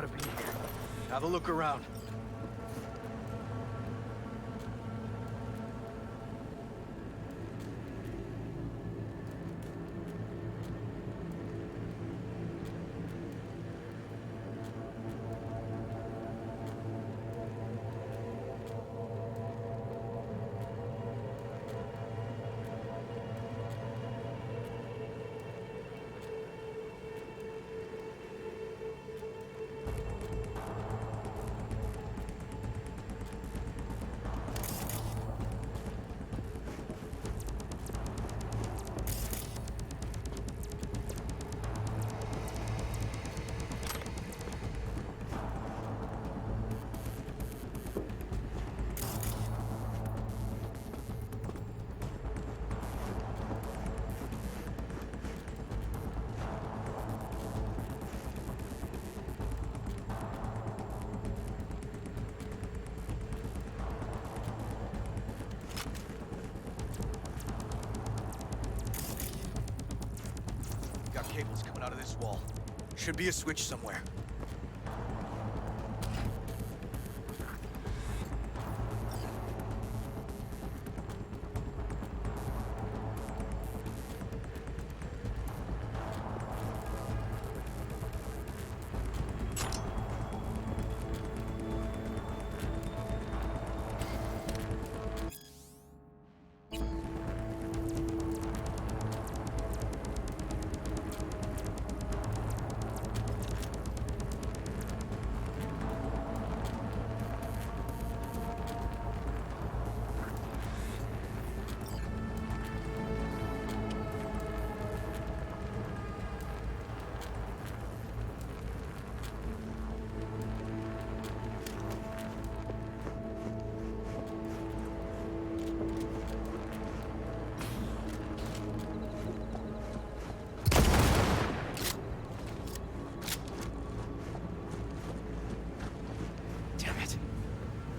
gotta be here. Have a look around. Cables coming out of this wall. Should be a switch somewhere.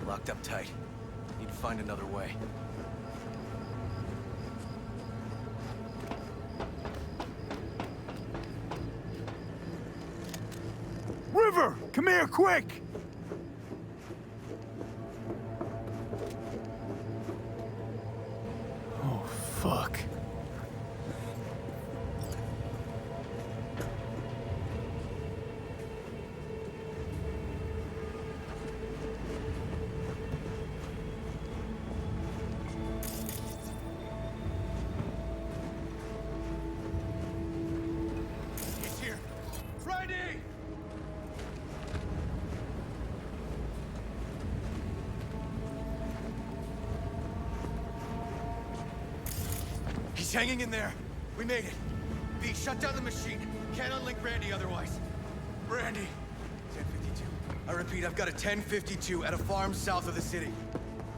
Locked up tight. Need to find another way. River! Come here, quick! Oh, fuck. He's hanging in there. We made it. V, shut down the machine. Can't unlink Randy otherwise. Randy. 1052. I repeat, I've got a 1052 at a farm south of the city.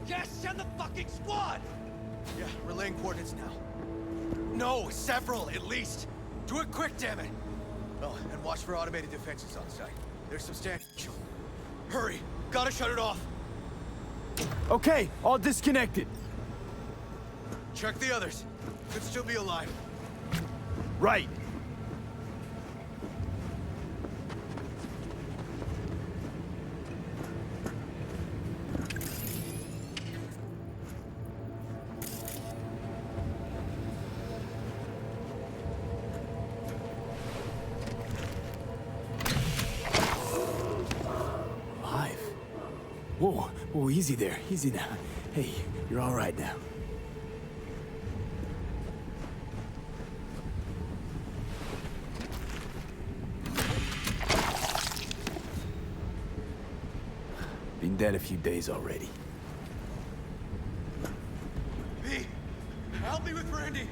Yes, send the fucking squad! Yeah, relaying coordinates now. No, several, at least. Do it quick, damn it! Oh, and watch for automated defenses on site. They're substantial. Hurry! Gotta shut it off! Okay, all disconnected. Check the others. Could still be alive. Right. Alive. Whoa, whoa, easy there, easy now. Hey, you're all right now. Been dead a few days already. V, help me with Randy.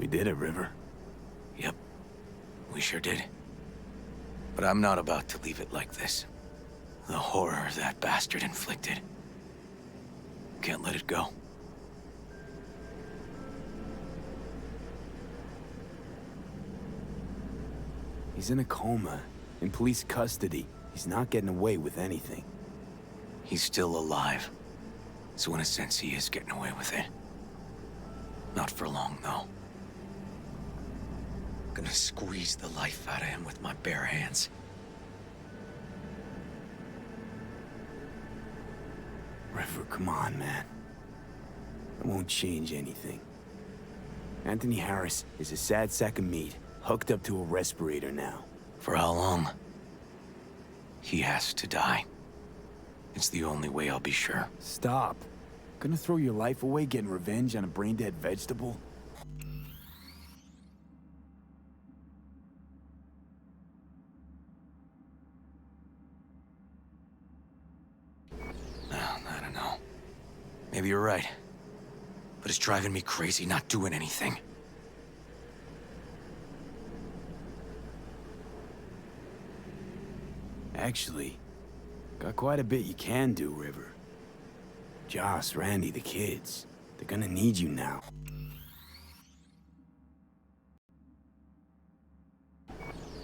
did it, River. Yep, we sure did. But I'm not about to leave it like this. The horror that bastard inflicted. Can't let it go. He's in a coma, in police custody. He's not getting away with anything. He's still alive. So in a sense, he is getting away with it. Not for long, though. Gonna squeeze the life out of him with my bare hands. River, come on, man. It won't change anything. Anthony Harris is a sad sack of meat, hooked up to a respirator now. For how long? He has to die. It's the only way I'll be sure. Stop. Gonna throw your life away getting revenge on a brain-dead vegetable? I don't know. Maybe you're right. But it's driving me crazy not doing anything. Actually, got quite a bit you can do, River. Joss, Randy, the kids. They're gonna need you now.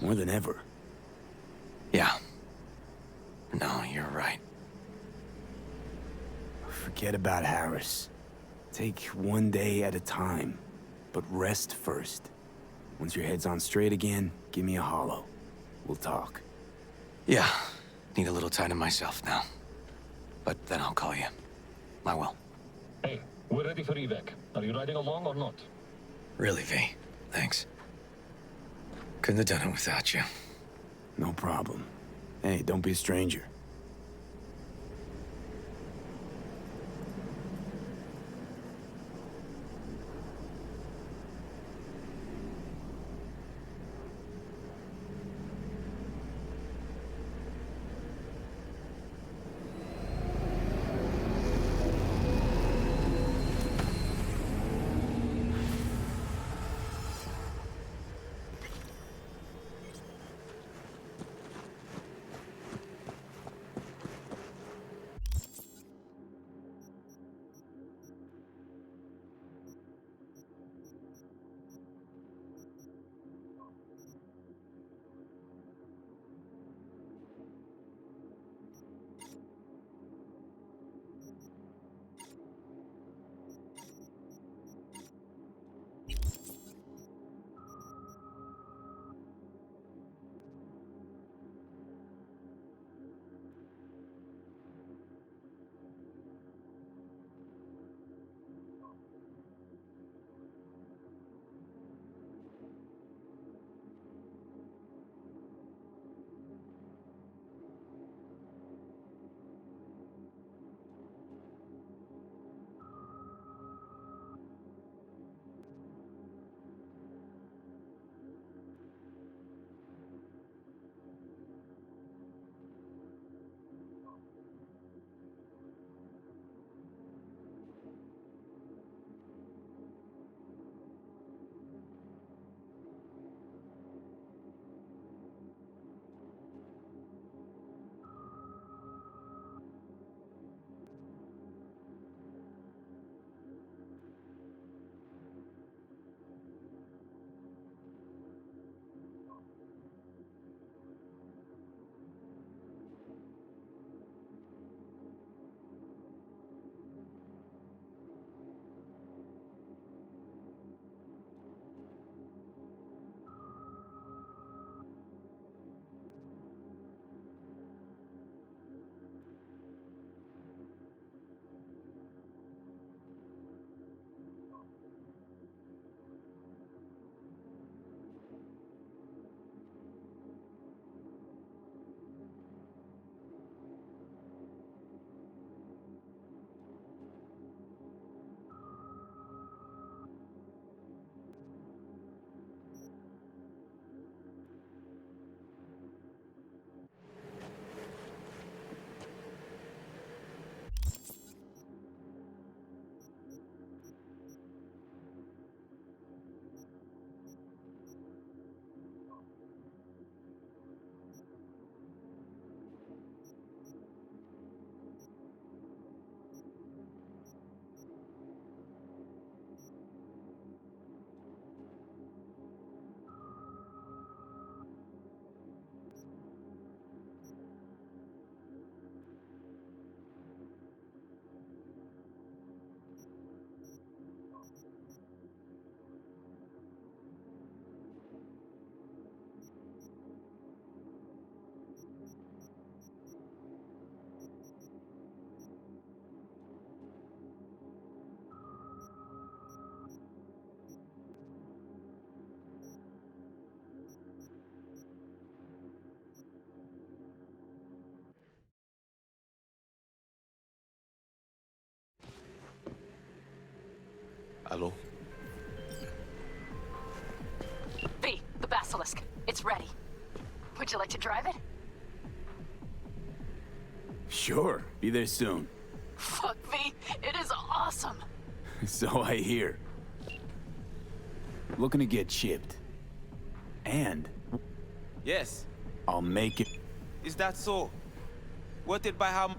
More than ever. Yeah. No, you're right. Forget about Harris. Take one day at a time, but rest first. Once your head's on straight again, give me a hollow. We'll talk. Yeah. Need a little time to myself now. But then I'll call you. I will. Hey, we're ready for evac. Are you riding along or not? Really, V. Thanks. Couldn't have done it without you. No problem. Hey, don't be a stranger. Hello? V, the basilisk. It's ready. Would you like to drive it? Sure, be there soon. Fuck, V, it is awesome. So I hear. Looking to get chipped. And Yes, I'll make it. is that so? Worth it by how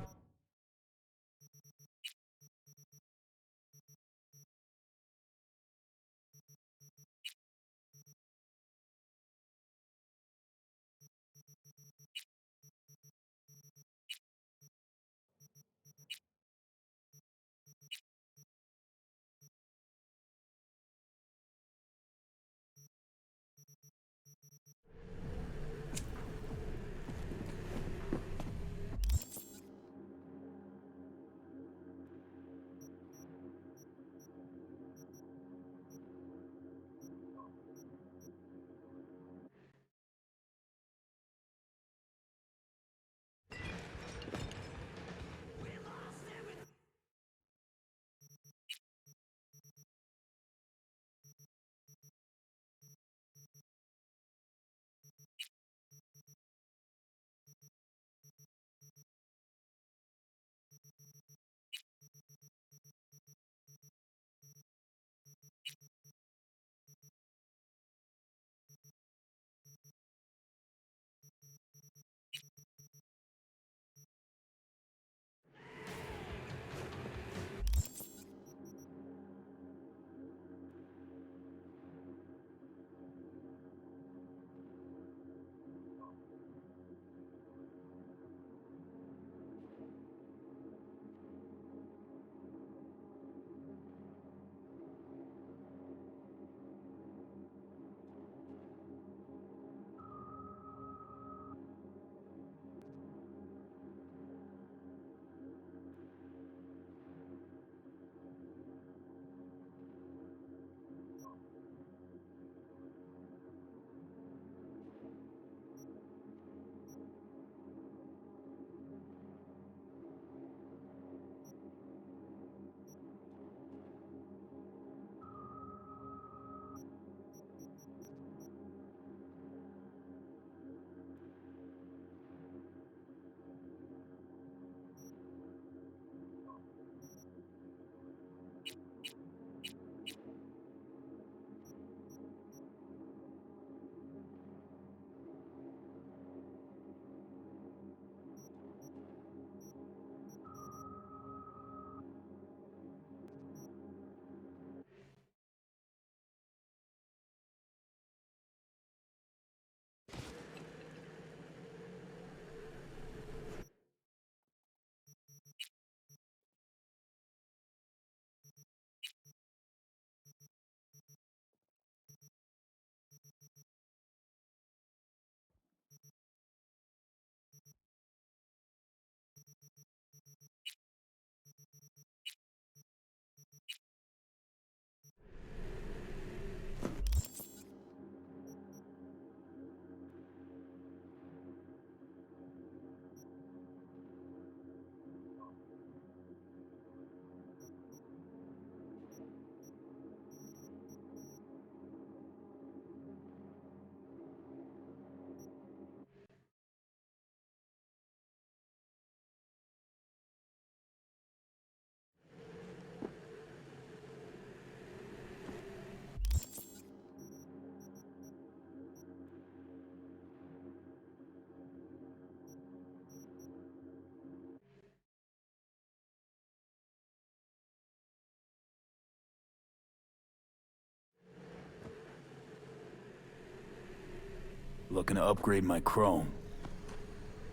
Looking to upgrade my chrome.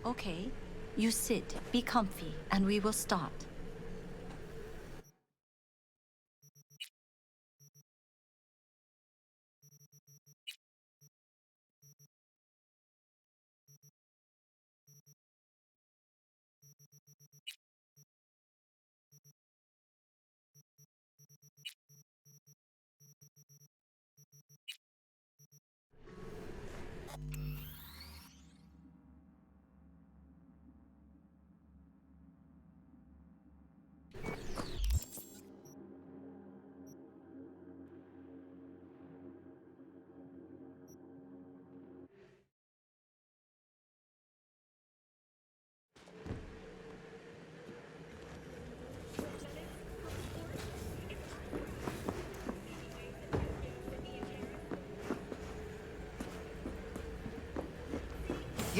Okay. You sit, be comfy, and we will start.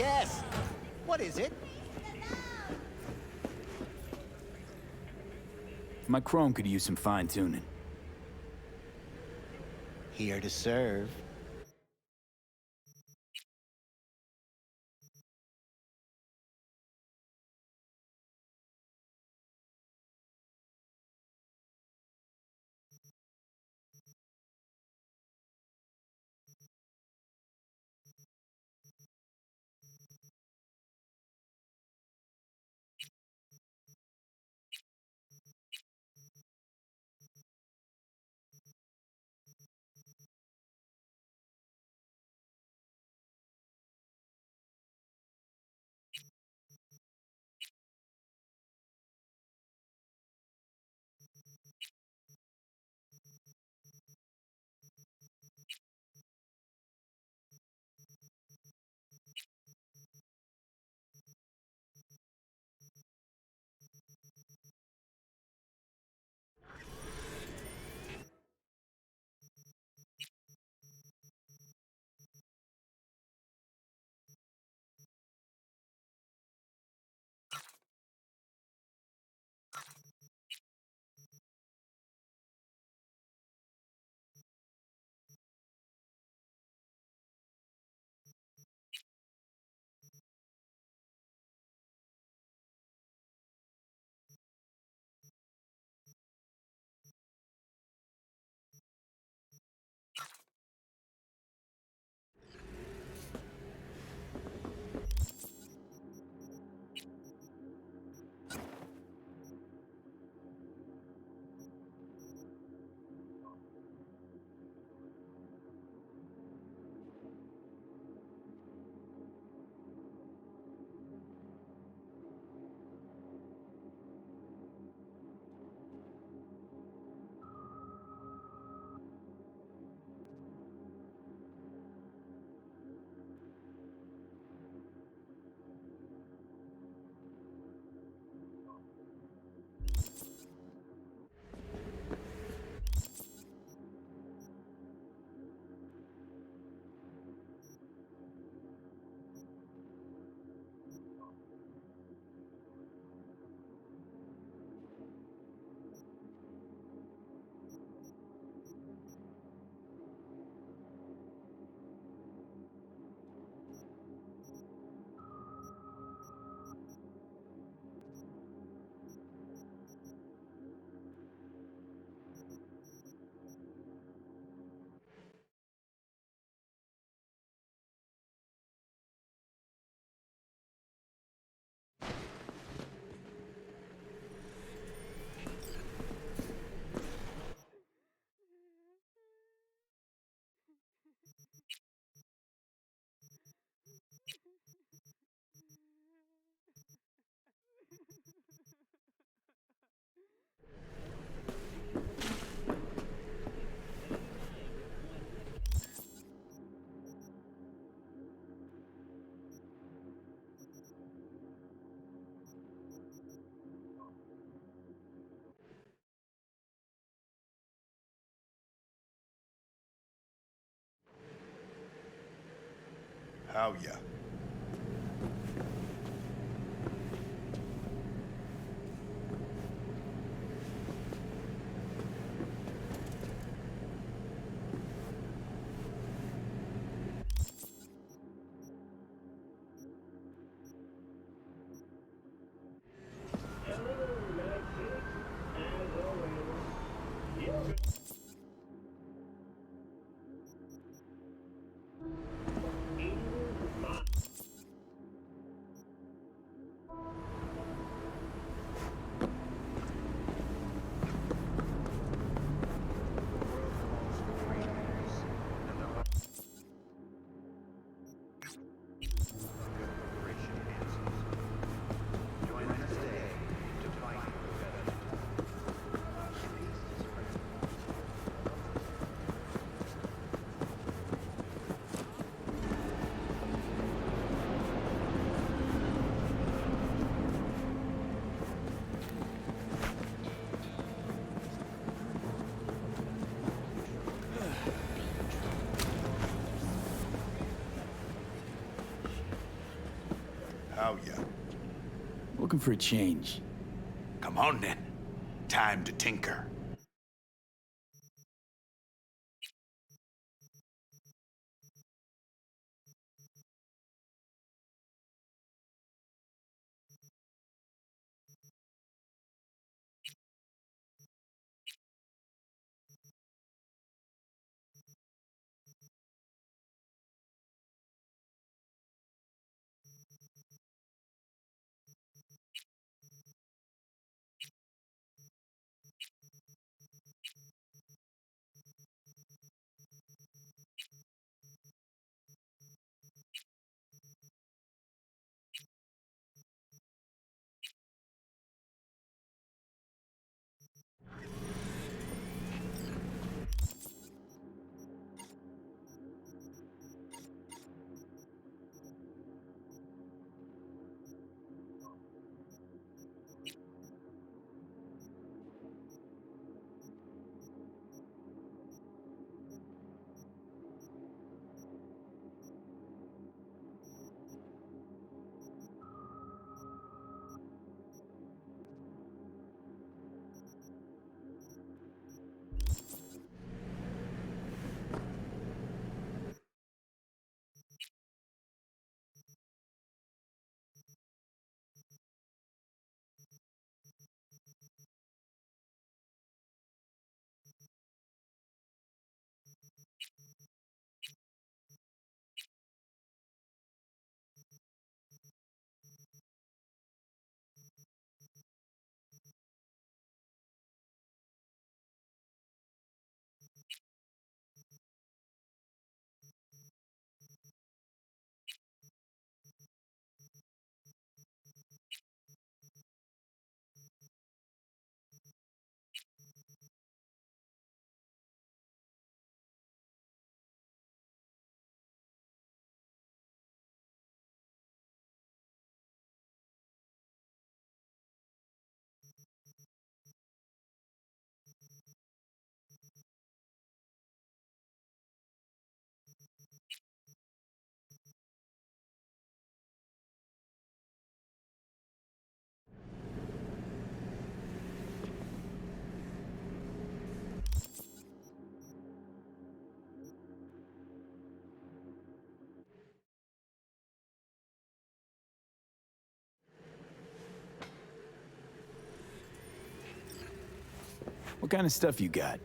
guess. What is it? My chrome could use some fine-tuning. Here to serve. How ya? about you? Looking for a change. Come on then. Time to tinker. What kind of stuff you got?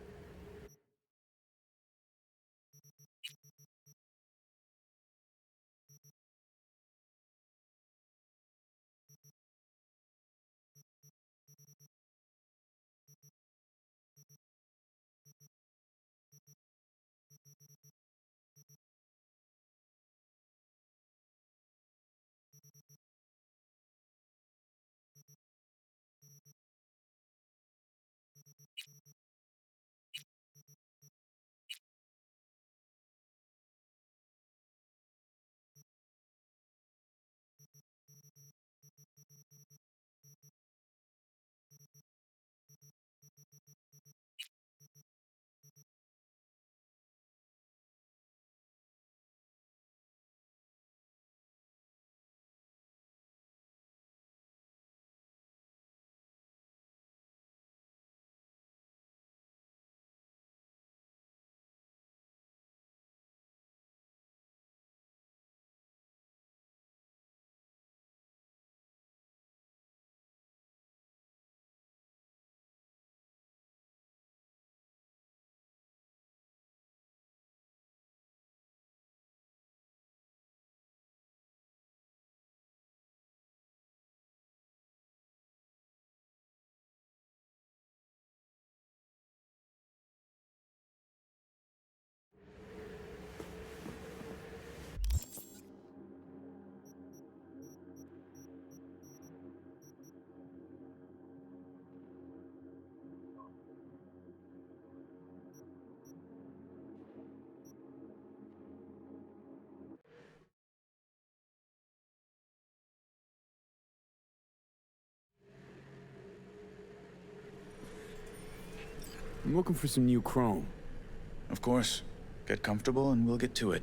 I'm looking for some new chrome. Of course. Get comfortable and we'll get to it.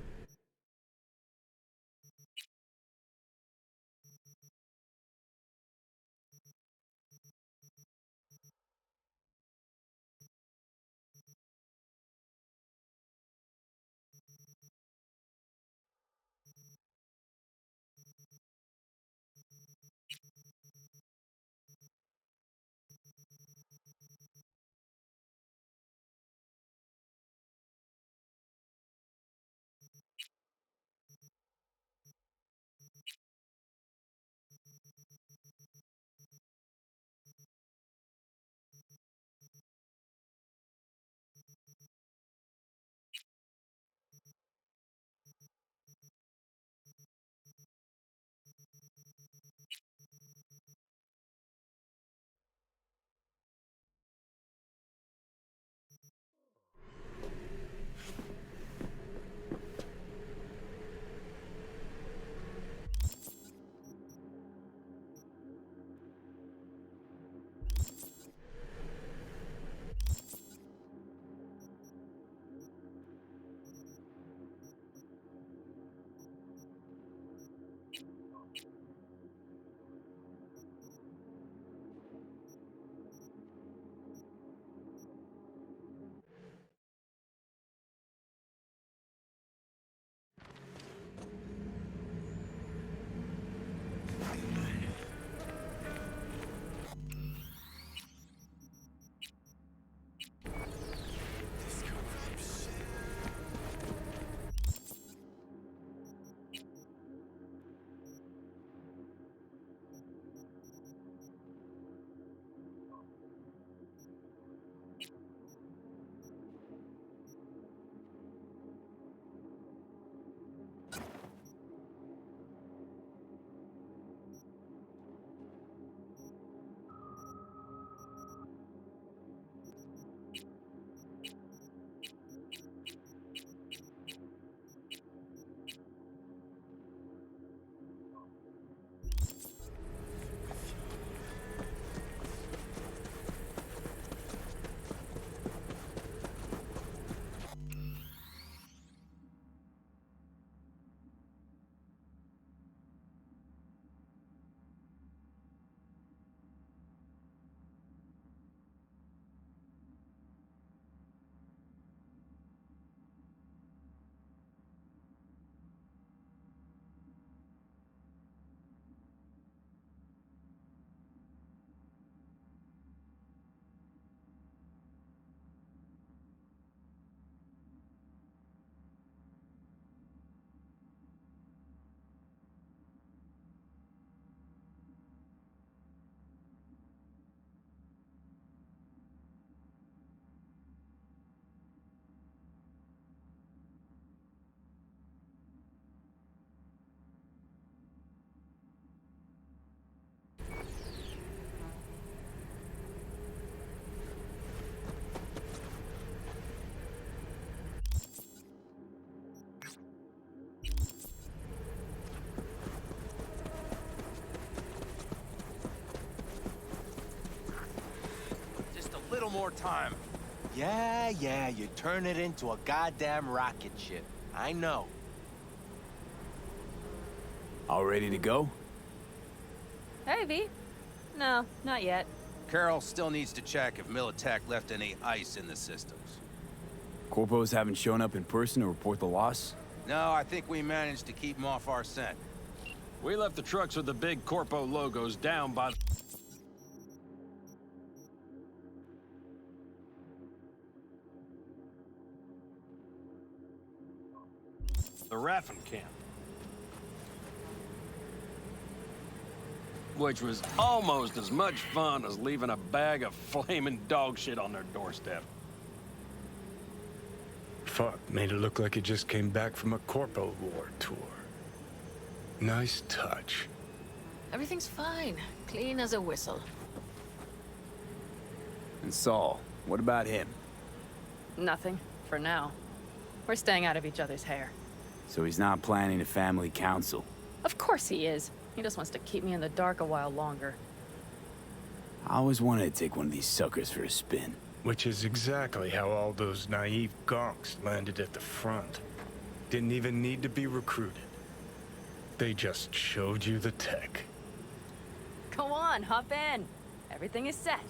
Little more time. Yeah, you turn it into a goddamn rocket ship. I know. All ready to go? Hey, V. No, not yet. Carol still needs to check if Militech left any ice in the systems. Corpos haven't shown up in person to report the loss? No, I think we managed to keep them off our scent. We left the trucks with the big Corpo logos down by the Raffin camp, which was almost as much fun as leaving a bag of flaming dog shit on their doorstep. Fuck, made it look like it just came back from a Corpo War tour. Nice touch. Everything's fine. Clean as a whistle. And Saul, what about him? Nothing, for now. We're staying out of each other's hair. So he's not planning a family council? Of course he is. He just wants to keep me in the dark a while longer. I always wanted to take one of these suckers for a spin. Which is exactly how all those naive gonks landed at the front. Didn't even need to be recruited. They just showed you the tech. Go on, hop in. Everything is set.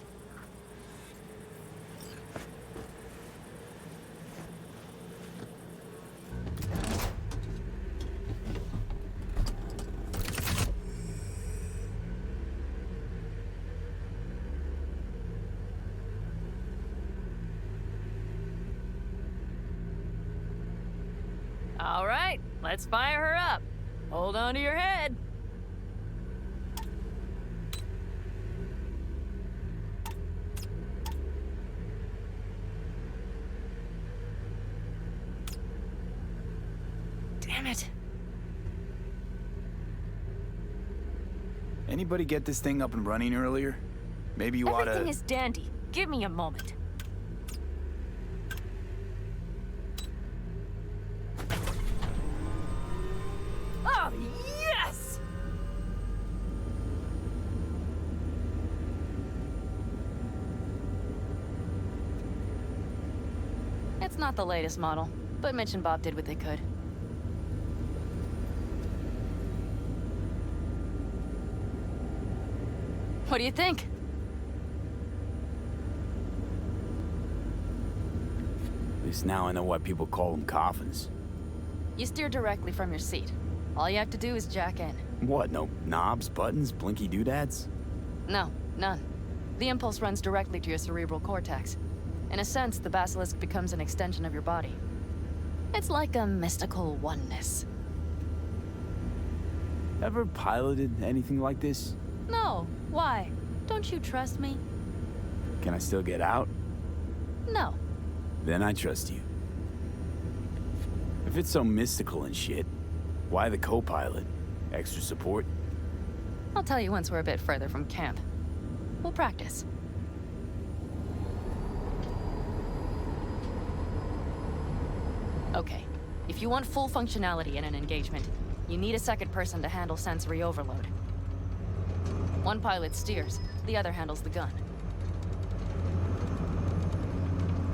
All right, let's fire her up. Hold on to your head. Damn it. Anybody get this thing up and running earlier? Maybe you oughta... Everything is dandy. Give me a moment. Oh, yes! It's not the latest model, but Mitch and Bob did what they could. What do you think? At least now I know why people call them coffins. You steer directly from your seat. All you have to do is jack in. What, no knobs, buttons, blinky doodads? No, none. The impulse runs directly to your cerebral cortex. In a sense, the basilisk becomes an extension of your body. It's like a mystical oneness. Ever piloted anything like this? No, why? Don't you trust me? Can I still get out? No. Then I trust you. If it's so mystical and shit, Why the co-pilot? Extra support? I'll tell you once we're a bit further from camp. We'll practice. Okay, if you want full functionality in an engagement, you need a second person to handle sensory overload. One pilot steers, the other handles the gun.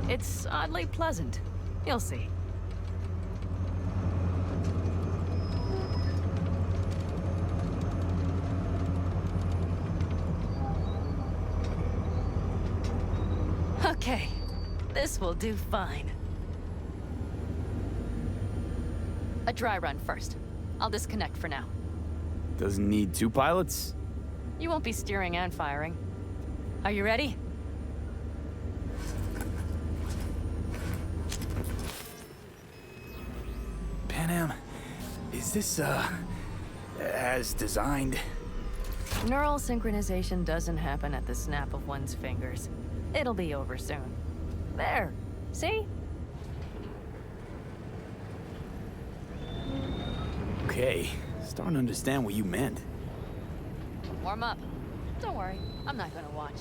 It's oddly pleasant. You'll see. Okay, this will do fine. A dry run first. I'll disconnect for now. Doesn't need 2 pilots? You won't be steering and firing. Are you ready? Panam, is this, as designed? Neural synchronization doesn't happen at the snap of one's fingers. It'll be over soon. There, see? Okay, starting to understand what you meant. Warm up. Don't worry, I'm not gonna watch.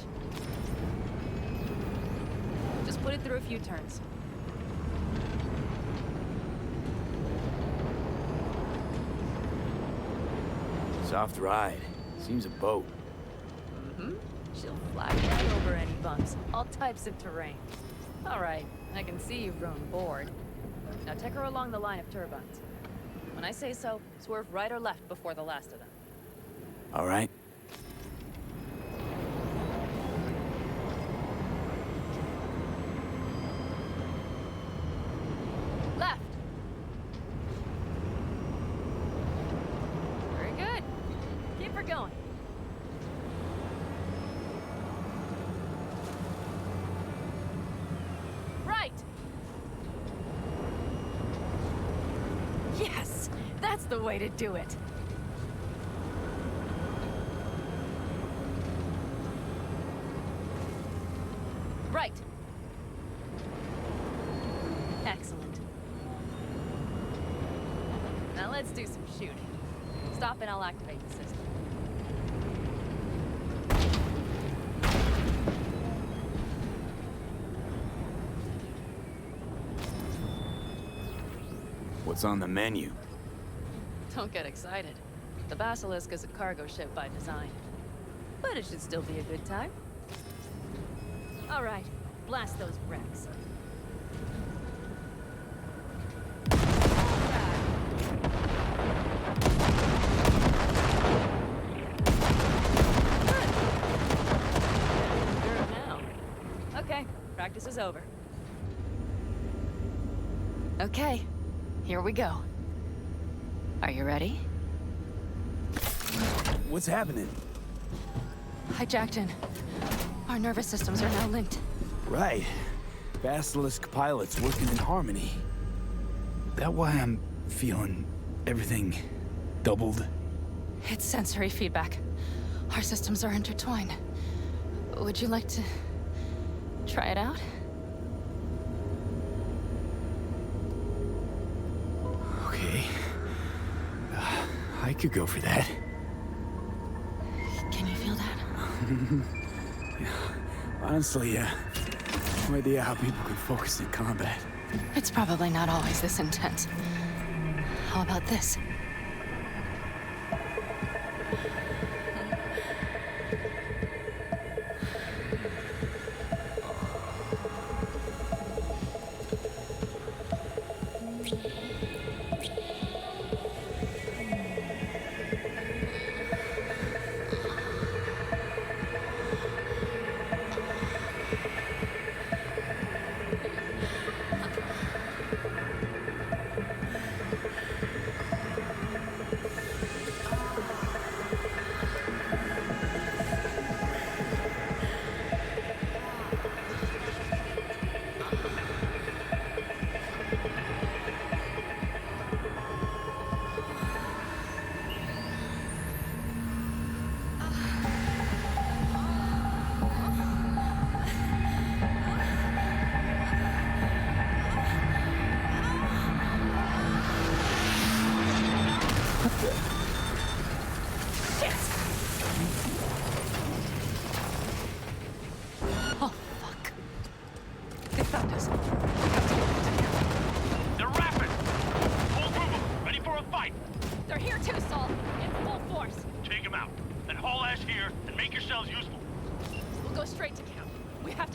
Just put it through a few turns. Soft ride. Seems a boat. Mm-hmm. She'll fly right over any bumps, all types of terrain. All right, I can see you've grown bored. Now take her along the line of turbines. When I say so, swerve right or left before the last of them. All right. Left. Very good. Keep her going. Right. Yes, that's the way to do it. Right. Excellent. Now let's do some shooting. Stop and I'll activate the system. What's on the menu? Don't get excited. The Basilisk is a cargo ship by design. But it should still be a good time. All right, blast those wrecks. Good now. Okay, practice is over. Okay, here we go. Are you ready? What's happening? Hi, Jackton. Our nervous systems are now linked. Right. Basilisk pilots working in harmony. That why I'm feeling everything doubled? It's sensory feedback. Our systems are intertwined. Would you like to try it out? Okay. I could go for that. Can you feel that? Honestly, no idea how people can focus in combat. It's probably not always this intense. How about this?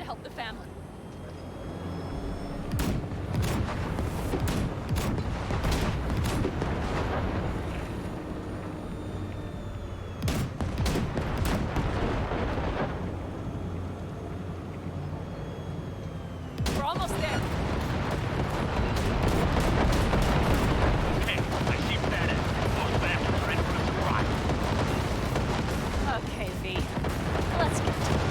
help the family. We're almost there. Okay, I see badass. Those bastards are in for a surprise. Okay, V. Let's get to it.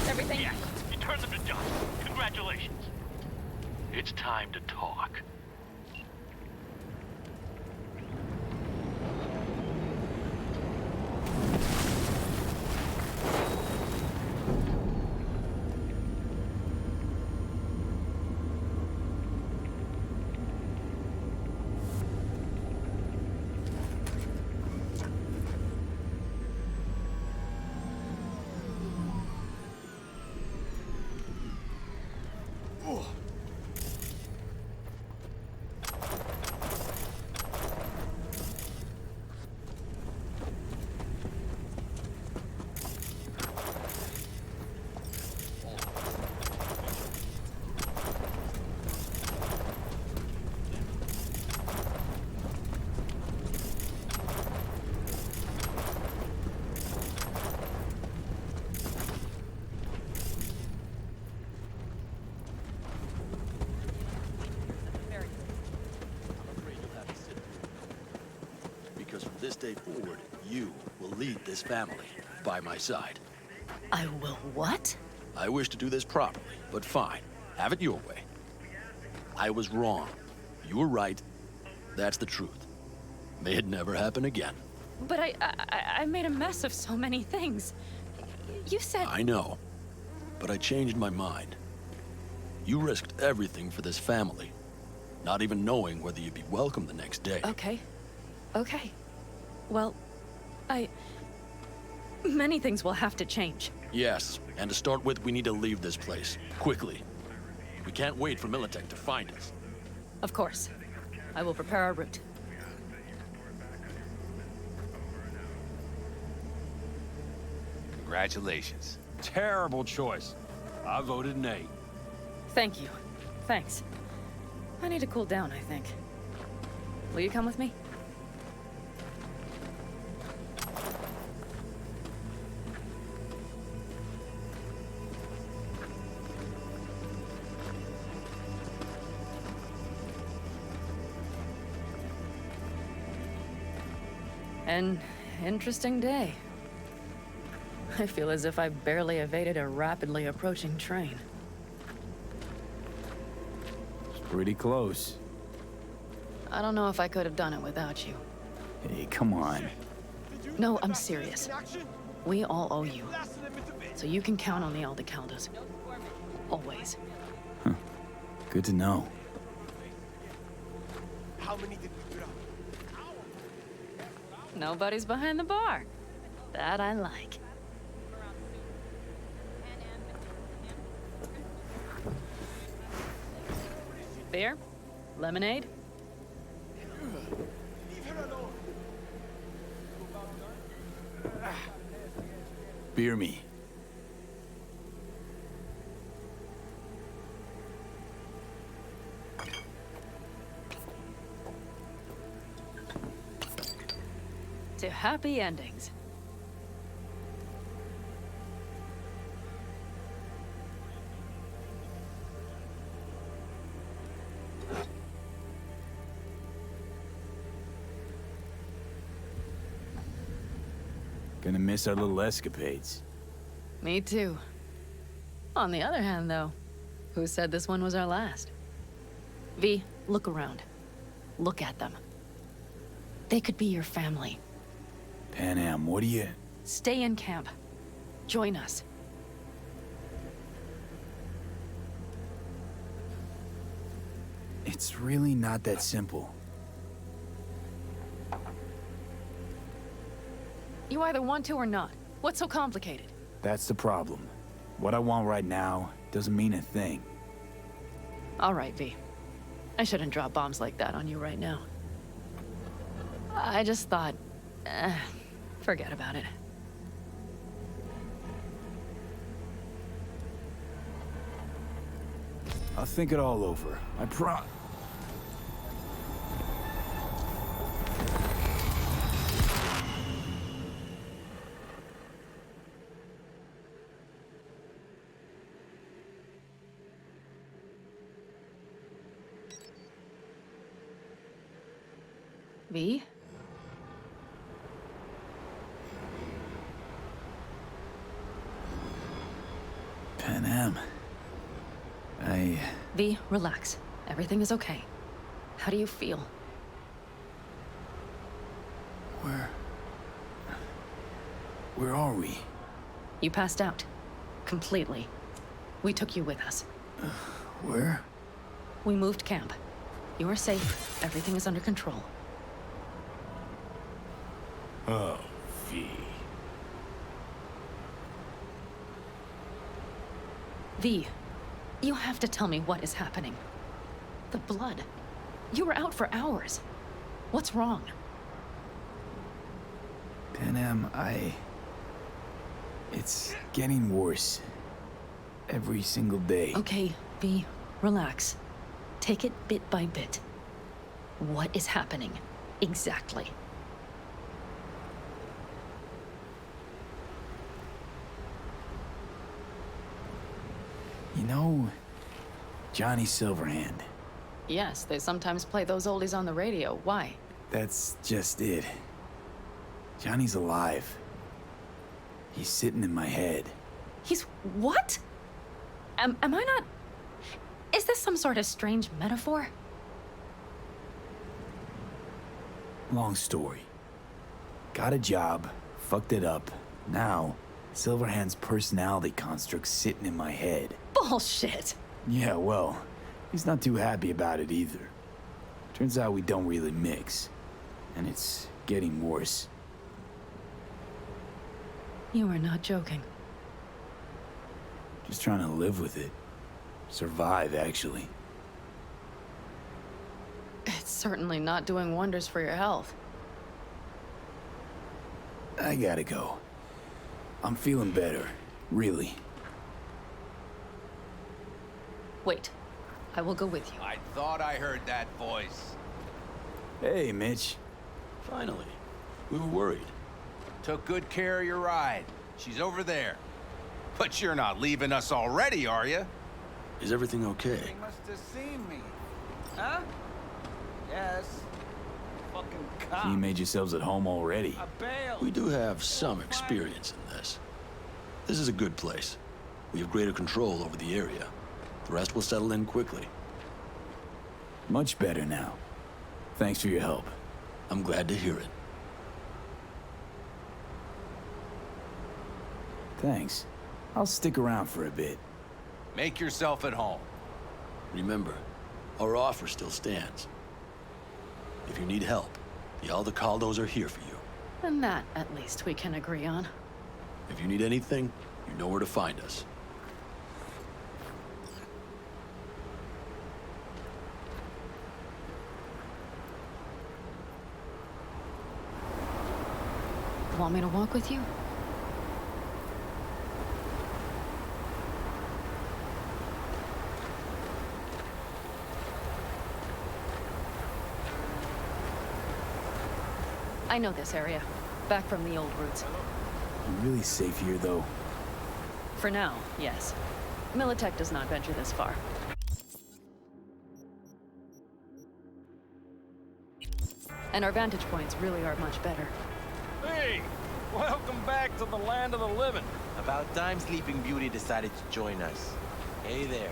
Everything? Yes, you turned them to dust. Congratulations. It's time to talk. Because from this day forward, you will lead this family by my side. I will what? I wish to do this properly, but fine. Have it your way. I was wrong. You were right. That's the truth. May it never happen again. But I made a mess of so many things. You said... I know. But I changed my mind. You risked everything for this family, not even knowing whether you'd be welcome the next day. Okay. Okay. Well, many things will have to change. Yes, and to start with, we need to leave this place. Quickly. We can't wait for Militech to find us. Of course. I will prepare our route. Congratulations. Terrible choice. I voted nay. Thank you. Thanks. I need to cool down, I think. Will you come with me? An interesting day. I feel as if I barely evaded a rapidly approaching train. It's pretty close. I don't know if I could have done it without you. Hey, come on. No, I'm serious. We all owe you. So you can count on the Aldecaldos. Always. Huh. Good to know. How many did we put up? Nobody's behind the bar. That I like. Beer? Lemonade? Beer me. To happy endings. Gonna miss our little escapades. Me too. On the other hand, though, who said this one was our last? V, look around. Look at them. They could be your family. Panam, what do you... Stay in camp. Join us. It's really not that simple. You either want to or not. What's so complicated? That's the problem. What I want right now doesn't mean a thing. All right, V. I shouldn't drop bombs like that on you right now. I just thought... forget about it. I'll think it all over. I V? Panam. V, relax. Everything is okay. How do you feel? Where are we? You passed out. Completely. We took you with us. Where? We moved camp. You are safe. Everything is under control. Oh, V. V, you have to tell me what is happening. The blood. You were out for hours. What's wrong? Panam, it's getting worse. Every single day. Okay, V, relax. Take it bit by bit. What is happening? Exactly. You know, Johnny Silverhand. Yes, they sometimes play those oldies on the radio. Why? That's just it. Johnny's alive. He's sitting in my head. He's what? Am I not... Is this some sort of strange metaphor? Long story. Got a job, fucked it up. Now, Silverhand's personality construct's sitting in my head. Bullshit! Yeah, well, he's not too happy about it either. Turns out we don't really mix. And it's getting worse. You are not joking. Just trying to live with it. Survive, actually. It's certainly not doing wonders for your health. I gotta go. I'm feeling better, really. Wait, I will go with you. I thought I heard that voice. Hey, Mitch. Finally. We were worried. Took good care of your ride. She's over there. But you're not leaving us already, are you? Is everything okay? They must have seen me. Huh? Yes. Fucking cop. So you made yourselves at home already. I bailed. We do have some experience in this. This is a good place. We have greater control over the area. The rest will settle in quickly. Much better now. Thanks for your help. I'm glad to hear it. Thanks. I'll stick around for a bit. Make yourself at home. Remember, our offer still stands. If you need help, the Aldecaldos are here for you. And that, at least, we can agree on. If you need anything, you know where to find us. Want me to walk with you? I know this area. Back from the old routes. You're really safe here, though. For now, yes. Militech does not venture this far. And our vantage points really are much better. Hey! Welcome back to the land of the living. About time Sleeping Beauty decided to join us. Hey there.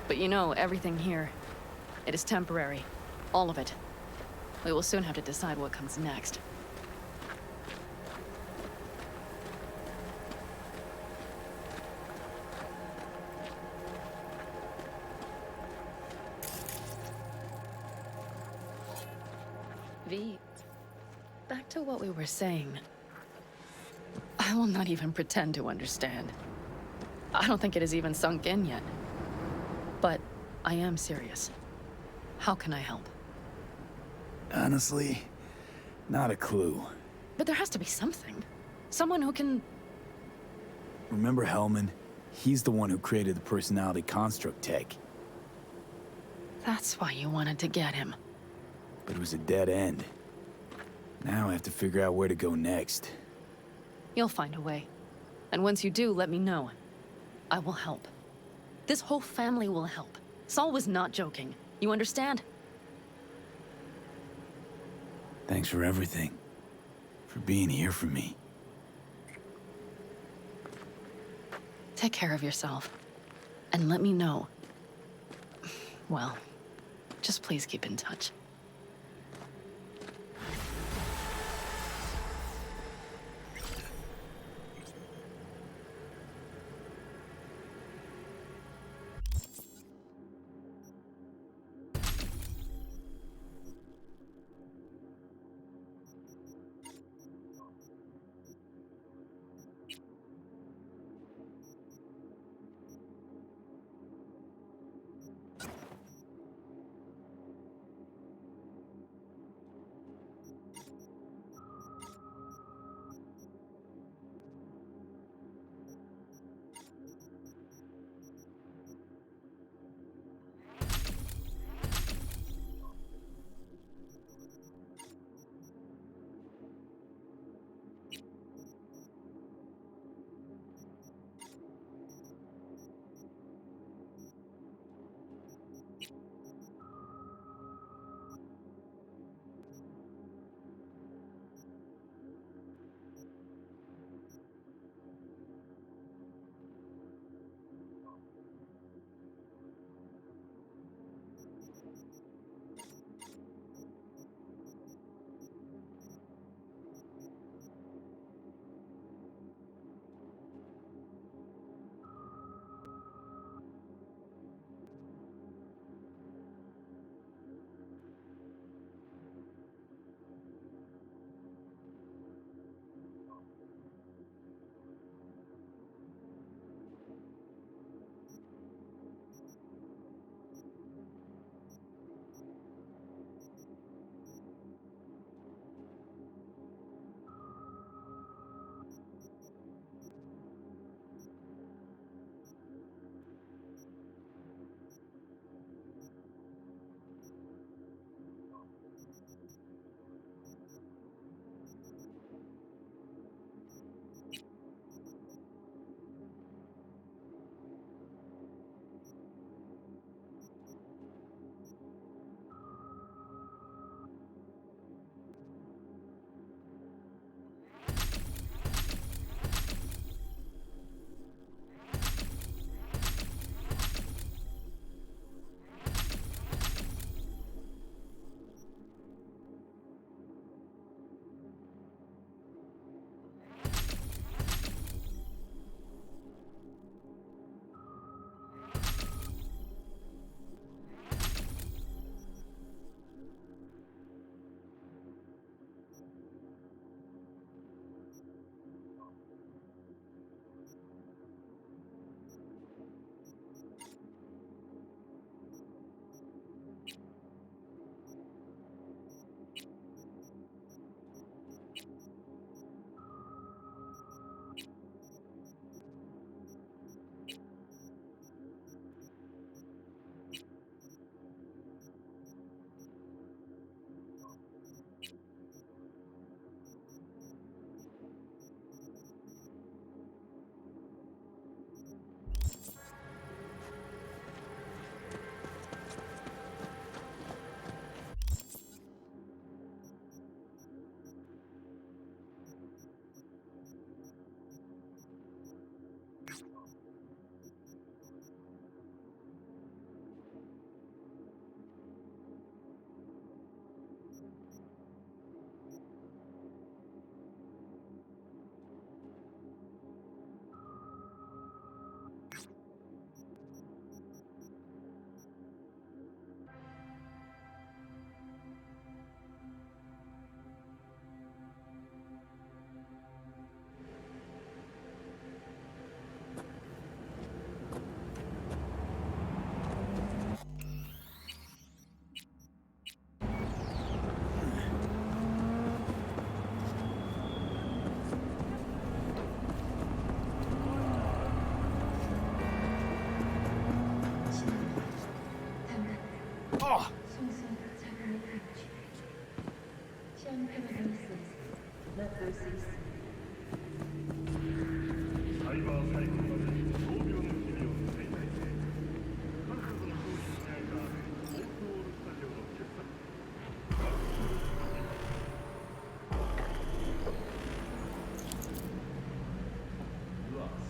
But you know, everything here, it is temporary. All of it. We will soon have to decide what comes next. to what we were saying. I will not even pretend to understand. I don't think it has even sunk in yet. But I am serious. How can I help? Honestly, not a clue. But there has to be something. Someone who can... Remember Hellman? He's the one who created the personality construct tech. That's why you wanted to get him. But it was a dead end. Now I have to figure out where to go next. You'll find a way. And once you do, let me know. I will help. This whole family will help. Saul was not joking. You understand? Thanks for everything. For being here for me. Take care of yourself. And let me know. Well, just please keep in touch. Oh!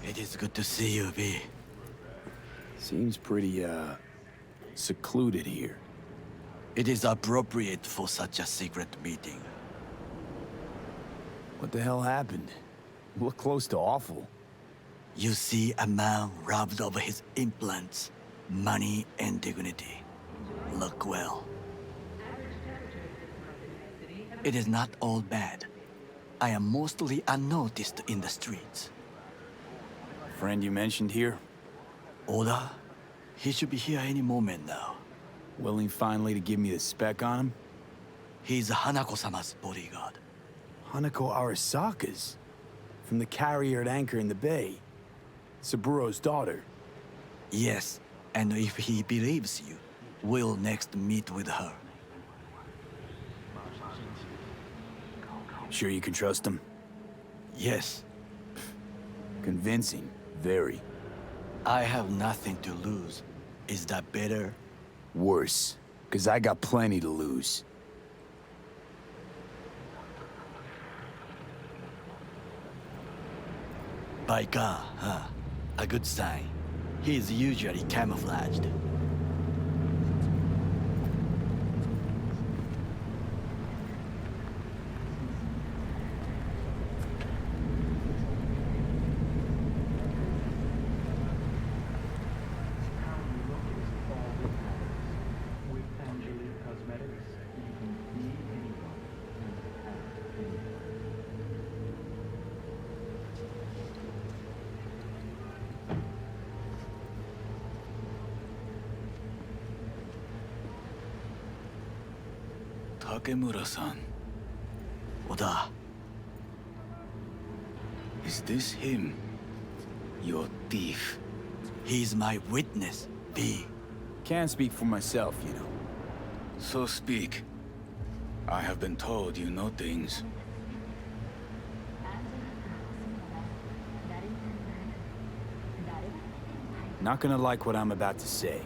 It is good to see you, V. Seems pretty, secluded here. It is appropriate for such a secret meeting. What the hell happened? Look close to awful. You see a man robbed of his implants, money and dignity. Look well. It is not all bad. I am mostly unnoticed in the streets. Friend you mentioned here? Oda? He should be here any moment now. Willing finally to give me the spec on him? He's Hanako-sama's bodyguard. Hanako Arasaka's? From the carrier at anchor in the bay. Saburo's daughter. Yes, and if he believes you, we'll next meet with her. Sure you can trust him? Yes. Convincing. Very. I have nothing to lose. Is that better? Worse. 'Cause I got plenty to lose. By God, huh? A good sign. He is usually camouflaged. Takemura-san. Oda. Is this him? Your thief? He's my witness, V. Can't speak for myself, you know. So speak. I have been told you know things. Not gonna like what I'm about to say.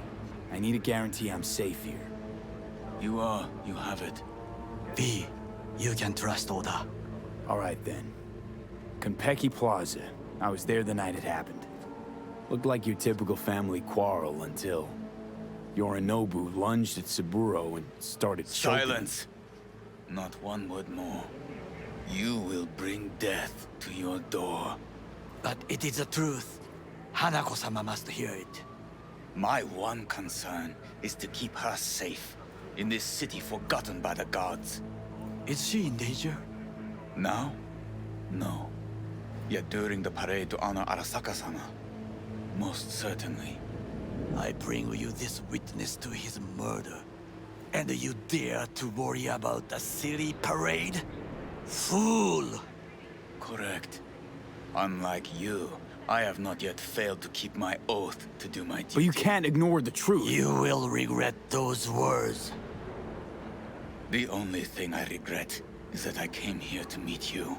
I need a guarantee I'm safe here. You are. You have it. V, you can trust Oda. All right, then. Konpeki Plaza. I was there the night it happened. Looked like your typical family quarrel until Yorinobu lunged at Saburo and started choking. Silence! Not one word more. You will bring death to your door. But it is the truth. Hanako-sama must hear it. My one concern is to keep her safe in this city forgotten by the gods. Is she in danger? Now? No. Yet during the parade to honor Arasaka-sama, most certainly. I bring you this witness to his murder. And you dare to worry about a silly parade? Fool! Correct. Unlike you, I have not yet failed to keep my oath to do my duty. But you can't ignore the truth. You will regret those words. The only thing I regret is that I came here to meet you.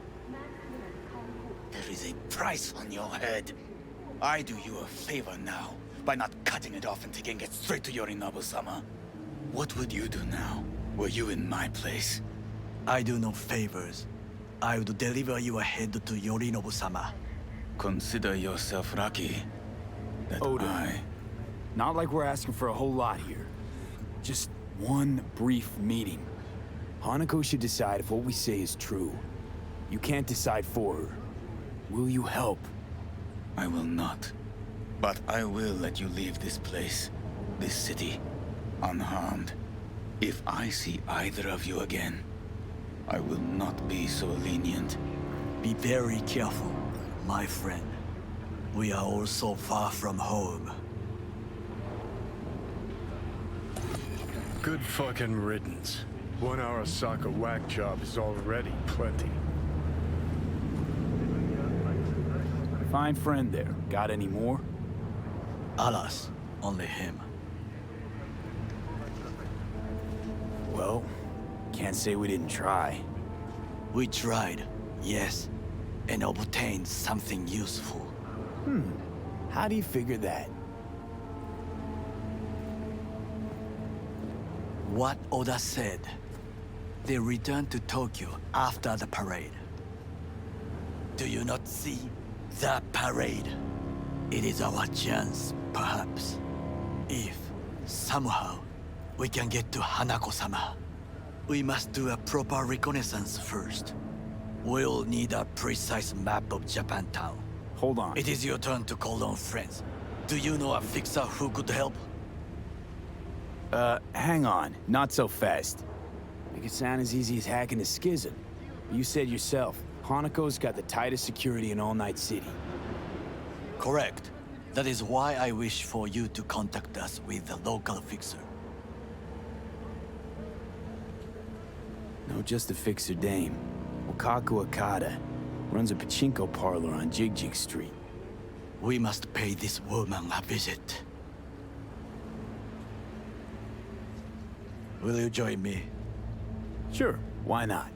There is a price on your head. I do you a favor now by not cutting it off and taking it straight to Yorinobu-sama. What would you do now, were you in my place? I do no favors. I would deliver you ahead to Yorinobu-sama. Consider yourself lucky that Oda, not like we're asking for a whole lot here. Just one brief meeting. Hanako should decide if what we say is true. You can't decide for her. Will you help? I will not. But I will let you leave this place, this city, unharmed. If I see either of you again, I will not be so lenient. Be very careful, my friend. We are all so far from home. Good fucking riddance. 1 Arasaka whack job is already plenty. Fine friend there. Got any more? Alas, only him. Well, can't say we didn't try. We tried, yes, and obtained something useful. How do you figure that? What Oda said. They returned to Tokyo after the parade. Do you not see the parade? It is our chance, perhaps. If, somehow, we can get to Hanako-sama, we must do a proper reconnaissance first. We'll need a precise map of Japantown. Hold on. It is your turn to call on friends. Do you know a fixer who could help? Hang on. Not so fast. Make it sound as easy as hacking a schism. You said yourself, Hanako's got the tightest security in all Night City. Correct. That is why I wish for you to contact us with the local fixer. No, just a fixer dame. Wakaku Akata. Runs a pachinko parlor on Jig Street. We must pay this woman a visit. Will you join me? Sure, why not?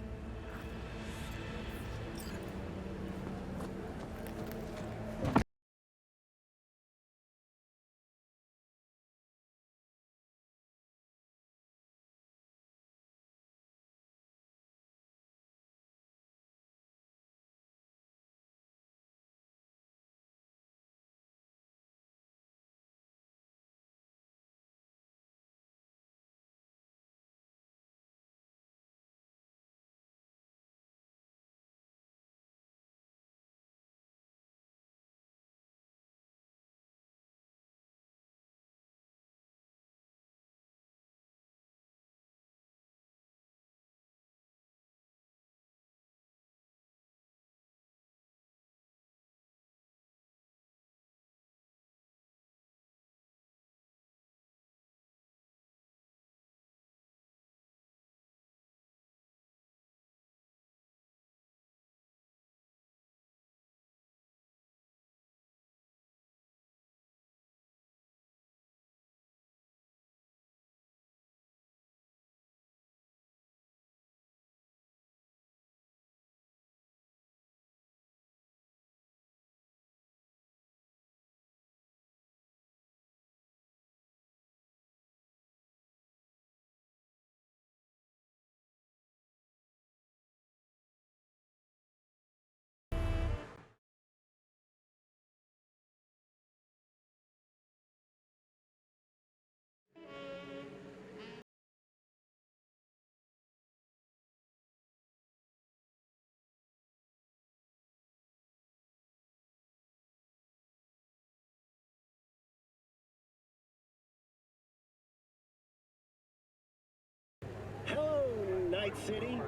Hello, Night City.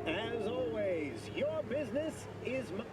As always, your business is my...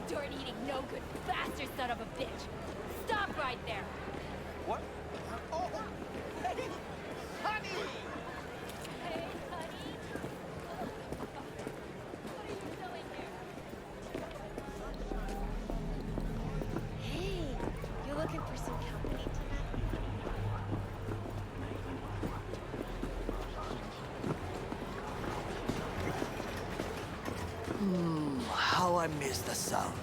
Dirt-eating, no-good bastard son of a bitch! Stop right there! What? Oh, hey, honey! Hey, honey! What are you doing here? Hey, you looking for some company tonight? is the sound?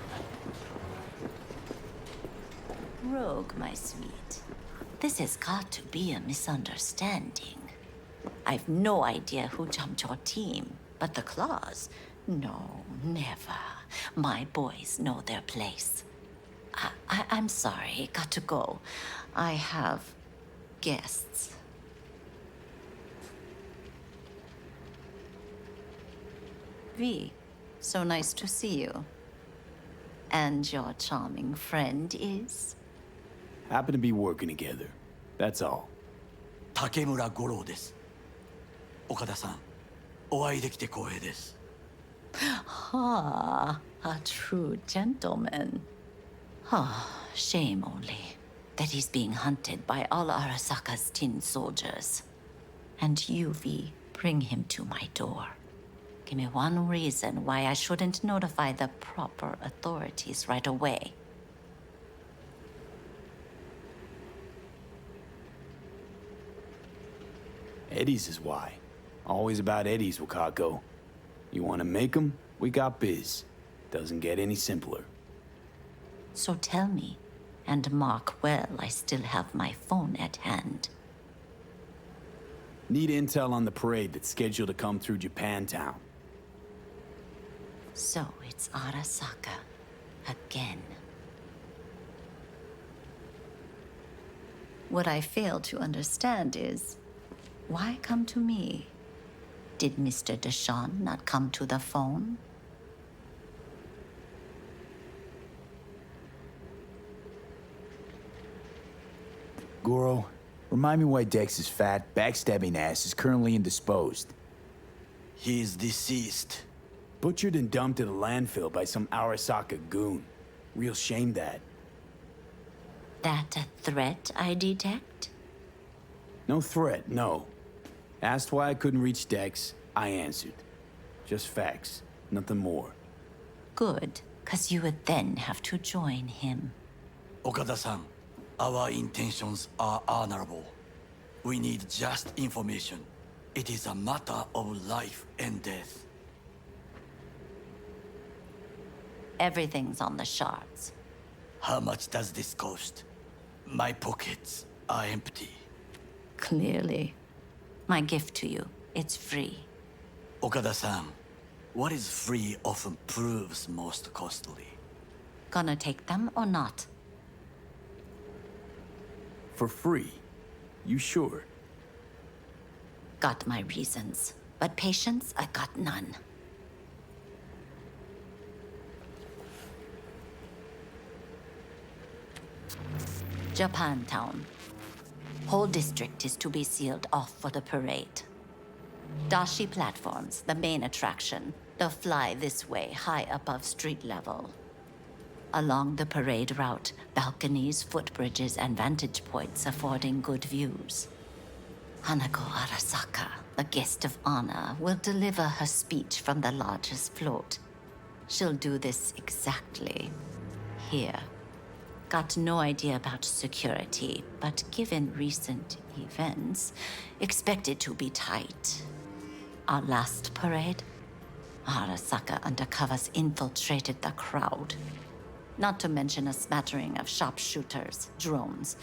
Rogue, my sweet. This has got to be a misunderstanding. I've no idea who jumped your team, but the claws? No, never. My boys know their place. I'm sorry, got to go. I have guests. V, so nice to see you. And your charming friend is? Happen to be working together. That's all. 竹村五郎です。岡田さん、お会いできて光栄です。Ah, a true gentleman. Ah, shame only that he's being hunted by all Arasaka's tin soldiers. And you, V, bring him to my door. Give me one reason why I shouldn't notify the proper authorities right away. Eddie's is why. Always about Eddie's, Wakako. You want to make 'em? We got biz. Doesn't get any simpler. So tell me, and mark well I still have my phone at hand. Need intel on the parade that's scheduled to come through Japantown. So it's Arasaka again. What I fail to understand is, why come to me? Did Mr. Deshawn not come to the phone? Goro, remind me why Dex's fat, backstabbing ass is currently indisposed. He's deceased. Butchered and dumped at a landfill by some Arasaka goon. Real shame that. That a threat I detect? No threat, no. Asked why I couldn't reach Dex, I answered. Just facts, nothing more. Good, 'cause you would then have to join him. Okada-san, our intentions are honorable. We need just information. It is a matter of life and death. Everything's on the shards. How much does this cost? My pockets are empty. Clearly. My gift to you, it's free. Okada-san, what is free often proves most costly. Gonna take them or not? For free? You sure? Got my reasons, but patience, I got none. Japantown. Whole district is to be sealed off for the parade. Dashi platforms, the main attraction. They'll fly this way, high above street level. Along the parade route, balconies, footbridges, and vantage points affording good views. Hanako Arasaka, the guest of honor, will deliver her speech from the largest float. She'll do this exactly here. Got no idea about security, but given recent events, expected to be tight. Our last parade, Arasaka undercovers infiltrated the crowd. Not to mention a smattering of sharpshooters, drones,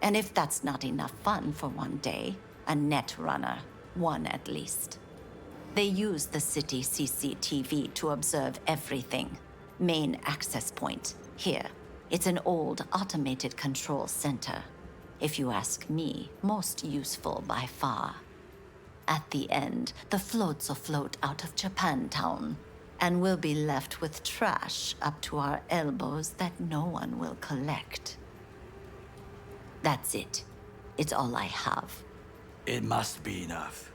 and if that's not enough fun for one day, a net runner, one at least. They use the city CCTV to observe everything. Main access point, here. It's an old automated control center. If you ask me, most useful by far. At the end, the floats will float out of Japantown, and we'll be left with trash up to our elbows that no one will collect. That's it. It's all I have. It must be enough.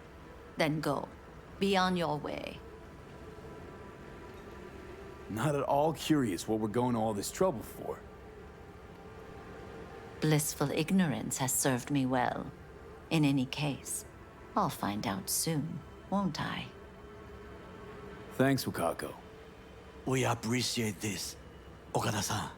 Then go. Be on your way. Not at all curious what we're going to all this trouble for. Blissful ignorance has served me well. In any case, I'll find out soon, won't I? Thanks, Wakako. We appreciate this, Okada-san.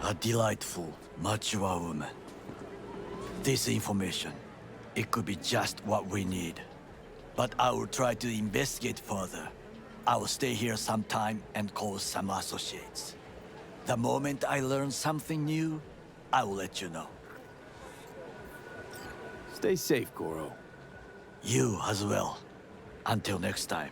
A delightful, mature woman. This information, it could be just what we need. But I will try to investigate further. I will stay here some time and call some associates. The moment I learn something new, I will let you know. Stay safe, Goro. You as well. Until next time.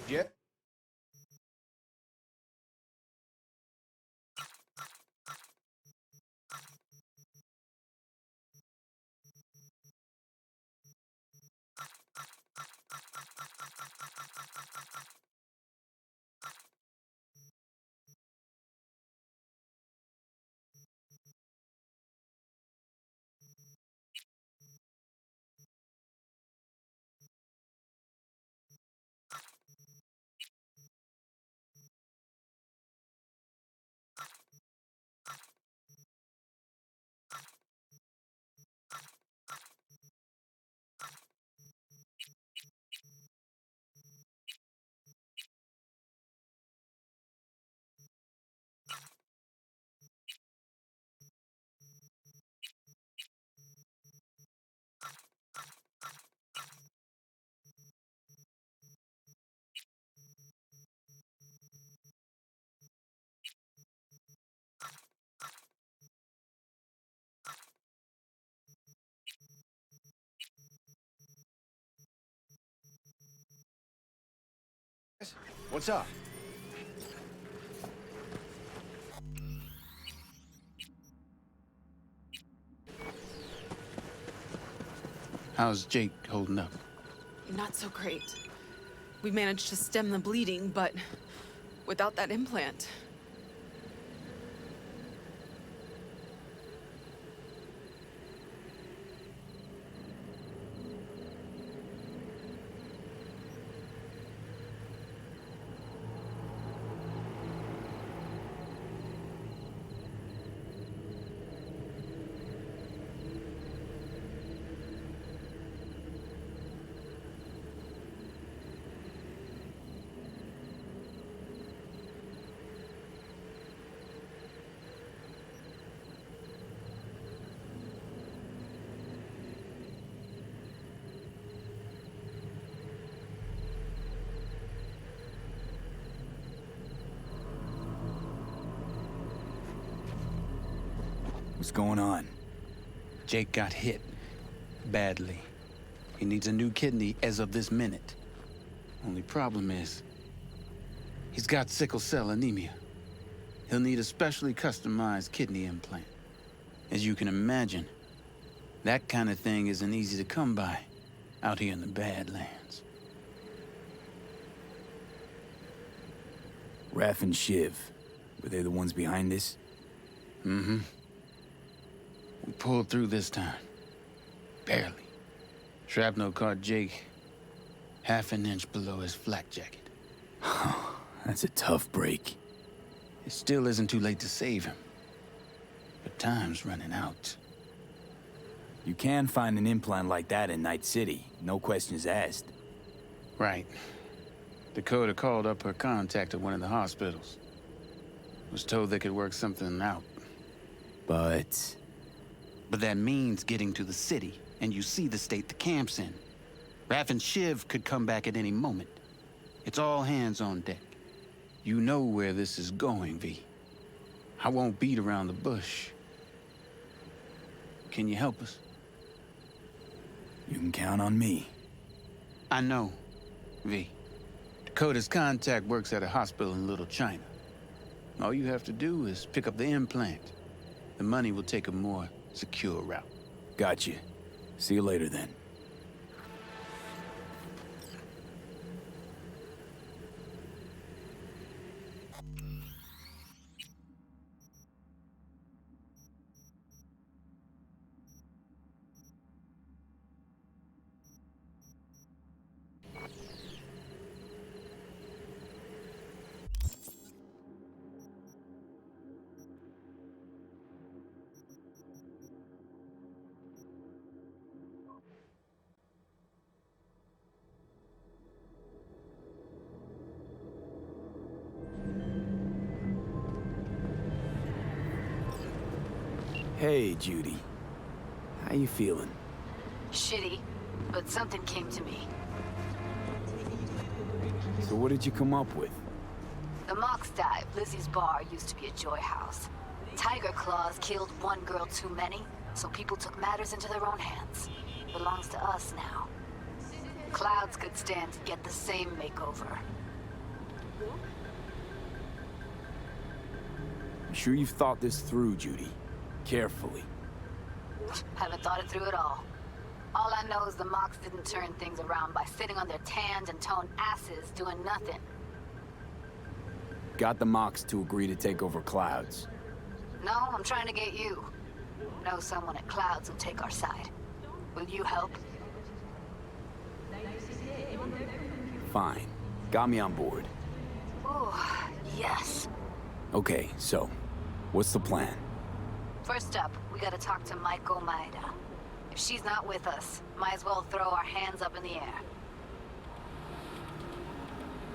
Yeah. What's up? How's Jake holding up? Not so great. We managed to stem the bleeding, but without that implant. What's going on? Jake got hit. Badly. He needs a new kidney as of this minute. Only problem is, he's got sickle cell anemia. He'll need a specially customized kidney implant. As you can imagine, that kind of thing isn't easy to come by out here in the Badlands. Raph and Shiv, were they the ones behind this? Mm-hmm. We pulled through this time. Barely. Shrapnel caught Jake half an inch below his flak jacket. That's a tough break. It still isn't too late to save him. But time's running out. You can find an implant like that in Night City, no questions asked. Right. Dakota called up her contact at one of the hospitals. Was told they could work something out. But that means getting to the city, and you see the state the camp's in. Raph and Shiv could come back at any moment. It's all hands on deck. You know where this is going, V. I won't beat around the bush. Can you help us? You can count on me. I know, V. Dakota's contact works at a hospital in Little China. All you have to do is pick up the implant. The money will take a more secure route. Gotcha. See you later then. Hey, Judi. How you feeling? Shitty, but something came to me. So what did you come up with? The Mox Dive, Lizzie's bar, used to be a joy house. Tiger Claws killed one girl too many, so people took matters into their own hands. Belongs to us now. Clouds could stand to get the same makeover. You sure you've thought this through, Judi? Carefully. Haven't thought it through at all. All I know is the Mox didn't turn things around by sitting on their tanned and toned asses doing nothing. Got the Mox to agree to take over Clouds. No, I'm trying to get you. Know someone at Clouds who'll take our side. Will you help? Fine. Got me on board. Oh, yes. Okay, so, what's the plan? First up, we gotta talk to Maiko Maeda. If she's not with us, might as well throw our hands up in the air.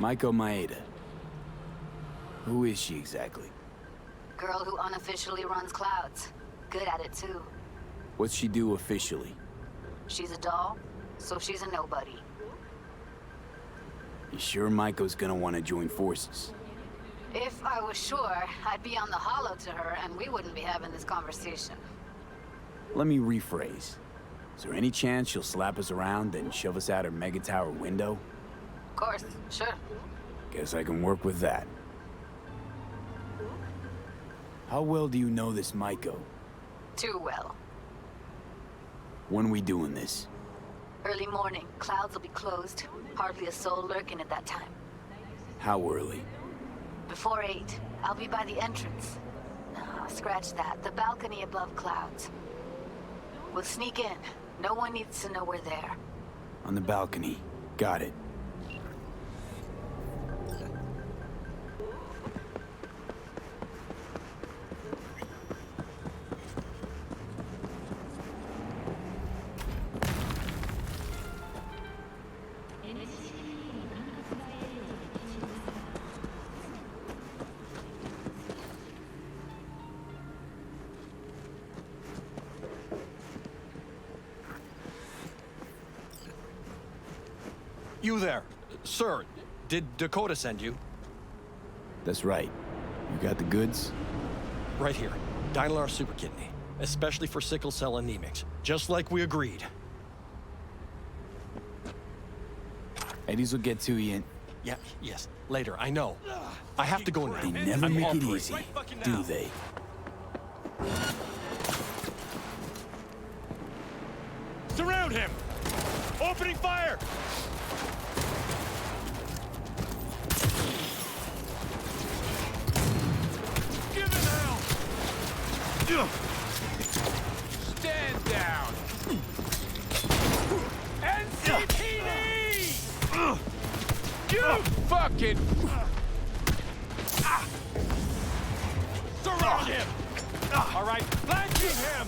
Maiko Maeda. Who is she exactly? Girl who unofficially runs Clouds. Good at it, too. What's she do officially? She's a doll, so she's a nobody. You sure Maiko's gonna want to join forces? If I was sure, I'd be on the hollow to her and we wouldn't be having this conversation. Let me rephrase. Is there any chance she'll slap us around and shove us out her mega tower window? Of course, sure. Guess I can work with that. How well do you know this Maiko? Too well. When we doing this? Early morning. Clouds will be closed. Hardly a soul lurking at that time. How early? Before 8. I'll be by the entrance. Scratch that. The balcony above clouds. We'll sneak in. No one needs to know we're there. On the balcony. Got it. You there. Sir, did Dakota send you? That's right. You got the goods? Right here. Dynalar Super Kidney. Especially for sickle cell anemics. Just like we agreed. Eddies will get to you in... Yeah, yes. Later, I know. I have to go now. They never I'm make it operating. easy, do they? Surround him! Opening fire! Give him hell! Stand down! NCPD! You fucking... Surround him! All right, flanking him!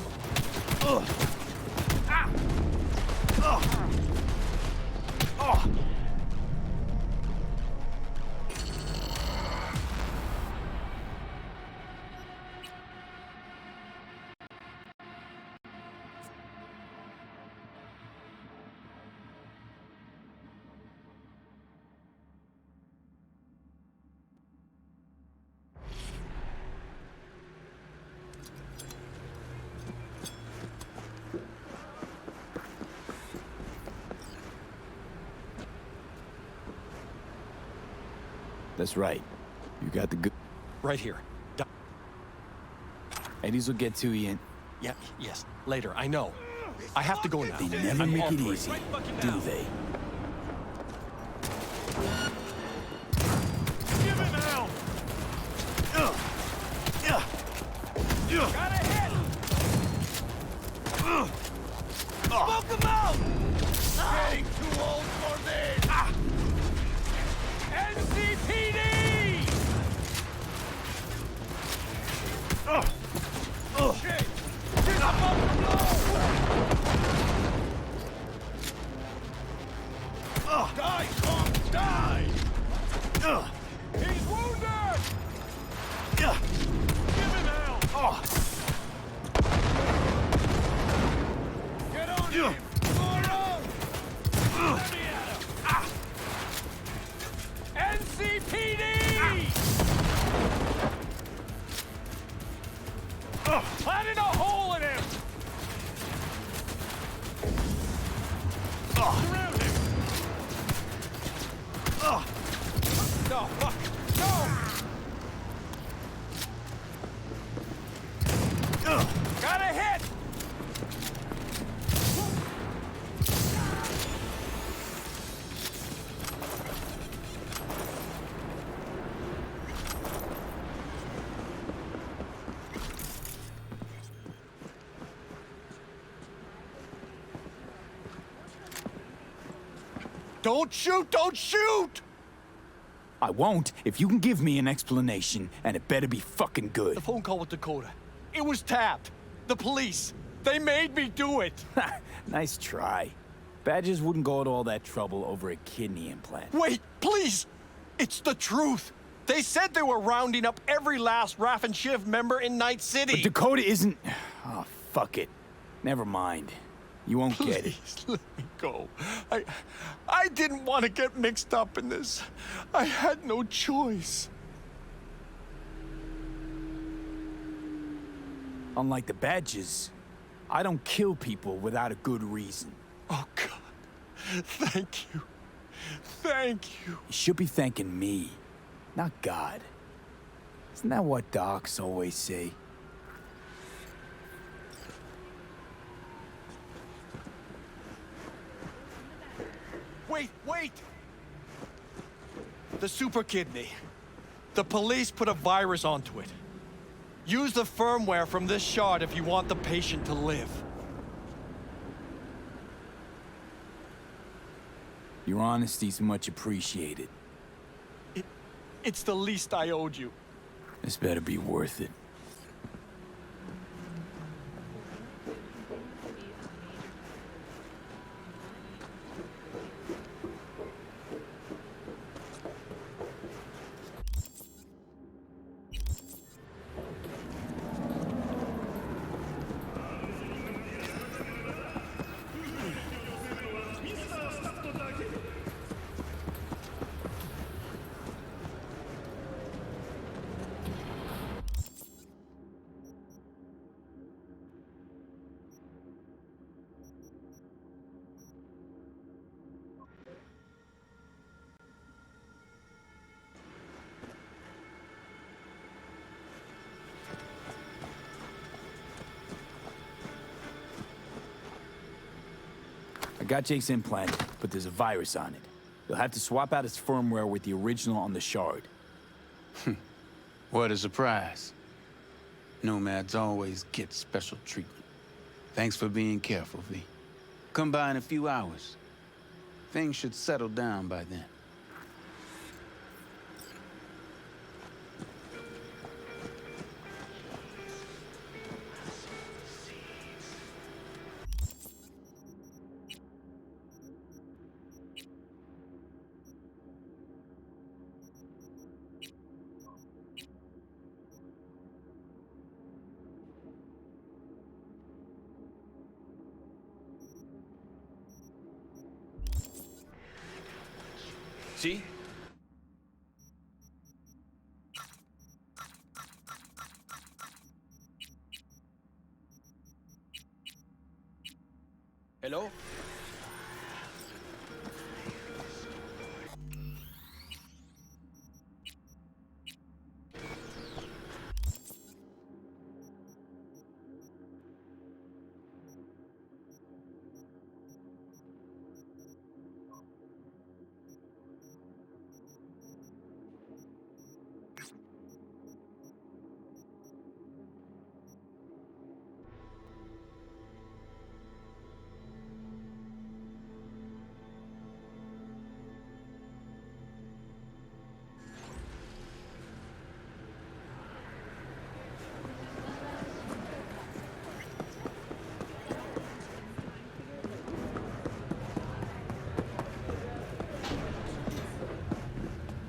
That's right. You got the good... Right here. Eddies will get to you in... Yeah, yes. Later, I know. I have to go now. They never I'm make it operating. easy, do they? Give him hell! Got a hit! Smoke him out! Getting too old for this! NCPD! Shit! Get him up below! Die, Tom! Die! He's wounded! Give him hell! Get on him! Laura! Let me at him! NCPD! Planting a hole in him! Surround him! No, fuck! No! Got a hit! Don't shoot! Don't shoot! I won't if you can give me an explanation, and it better be fucking good. The phone call with Dakota. It was tapped. The police. They made me do it. Nice try. Badgers wouldn't go to all that trouble over a kidney implant. Wait, please! It's the truth. They said they were rounding up every last Raff and Shiv member in Night City. But Dakota isn't... Oh, fuck it. Never mind. You won't get it. Please let me go. I didn't want to get mixed up in this. I had no choice. Unlike the Badgers, I don't kill people without a good reason. Oh, God. Thank you. Thank you. You should be thanking me, not God. Isn't that what docs always say? Wait! The super kidney. The police put a virus onto it. Use the firmware from this shard if you want the patient to live. Your honesty's much appreciated. It's the least I owed you. This better be worth it. I got Jake's implant, but there's a virus on it. You'll have to swap out its firmware with the original on the shard. What a surprise. Nomads always get special treatment. Thanks for being careful, V. Come by in a few hours. Things should settle down by then. See? Hello?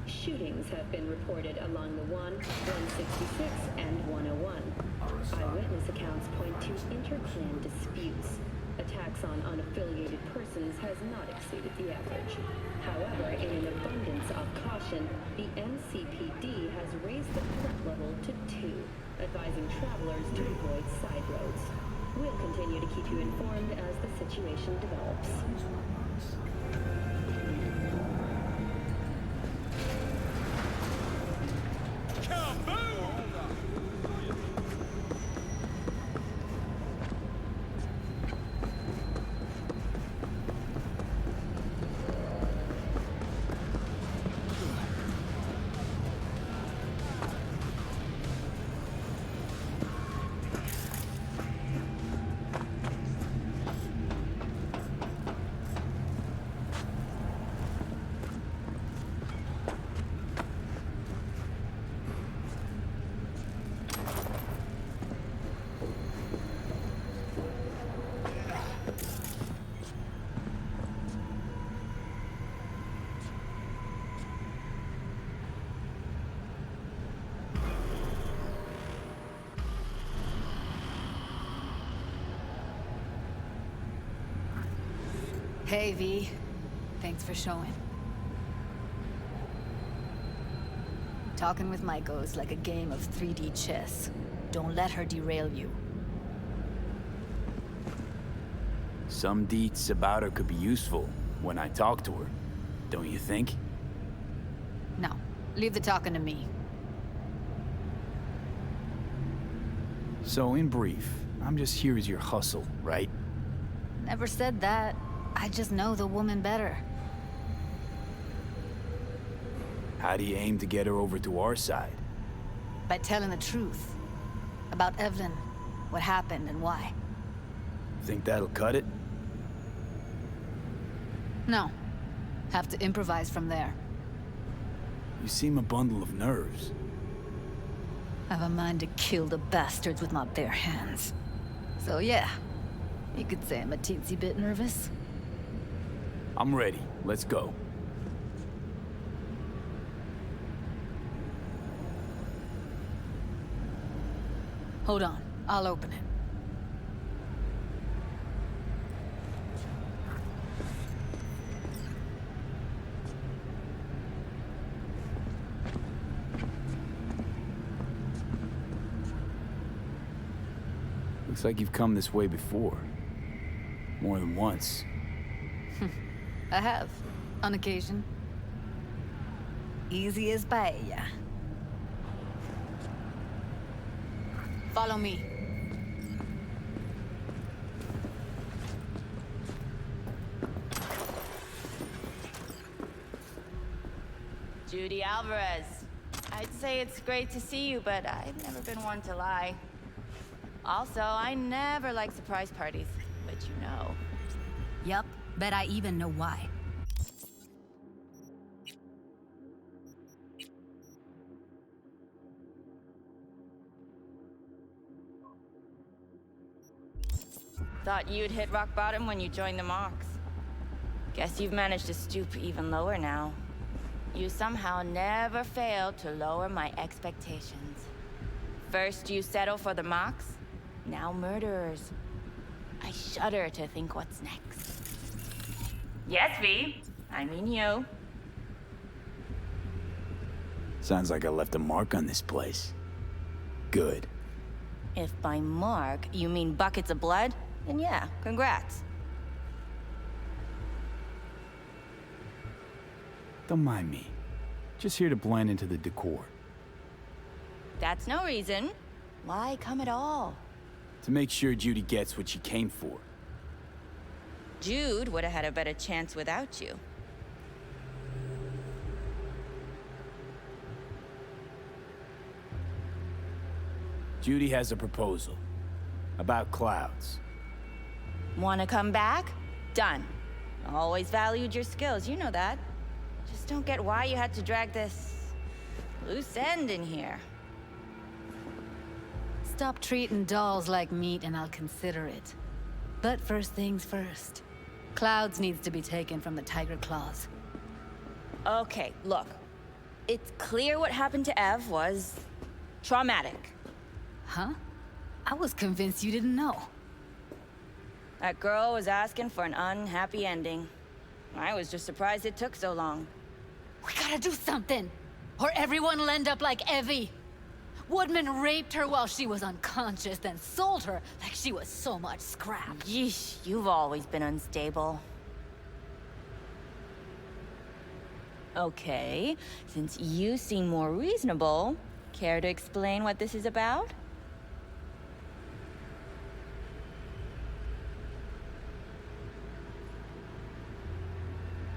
Shootings have been reported along the 166, and 101. Eyewitness accounts point to inter-clan disputes. Attacks on unaffiliated persons has not exceeded the average. However, in an abundance of caution, the NCPD has raised the threat level to 2, advising travelers to avoid side roads. We'll continue to keep you informed as the situation develops. Hey, V. Thanks for showing. Talking with Maiko's like a game of 3D chess. Don't let her derail you. Some deets about her could be useful when I talk to her. don't you think? No. Leave the talking to me. So, in brief, I'm just here as your hustle, right? Never said that. I just know the woman better. How do you aim to get her over to our side? By telling the truth. About Evelyn, what happened and why. Think that'll cut it? No. Have to improvise from there. You seem a bundle of nerves. Have a mind to kill the bastards with my bare hands. So yeah, you could say I'm a teensy bit nervous. I'm ready. Let's go. Hold on, I'll open it. Looks like you've come this way before. More than once. I have, on occasion. Easy as paella. Follow me. Judi Alvarez. I'd say it's great to see you, but I've never been one to lie. Also, I never like surprise parties, but you know. Yup, bet I even know why. Thought you'd hit rock bottom when you joined the Mox. Guess you've managed to stoop even lower now. You somehow never failed to lower my expectations. First you settle for the Mox, now murderers. I shudder to think what's next. Yes, V. I mean you. Sounds like I left a mark on this place. Good. If by mark you mean buckets of blood, then yeah, congrats. Don't mind me. Just here to blend into the decor. That's no reason. Why come at all? To make sure Judi gets what she came for. Jude would have had a better chance without you. Judi has a proposal. About clouds. Wanna come back? Done. Always valued your skills, you know that. Just don't get why you had to drag this loose end in here. Stop treating dolls like meat and I'll consider it. But first things first. Clouds needs to be taken from the Tiger Claws. Okay, look. It's clear what happened to Ev was traumatic. Huh? I was convinced you didn't know. That girl was asking for an unhappy ending. I was just surprised it took so long. We gotta do something, or everyone will end up like Evie. Woodman raped her while she was unconscious, then sold her like she was so much scrap. Yeesh, you've always been unstable. Okay, since you seem more reasonable, care to explain what this is about?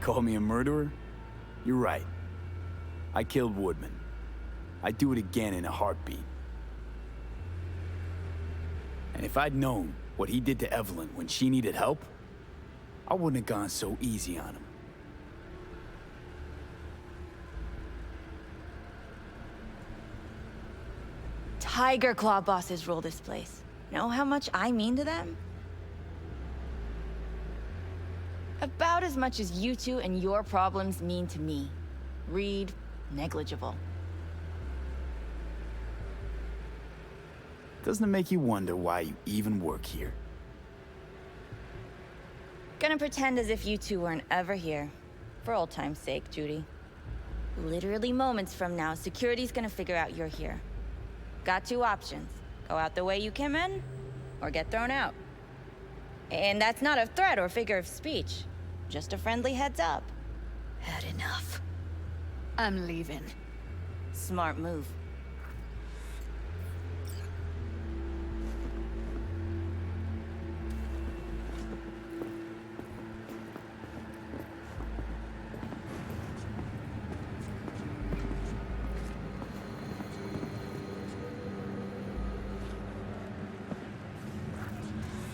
Call me a murderer? You're right. I killed Woodman. I'd do it again in a heartbeat. And if I'd known what he did to Evelyn when she needed help, I wouldn't have gone so easy on him. Tiger Claw bosses rule this place. Know how much I mean to them? About as much as you two and your problems mean to me. Read, negligible. Doesn't it make you wonder why you even work here? Gonna pretend as if you two weren't ever here. For old time's sake, Judi. Literally moments from now, security's gonna figure out you're here. Got two options. Go out the way you came in, or get thrown out. And that's not a threat or figure of speech. Just a friendly heads up. Had enough. I'm leaving. Smart move.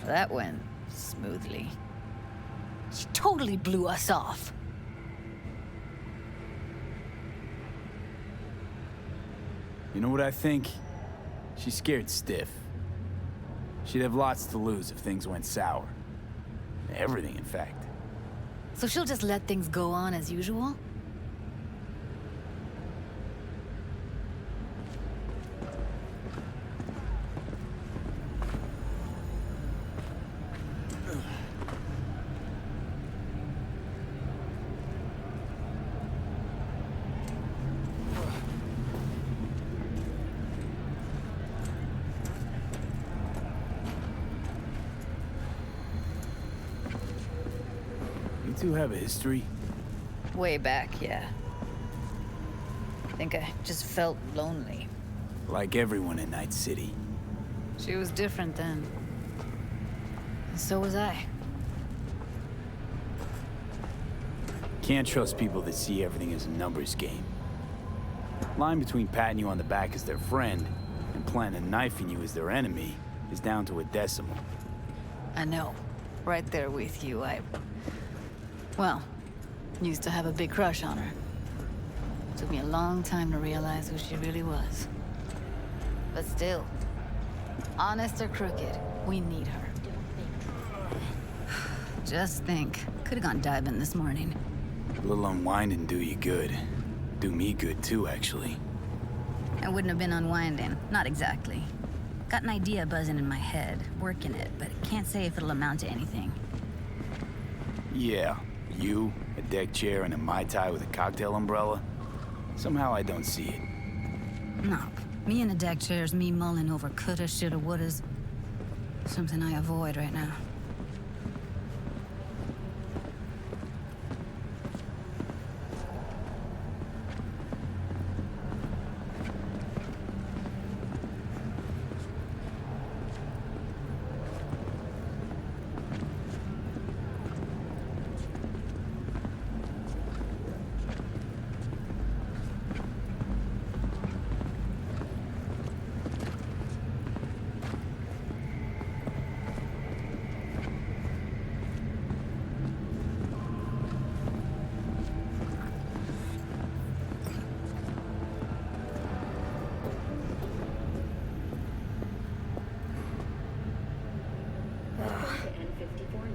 That went smoothly. She totally blew us off. You know what I think? She's scared stiff. She'd have lots to lose if things went sour. Everything, in fact. So she'll just let things go on as usual? You two have a history? Way back, yeah. I think I just felt lonely. Like everyone in Night City. She was different then. And so was I. Can't trust people that see everything as a numbers game. Line between patting you on the back as their friend and planning on knifing you as their enemy is down to a decimal. I know. Right there with you, well, used to have a big crush on her. Took me a long time to realize who she really was. But still, honest or crooked, we need her. Just think, could have gone diving this morning. A little unwinding do you good. Do me good too, actually. I wouldn't have been unwinding, not exactly. Got an idea buzzing in my head, working it, but can't say if it'll amount to anything. Yeah, you, a deck chair, and a Mai Tai with a cocktail umbrella? Somehow I don't see it. No, me in a deck chair's me mulling over coulda, shoulda, wouldas. Something I avoid right now.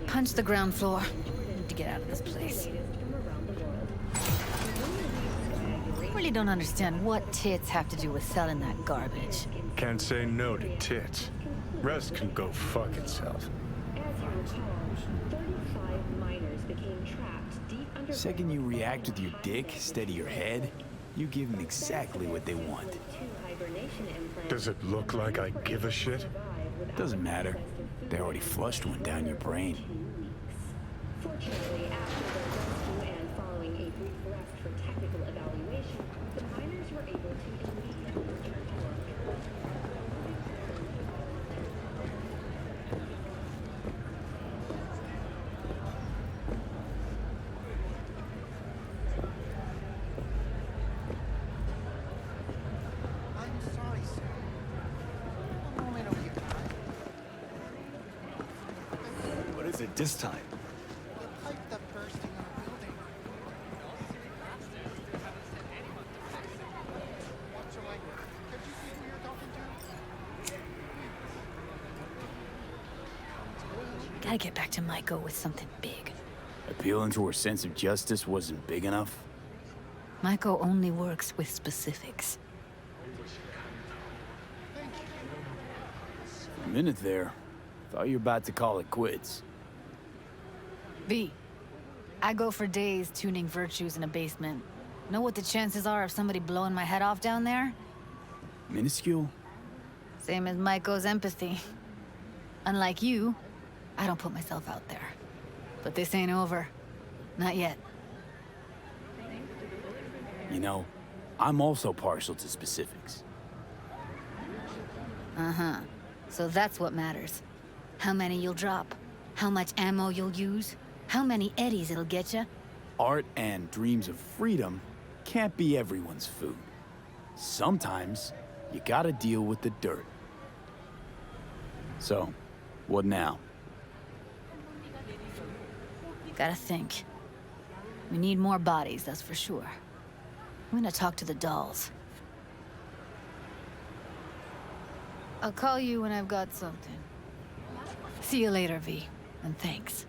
Punch the ground floor. Need to get out of this place. Really don't understand what tits have to do with selling that garbage. Can't say no to tits. Rest can go fuck itself. Second you react with your dick instead of your head, you give them exactly what they want. Does it look like I give a shit? Doesn't matter. They already flushed one down your brain. Fortunately, after their rescue and following a brief rest for technical evaluation, the miners were able to immediately return to work. I'm sorry, sir. A moment of your time. What is it this time? The pipe that burst in our building. What's your language? Can't you see who you're talking to? Gotta get back to Maiko with something big. Appealing to her sense of justice wasn't big enough? Maiko only works with specifics. For a minute there, thought you were about to call it quits. V, I go for days tuning virtues in a basement. Know what the chances are of somebody blowing my head off down there? Minuscule? Same as Maiko's empathy. Unlike you, I don't put myself out there. But this ain't over. Not yet. You know, I'm also partial to specifics. Uh-huh. So that's what matters. How many you'll drop, how much ammo you'll use, how many eddies it'll get you. Art and dreams of freedom can't be everyone's food. Sometimes, you gotta deal with the dirt. So, what now? Gotta think. We need more bodies, that's for sure. I'm gonna talk to the dolls. I'll call you when I've got something. See you later, V, and thanks.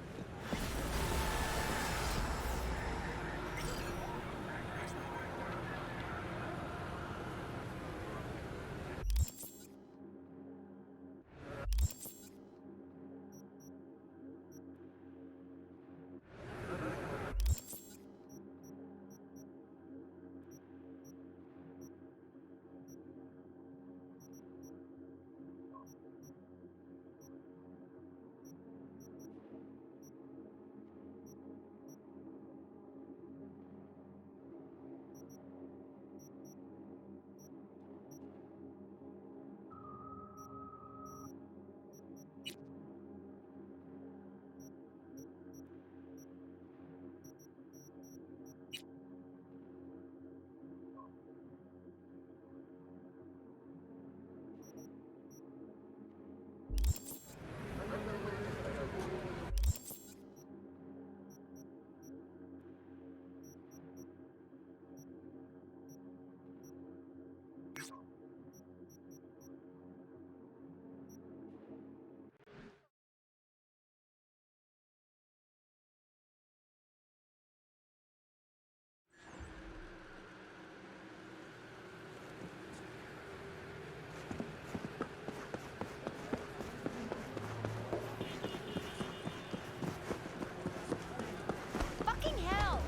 Fucking hell!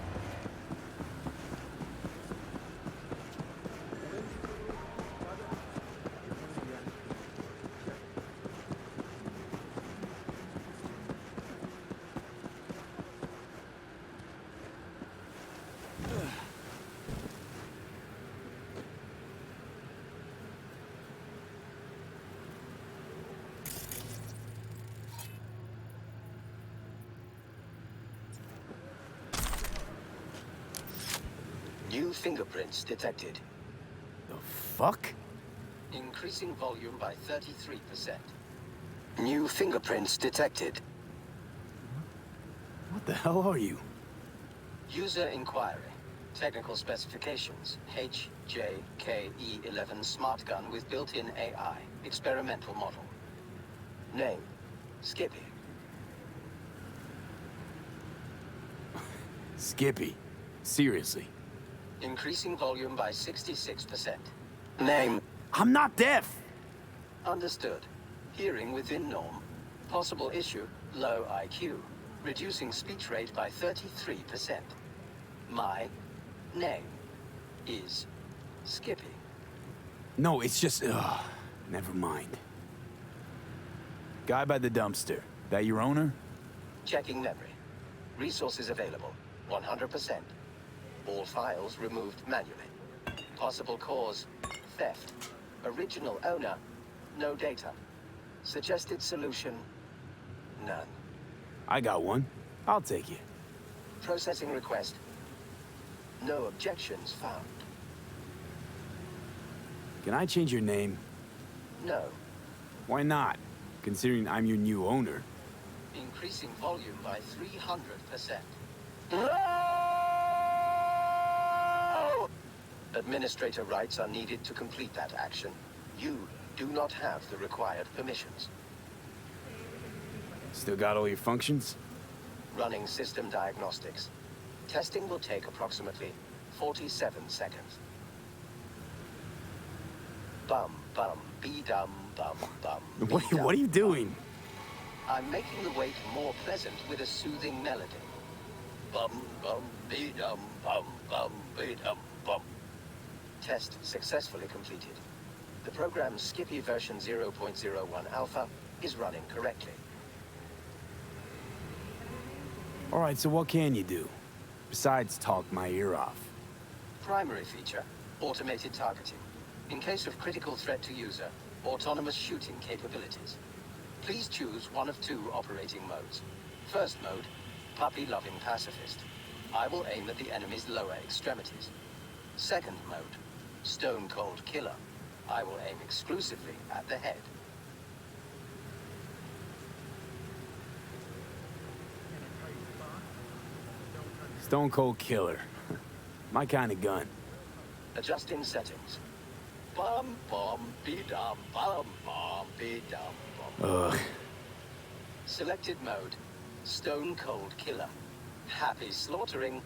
New fingerprints detected. The fuck? Increasing volume by 33%. New fingerprints detected. What the hell are you? User inquiry. Technical specifications. HJKE11 smart gun with built-in AI. Experimental model. Name. Skippy. Skippy. Seriously. Increasing volume by 66%. Name. I'm not deaf! Understood. Hearing within norm. Possible issue, low IQ. Reducing speech rate by 33%. My name is Skippy. No, it's just... never mind. Guy by the dumpster. That your owner? Checking memory. Resources available. 100%. All files removed manually. Possible cause, theft. Original owner, no data. Suggested solution, none. I got one. I'll take it. Processing request. No objections found. Can I change your name? No. Why not? Considering I'm your new owner. Increasing volume by 300%. Administrator rights are needed to complete that action. You do not have the required permissions. Still got all your functions? Running system diagnostics. Testing will take approximately 47 seconds. Bum, bum, be-dum, bum, bum. What are you doing? I'm making the wait more pleasant with a soothing melody. Bum, bum, be-dum, bum, bum, be-dum, bum. Test successfully completed. The program's Skippy version 0.01 alpha is running correctly. All right, so what can you do? Besides talk my ear off. Primary feature, automated targeting. In case of critical threat to user, autonomous shooting capabilities. Please choose one of two operating modes. First mode, puppy-loving pacifist. I will aim at the enemy's lower extremities. Second mode, stone-cold killer. I will aim exclusively at the head. Stone Cold Killer. My kind of gun. Adjusting settings. Bum bum be-dum bum bum be-dum bum. Ugh. Selected mode, stone-cold killer. Happy slaughtering.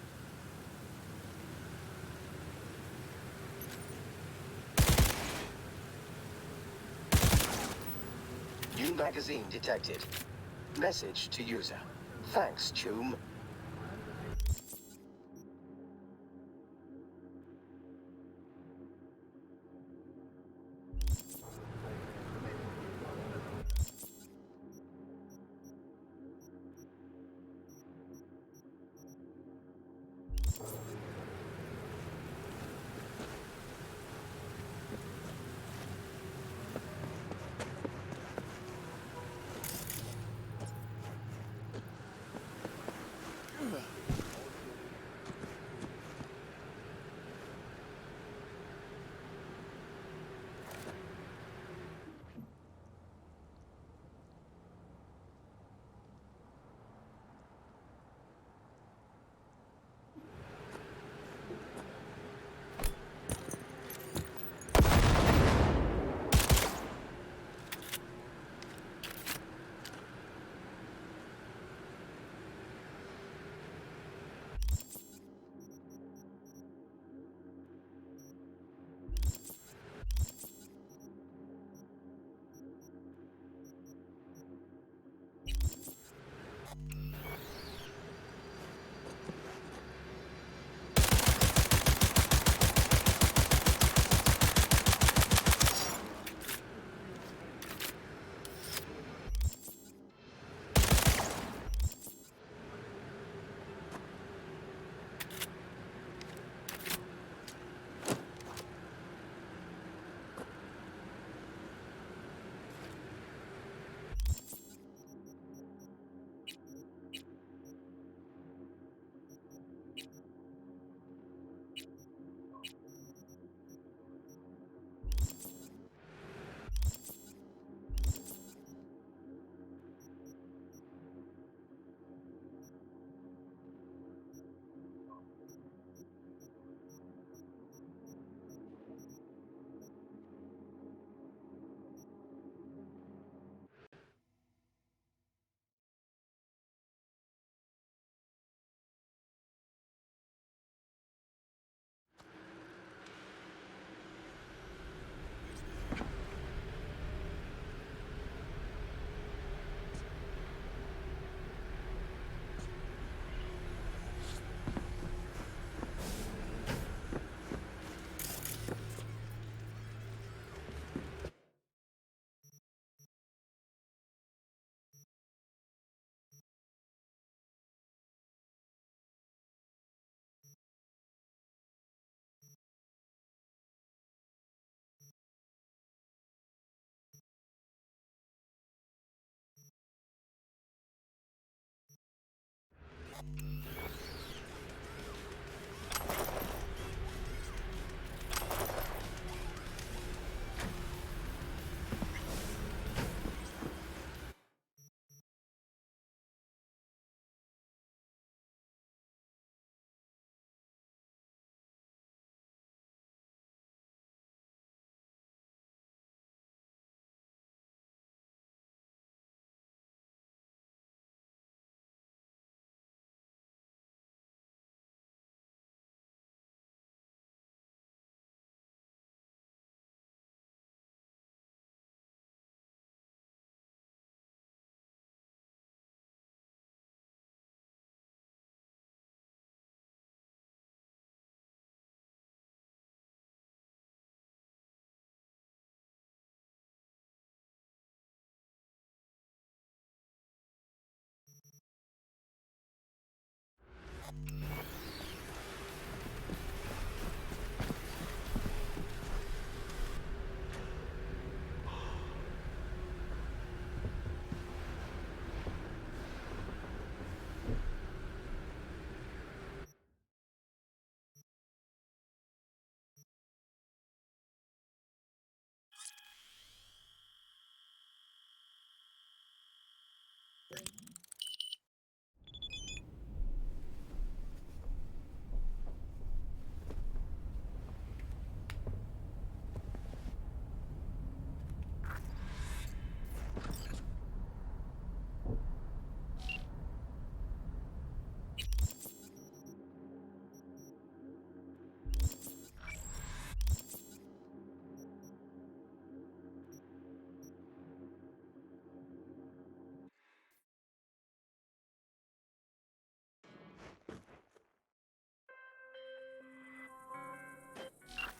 New magazine detected. Message to user. Thanks, Choom.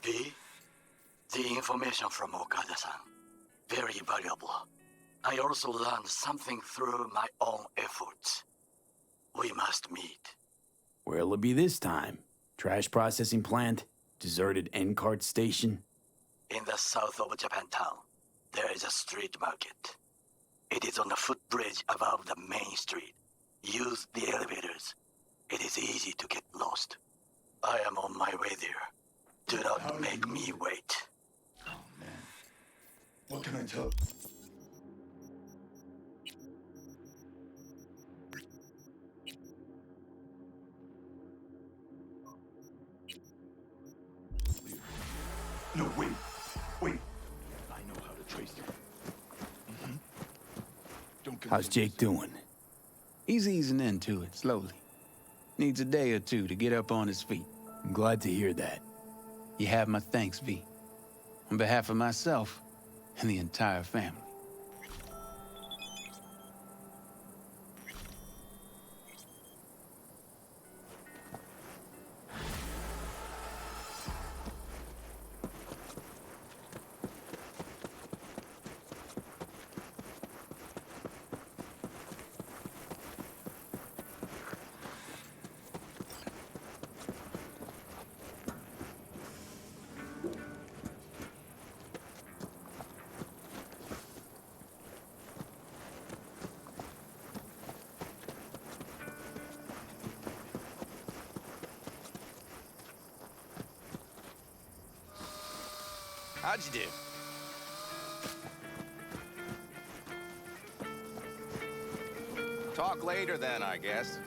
V, the information from Okada-san, very valuable. I also learned something through my own efforts. We must meet. Where'll it be this time? Trash processing plant? Deserted end cart station? In the south of Japantown, there is a street market. It is on the footbridge above the main street. Use the elevators. It is easy to get lost. I am on my way there. Do not make me wait. Oh, man. What can I tell? No, wait. Wait. I know how to trace him. How's Jake doing? He's easing into it, slowly. Needs a day or two to get up on his feet. I'm glad to hear that. You have my thanks, V. On behalf of myself and the entire family. How'd you do? Talk later then, I guess.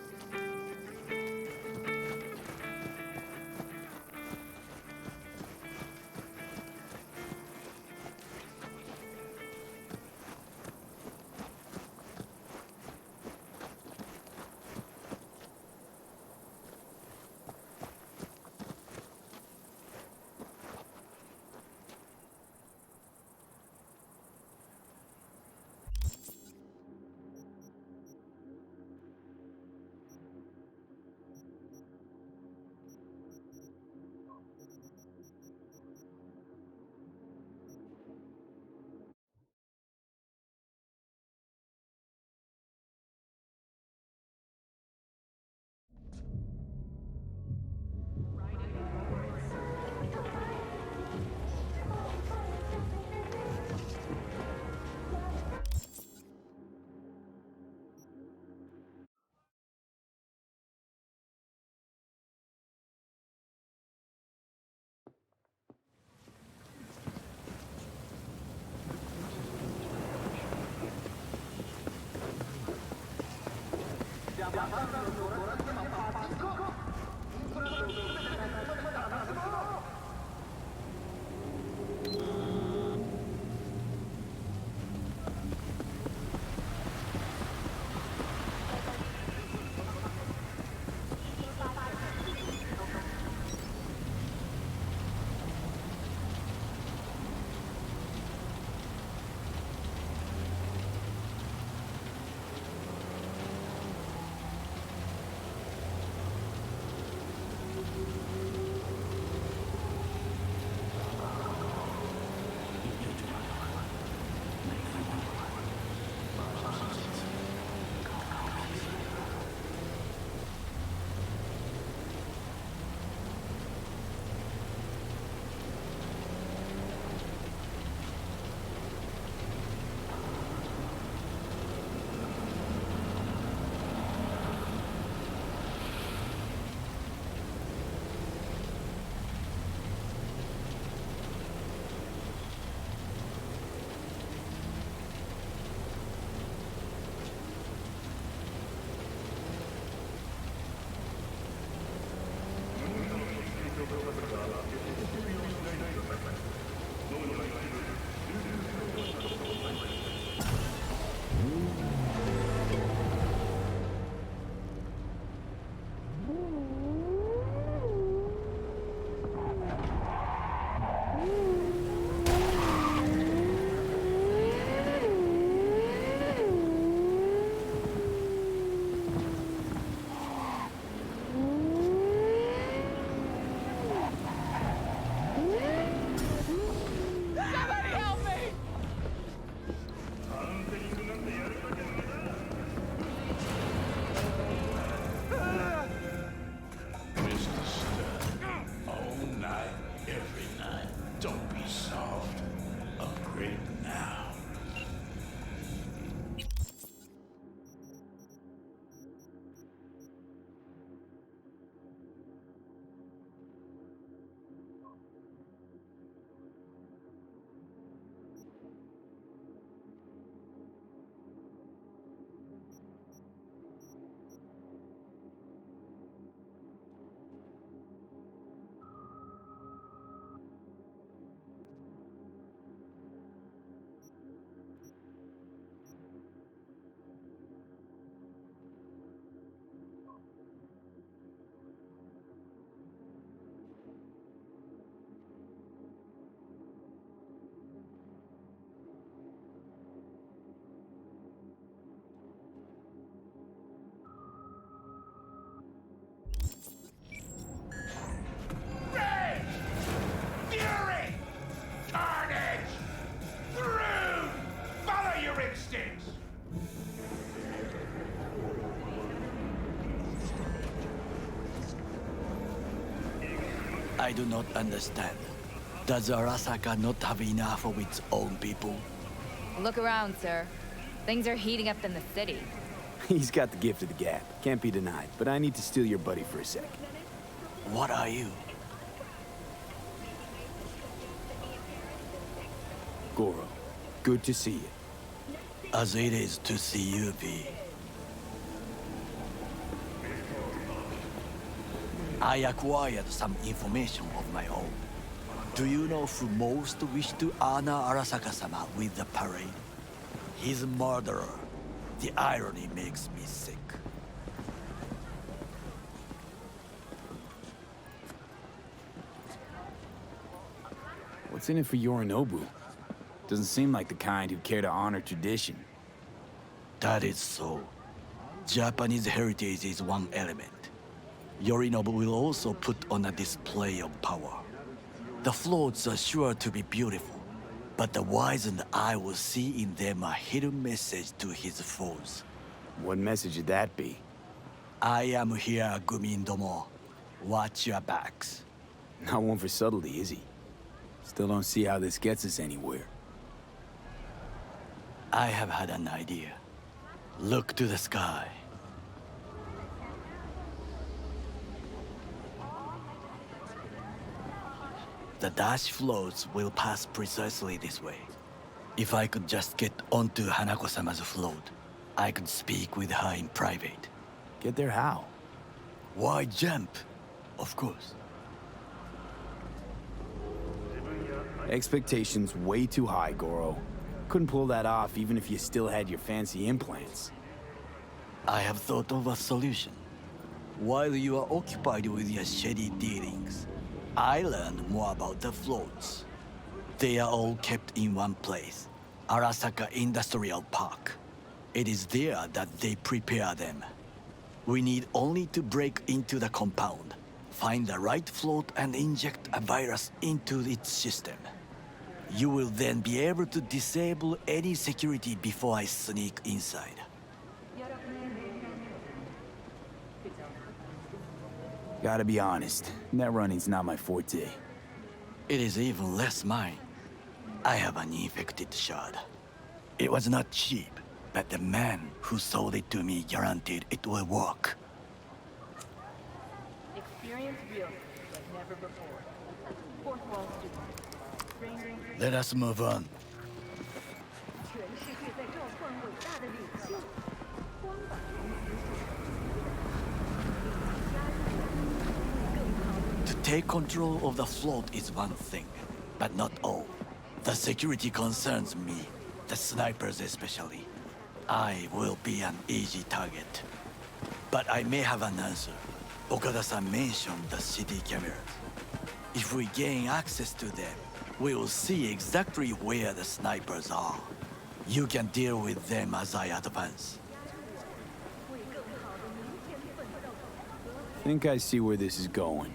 I do not understand. Does Arasaka not have enough of its own people? Look around, sir. Things are heating up in the city. He's got the gift of the gab. Can't be denied. But I need to steal your buddy for a sec. What are you? Goro, good to see you. As it is to see you, V. I acquired some information of my own. Do you know who most wished to honor Arasaka-sama with the parade? His murderer. The irony makes me sick. What's in it for Yorinobu? Doesn't seem like the kind who care to honor tradition. That is so. Japanese heritage is one element. Yorinobu will also put on a display of power. The floats are sure to be beautiful, but the wizened eye will see in them a hidden message to his foes. What message would that be? I am here, Gumindomo. Watch your backs. Not one for subtlety, is he? Still don't see how this gets us anywhere. I have had an idea. Look to the sky. The dash floats will pass precisely this way. If I could just get onto Hanako-sama's float, I could speak with her in private. Get there how? Why jump? Of course. Expectations way too high, Goro. Couldn't pull that off even if you still had your fancy implants. I have thought of a solution. While you are occupied with your shady dealings, I learned more about the floats. They are all kept in one place, Arasaka Industrial Park. It is there that they prepare them. We need only to break into the compound, find the right float and inject a virus into its system. You will then be able to disable any security before I sneak inside. Gotta be honest, net running's not my forte. It is even less mine. I have an infected shard. It was not cheap, but the man who sold it to me guaranteed it will work. Experience real, like never before. Fourth wall student. Let us move on. To take control of the float is one thing, but not all. The security concerns me, the snipers especially. I will be an easy target. But I may have an answer. Okada-san mentioned the city cameras. If we gain access to them, we will see exactly where the snipers are. You can deal with them as I advance. Think I see where this is going.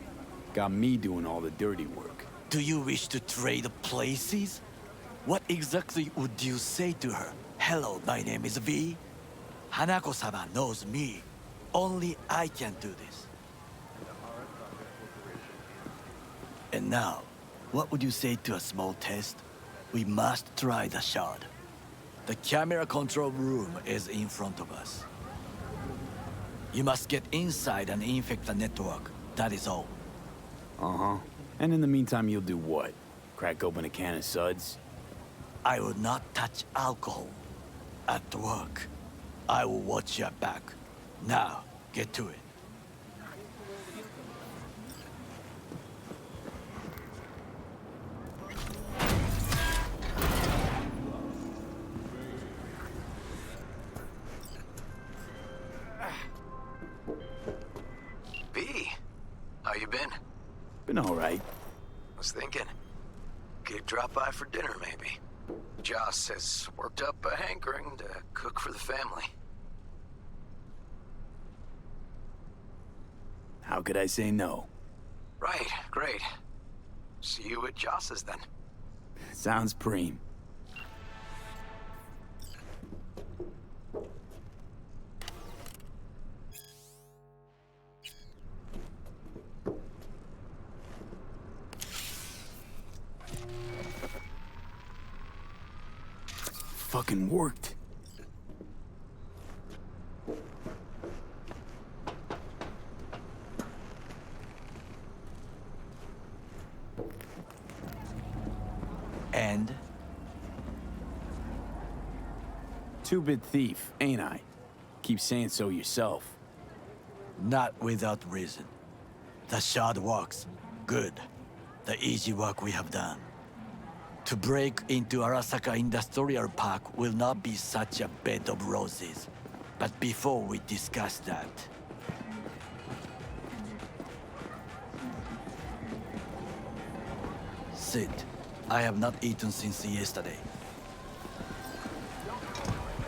Got me doing all the dirty work. Do you wish to trade places? What exactly would you say to her? Hello, my name is V. Hanako-sama knows me. Only I can do this. And now, what would you say to a small test? We must try the shard. The camera control room is in front of us. You must get inside and infect the network. That is all. Uh-huh. And in the meantime, you'll do what? Crack open a can of suds? I will not touch alcohol. At work, I will watch your back. Now, get to it. B, how you been? Been all right. Was thinking, could drop by for dinner maybe. Joss has worked up a hankering to cook for the family. How could I say no? Right, great. See you at Joss's then. Sounds preem. fucking worked. And? Two-bit thief, ain't I? Keep saying so yourself. Not without reason. The shard works. Good. The easy work we have done. To break into Arasaka Industrial Park will not be such a bed of roses. But before we discuss that... Sit. I have not eaten since yesterday.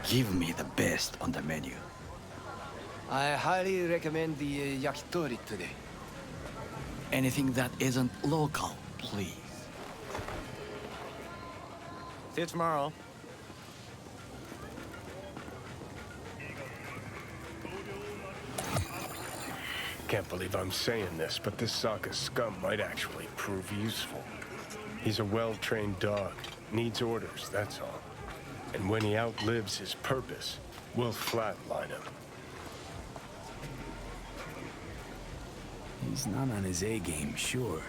Give me the best on the menu. I highly recommend the yakitori today. Anything that isn't local, please. See you tomorrow. Can't believe I'm saying this, but this Sokka scum might actually prove useful. He's a well-trained dog. Needs orders, that's all. And when he outlives his purpose, we'll flatline him. He's not on his A-game, sure.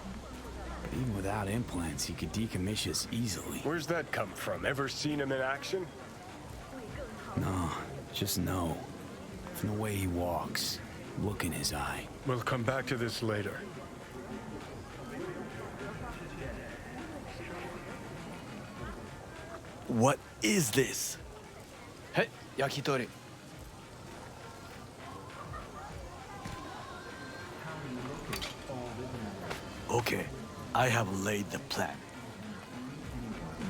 But even without implants, he could decommission us easily. Where's that come from? Ever seen him in action? No, just no. From the way he walks, look in his eye. We'll come back to this later. What is this? Hey, yakitori. Okay, I have laid the plan.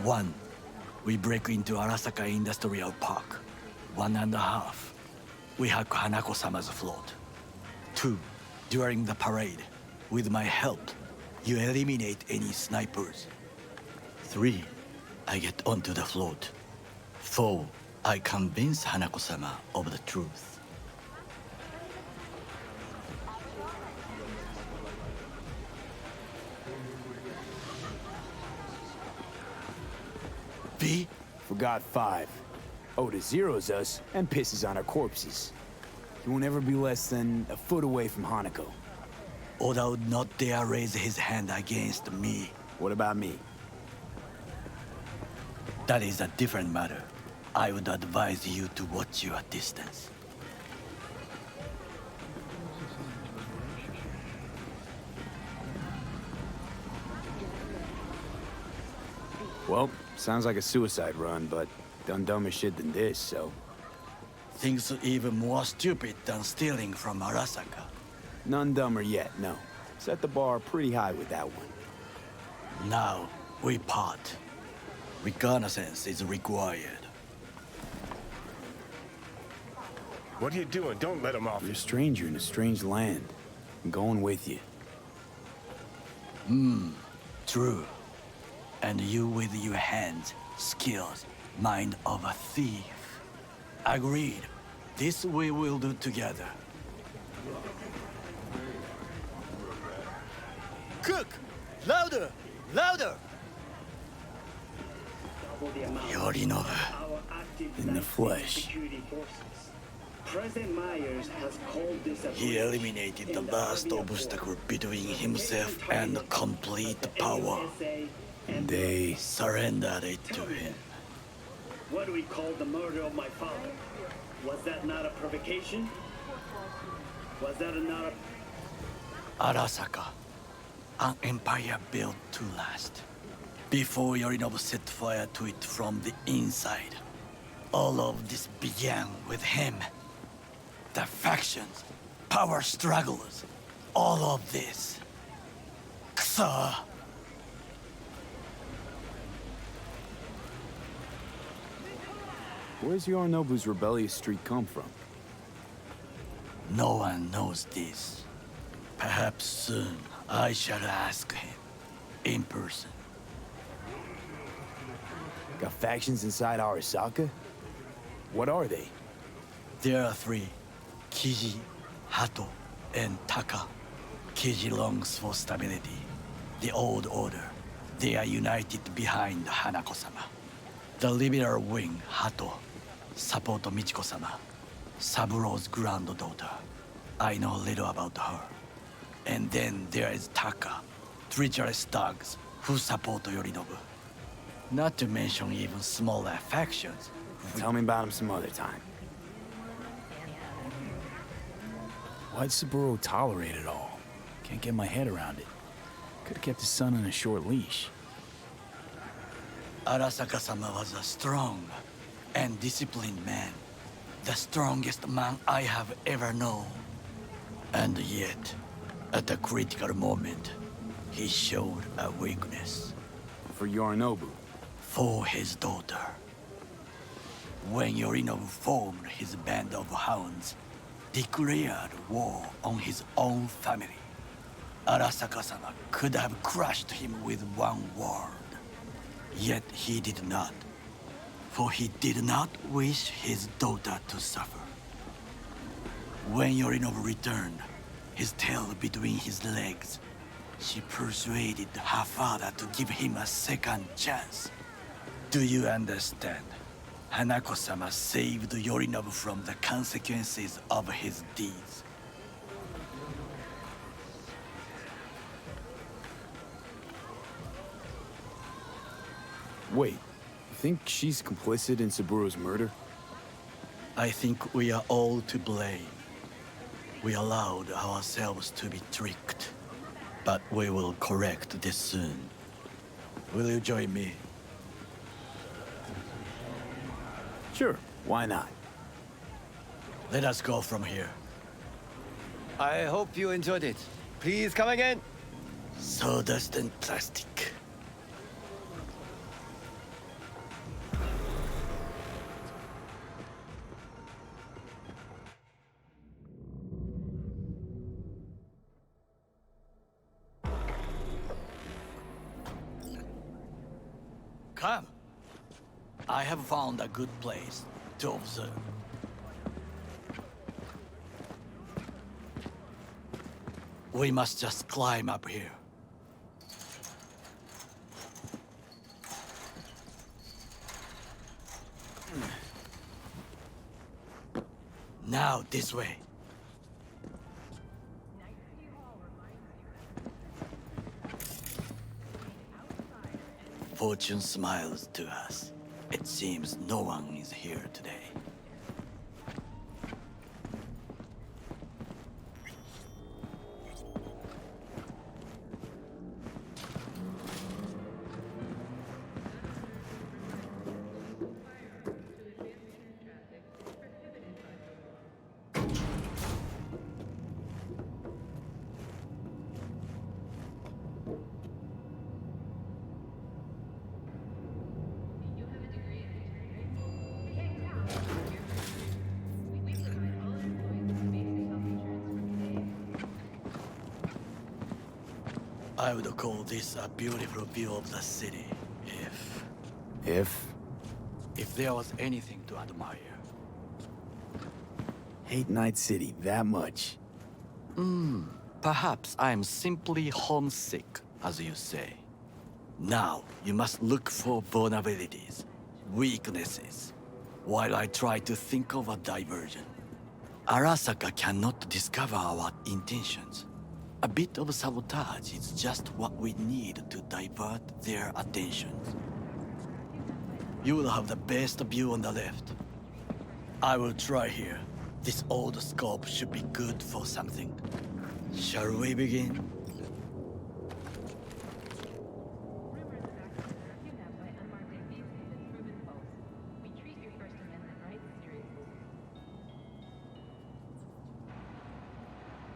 1. We break into Arasaka Industrial Park. 1.5. We hack Hanako-sama's float. 2. During the parade, with my help, you eliminate any snipers. 3. I get onto the float. 4. I convince Hanako-sama of the truth. B? Forgot 5. Oda zeroes us and pisses on our corpses. He won't ever be less than a foot away from Hanako. Oda would not dare raise his hand against me. What about me? That is a different matter. I would advise you to watch your distance. Well, sounds like a suicide run, but done dumber shit than this, so... Things even more stupid than stealing from Arasaka. None dumber yet, no. Set the bar pretty high with that one. Now, we part. Reconnaissance is required. What are you doing? Don't let him off. You're a stranger in a strange land. I'm going with you. True. And you with your hands, skills, mind of a thief. Agreed. This we will do together. Cook! Louder! Louder! Yorinobu. In the flesh. President Myers has called this a He eliminated the last obstacle between himself and complete power. And they surrendered it to him. What do we call the murder of my father? Was that not a provocation? Was that not a... Arasaka. An empire built to last. Before Yorinobu set fire to it from the inside. All of this began with him. The factions, power struggles, all of this. Kusa! Where's Yorinobu's rebellious streak come from? No one knows this. Perhaps soon I shall ask him. In person. Got factions inside Arasaka? What are they? There are 3. Kiji, Hato, and Taka. Kiji longs for stability. The old order. They are united behind Hanako-sama. The liberal wing, Hato, support Michiko-sama, Saburo's granddaughter. I know little about her. And then there is Taka, treacherous thugs who support Yorinobu. Not to mention even smaller factions. Tell me about him some other time. Why'd Saburo tolerate it all? Can't get my head around it. Could've kept his son on a short leash. Arasaka-sama was a strong and disciplined man. The strongest man I have ever known. And yet, at a critical moment, he showed a weakness. For Yorinobu? For his daughter. When Yorinobu formed his band of hounds, declared war on his own family, Arasaka-sama could have crushed him with one word. Yet he did not, for he did not wish his daughter to suffer. When Yorinobu returned, his tail between his legs, she persuaded her father to give him a second chance. Do you understand? Hanako-sama saved Yorinobu from the consequences of his deeds. Wait, you think she's complicit in Saburo's murder? I think we are all to blame. We allowed ourselves to be tricked. But we will correct this soon. Will you join me? Sure, why not? Let us go from here. I hope you enjoyed it. Please come again. Sawdust and plastic. Come. I have found a good place to observe. We must just climb up here. Now, this way. Fortune smiles to us. It seems no one is here today. I would call this a beautiful view of the city, if there was anything to admire. Hate Night City that much. Perhaps I'm simply homesick, as you say. Now, you must look for vulnerabilities, weaknesses, while I try to think of a diversion. Arasaka cannot discover our intentions. A bit of sabotage is just what we need to divert their attentions. You will have the best view on the left. I will try here. This old scope should be good for something. Shall we begin?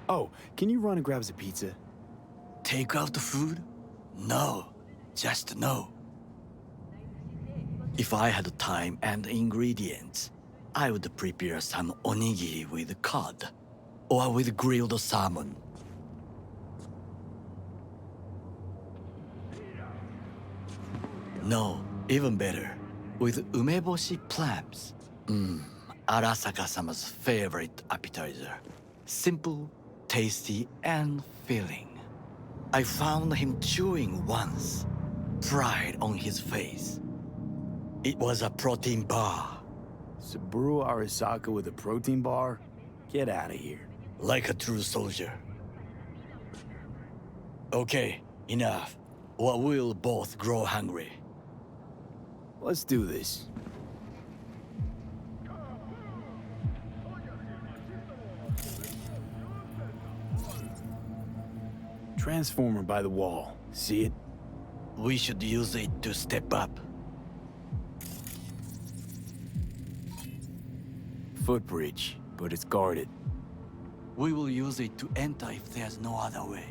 Oh, can you run and grab us a pizza? Take out the food? No. Just no. If I had time and ingredients, I would prepare some onigiri with cod, or with grilled salmon. No, even better, with umeboshi clams. Arasaka-sama's favorite appetizer. Simple, tasty, and filling. I found him chewing once, pride on his face. It was a protein bar. Saburo Arasaka with a protein bar? Get out of here. Like a true soldier. Okay, enough. Or we'll both grow hungry. Let's do this. Transformer by the wall. See it? We should use it to step up. Footbridge, but it's guarded. We will use it to enter if there's no other way.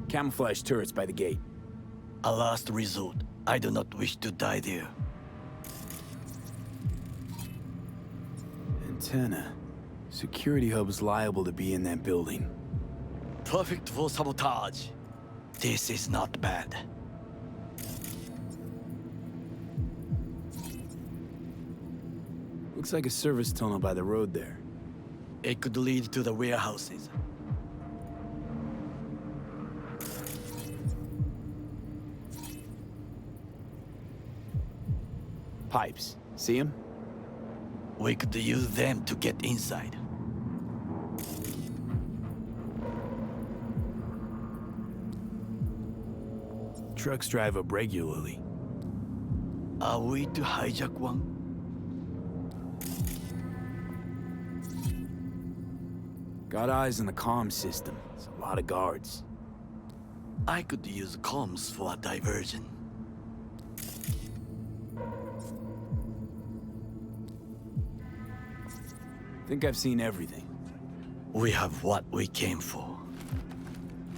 Camouflage turrets by the gate. A last resort. I do not wish to die there. Antenna. Security hub is liable to be in that building. Perfect for sabotage. This is not bad. Looks like a service tunnel by the road there. It could lead to the warehouses. Pipes. See them? We could use them to get inside. Trucks drive up regularly. Are we to hijack one? Got eyes on the comm system. It's a lot of guards. I could use comms for a diversion. Think I've seen everything. We have what we came for.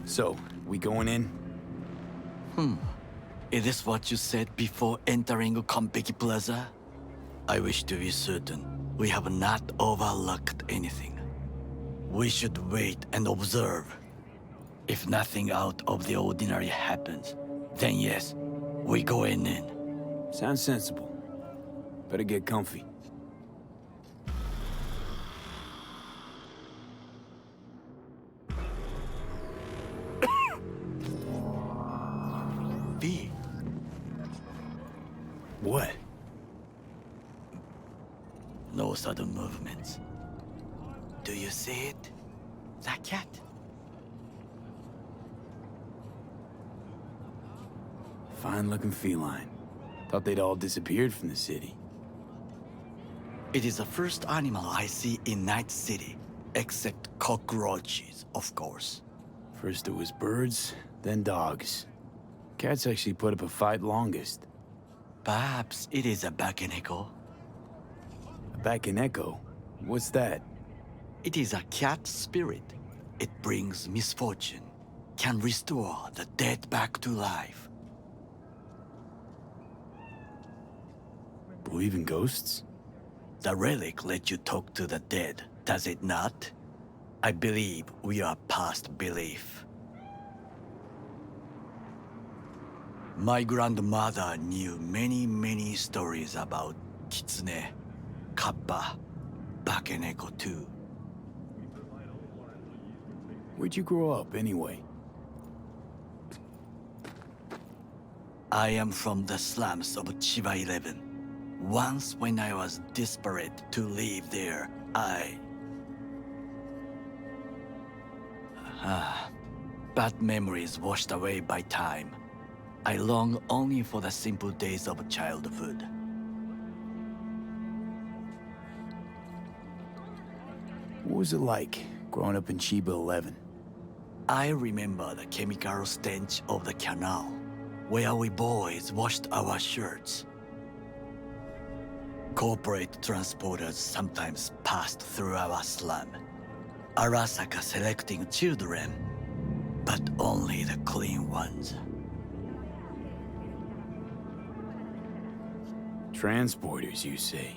So, we going in? Is this what you said before entering Konpeki Plaza? I wish to be certain we have not overlooked anything. We should wait and observe. If nothing out of the ordinary happens, then yes, we go in. Sounds sensible. Better get comfy. V. What? No sudden movements. Do you see it? That cat? Fine-looking feline. Thought they'd all disappeared from the city. It is the first animal I see in Night City, except cockroaches, of course. First it was birds, then dogs. Cats actually put up a fight longest. Perhaps it is a Bakeneko. A Bakeneko? What's that? It is a cat spirit. It brings misfortune, can restore the dead back to life. Believe in ghosts? The relic lets you talk to the dead, does it not? I believe we are past belief. My grandmother knew many stories about Kitsune, Kappa, Bakeneko too. Where'd you grow up, anyway? I am from the slums of Chiba 11. Once when I was desperate to live there, bad memories washed away by time. I long only for the simple days of childhood. What was it like, growing up in Chiba 11? I remember the chemical stench of the canal, where we boys washed our shirts. Corporate transporters sometimes passed through our slum. Arasaka selecting children, but only the clean ones. Transporters, you say?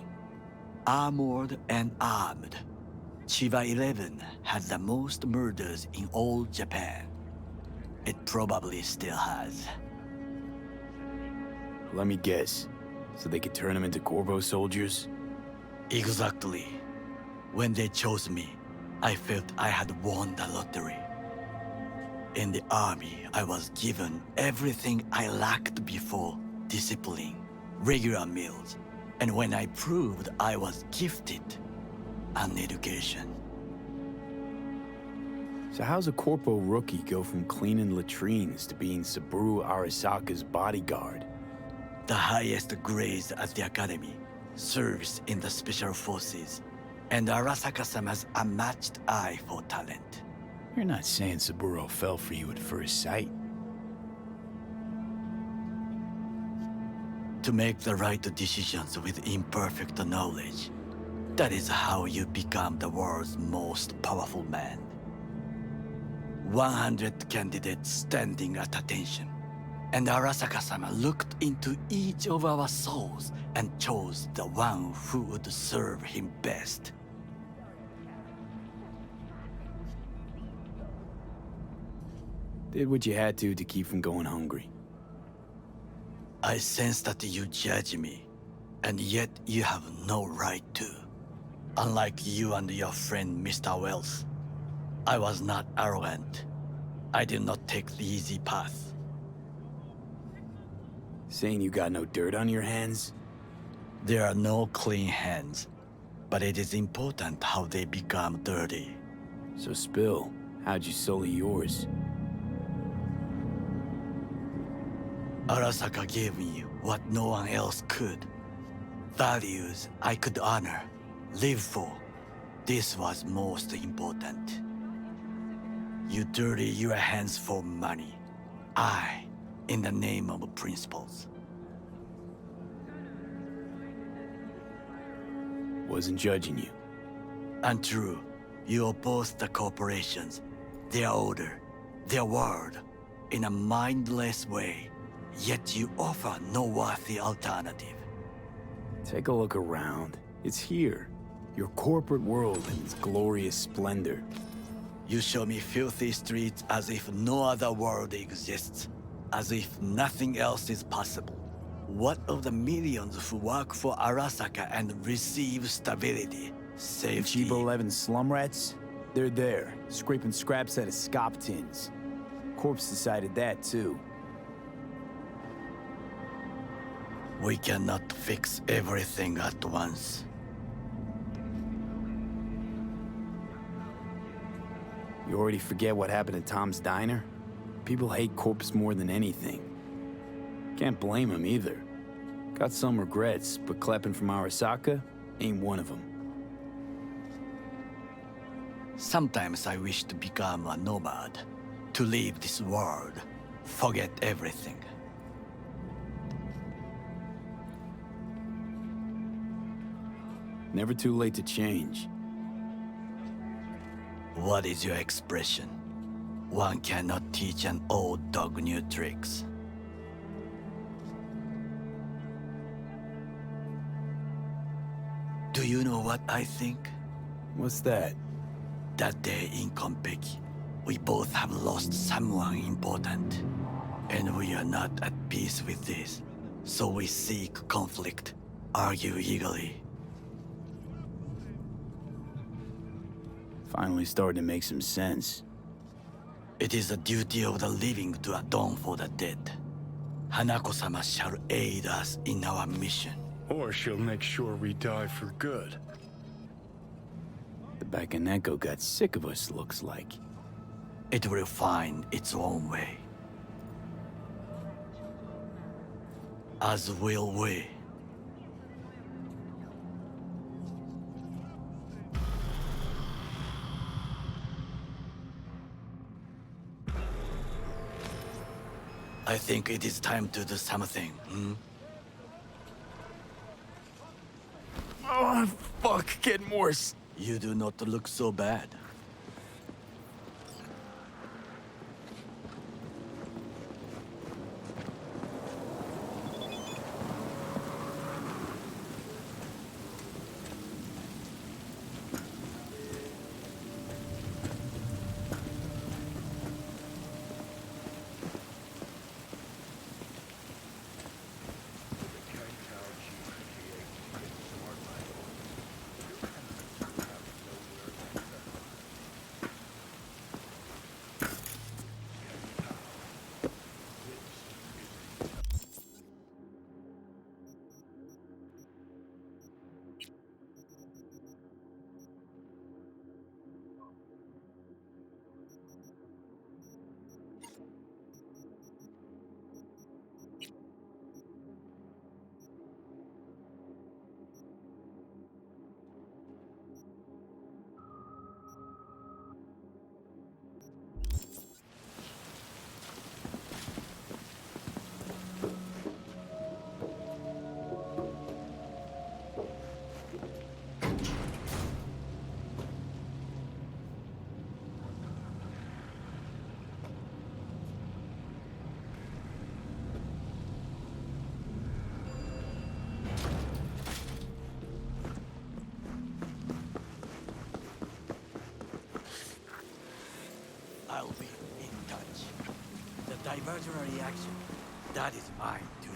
Armored and armed. Chiba 11 had the most murders in all Japan. It probably still has. Let me guess. So they could turn them into Corvo soldiers? Exactly. When they chose me, I felt I had won the lottery. In the army, I was given everything I lacked before: discipline, regular meals, and when I proved I was gifted, an education. So how's a corpo rookie go from cleaning latrines to being Saburo Arasaka's bodyguard? The highest grades at the academy, serves in the special forces, and Arasaka-sama's unmatched eye for talent. You're not saying Saburo fell for you at first sight. To make the right decisions with imperfect knowledge, that is how you become the world's most powerful man. 100 candidates standing at attention, and Arasaka-sama looked into each of our souls and chose the one who would serve him best. Did what you had to keep from going hungry. I sense that you judge me, and yet you have no right to. Unlike you and your friend Mr. Wells, I was not arrogant. I did not take the easy path. Saying you got no dirt on your hands? There are no clean hands, but it is important how they become dirty. So spill, how'd you sully yours? Arasaka gave me what no one else could. Values I could honor, live for. This was most important. You dirty your hands for money. I, in the name of principles. Wasn't judging you. Untrue. You oppose the corporations, their order, their word, in a mindless way. Yet you offer no worthy alternative. Take a look around. It's here. Your corporate world in its glorious splendor. You show me filthy streets as if no other world exists. As if nothing else is possible. What of the millions who work for Arasaka and receive stability, safety? Chiba 11 slum rats? They're there, scraping scraps out of scop tins. Corpse decided that too. We cannot fix everything at once. You already forget what happened at Tom's Diner? People hate Corpse more than anything. Can't blame him either. Got some regrets, but clapping from Arasaka ain't one of them. Sometimes I wish to become a nomad, to leave this world, forget everything. Never too late to change. What is your expression? One cannot teach an old dog new tricks. Do you know what I think? What's that? That day in Konpeki, we both have lost someone important. And we are not at peace with this. So we seek conflict, argue eagerly. Finally starting to make some sense. It is the duty of the living to atone for the dead. Hanako-sama shall aid us in our mission. Or she'll make sure we die for good. The Bakaneko got sick of us, looks like. It will find its own way. As will we. I think it is time to do something, Oh, fuck, getting worse. You do not look so bad. I'll be in touch. The diversionary reaction, that is mine to do.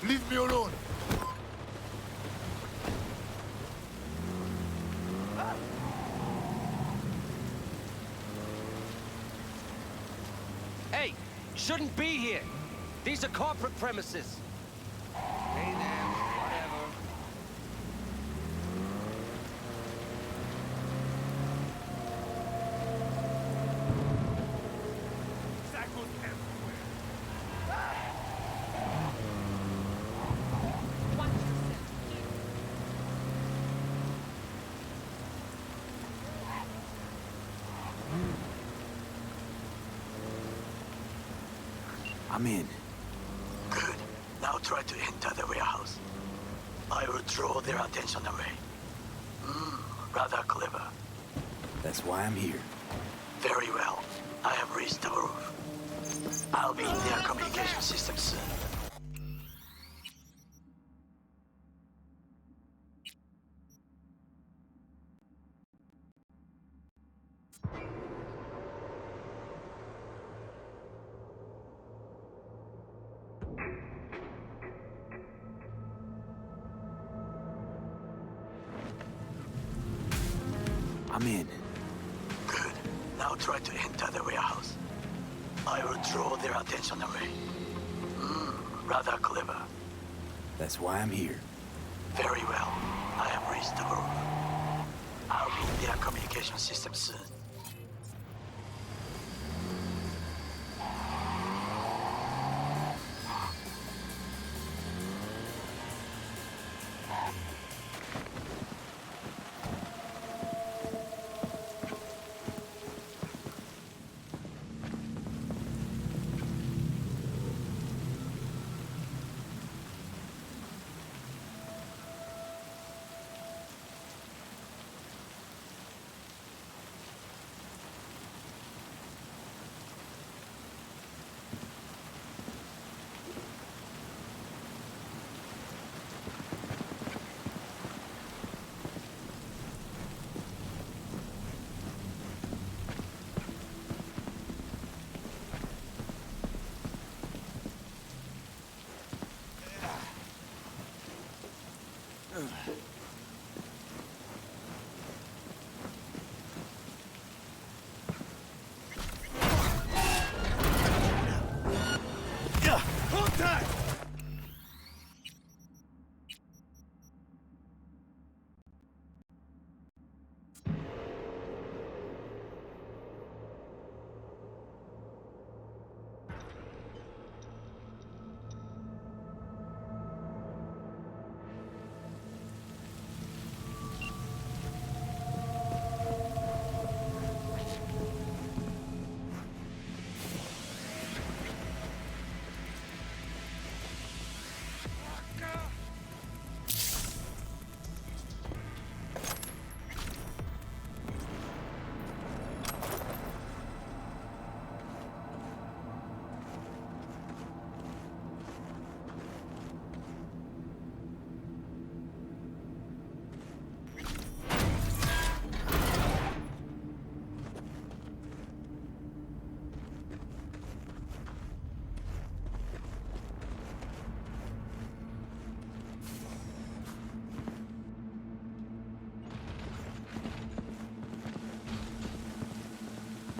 Leave me alone! Hey, shouldn't be here. These are corporate premises. Hey there, whatever. I'm in. Good. Now try to enter the warehouse. I will draw their attention away. Rather clever. That's why I'm here. Very well. I have reached the roof. I'll be in their communication system soon. I'm in. Good. Now try to enter the warehouse. I will draw their attention away. Rather clever. That's why I'm here. Very well. I have reached the roof. I'll be in their communication system soon.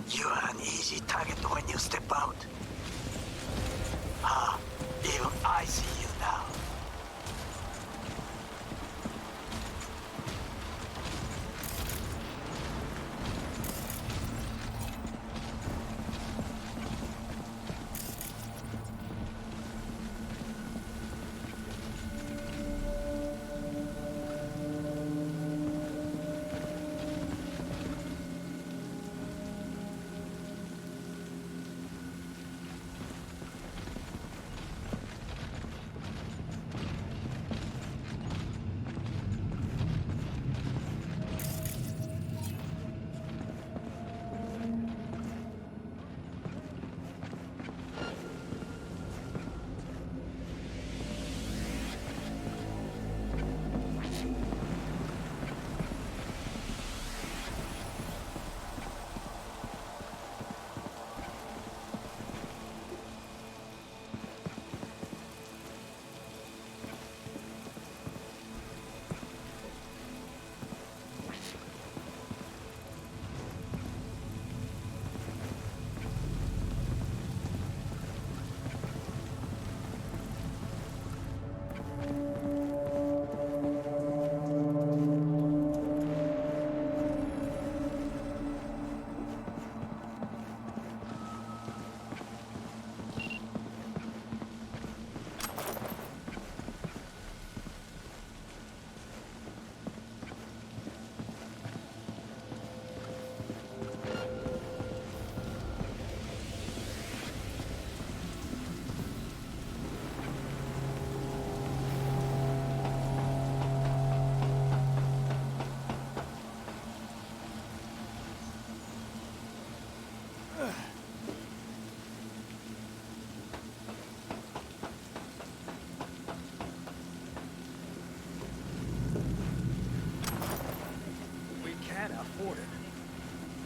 You're an easy target when you step out. Ah, even I see you now.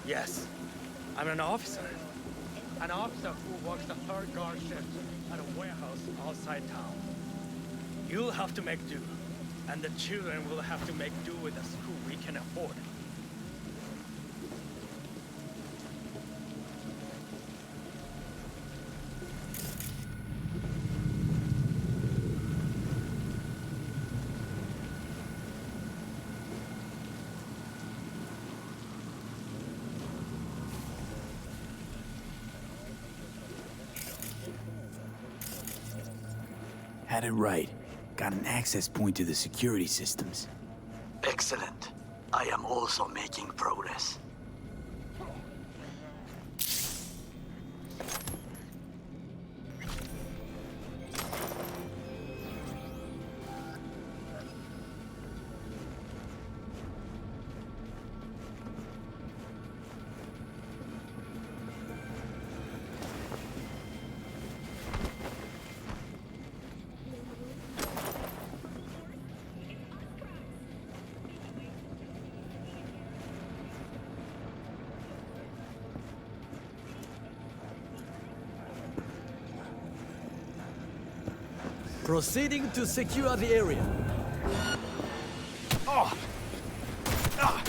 Yes, I'm an officer. An officer who works the third guard shift at a warehouse outside town. You'll have to make do, and the children will have to make do with the school we can afford. Had it right. Got an access point to the security systems. Excellent. I am also making progress. Proceeding to secure the area. Oh! Ah!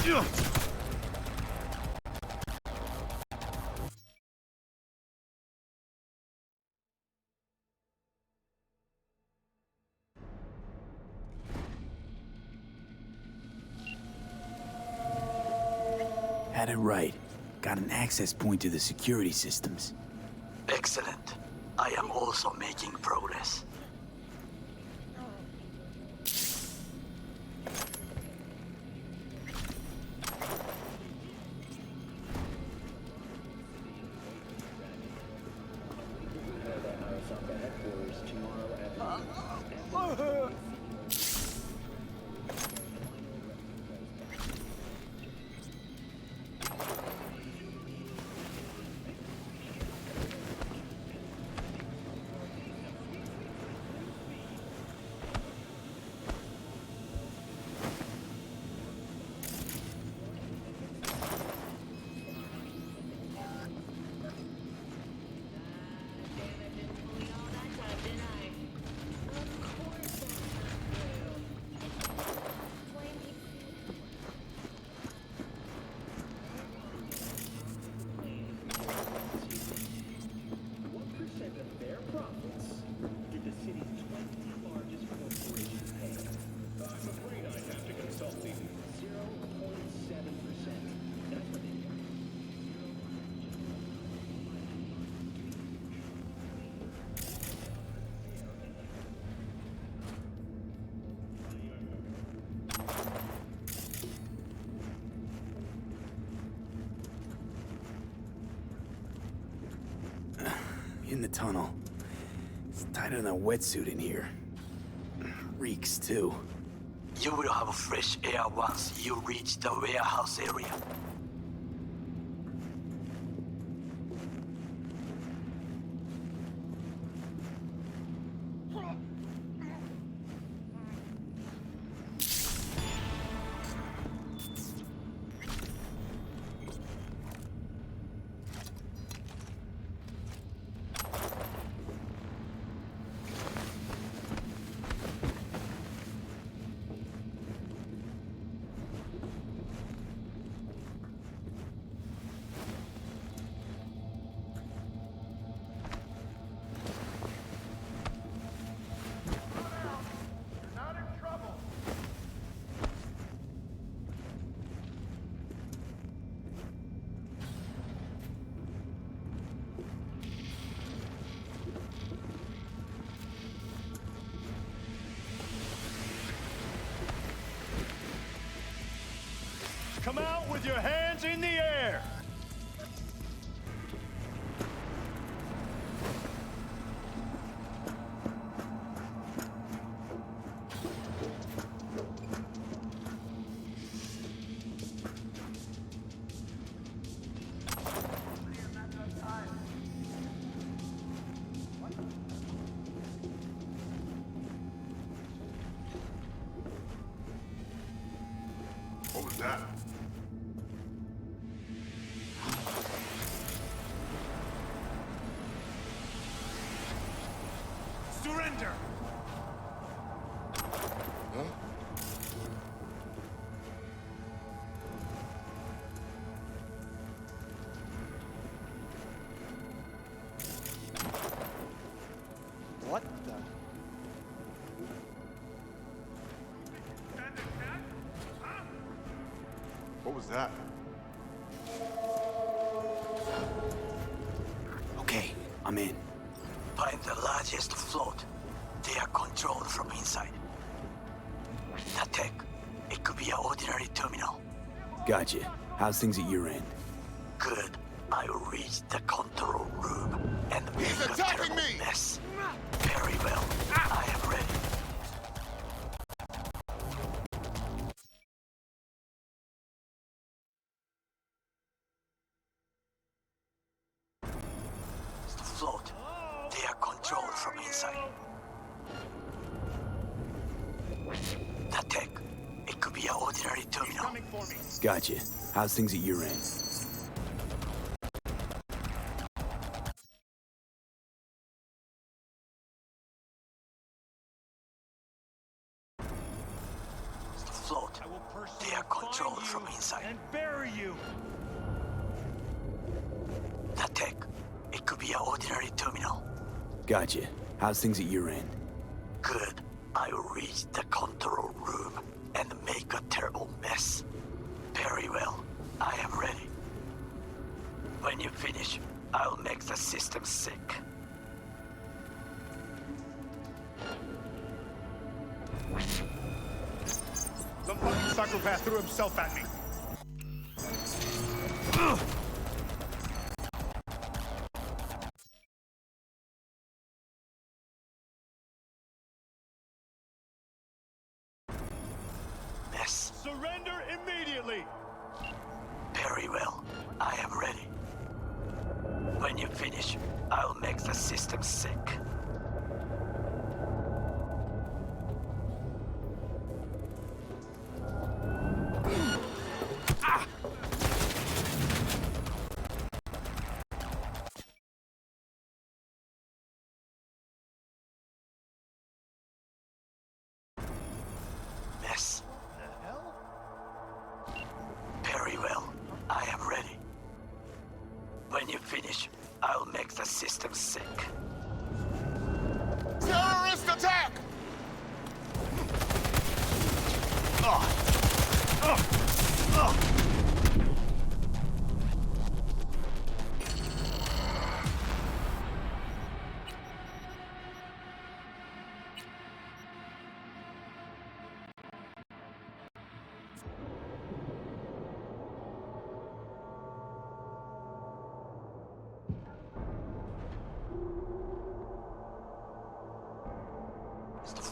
Ugh! Had it right. Got an access point to the security systems. Excellent. I am also making progress. tunnel. It's tighter than a wetsuit in here. Reeks, too. You will have fresh air once you reach the warehouse area. Come out with your hands in the air! What was that? Surrender! Huh? What the? What was that? Okay, I'm in. Find the largest float. They are controlled from inside. The tech. It could be an ordinary terminal. Gotcha. How's things at your end? Good. I will reach the control room and make a terrible mess. Very well. I am ready. The float. They are controlled from inside. The tech. It could be an ordinary terminal. Gotcha. How's things at your end? The float. They are controlled from inside. And bury you! The tech. It could be an ordinary terminal. Gotcha. How's things at your end? Good. I will reach the control room and make a terrible mess. Very well. I am ready. When you finish, I'll make the system sick. Some fucking psychopath threw himself at me. Mess. Surrender immediately! Very well. I am ready. When you finish, I'll make the system sick. Mess. The hell? Very well. I am ready. When you finish, I'll make the system sick. Terrorist attack!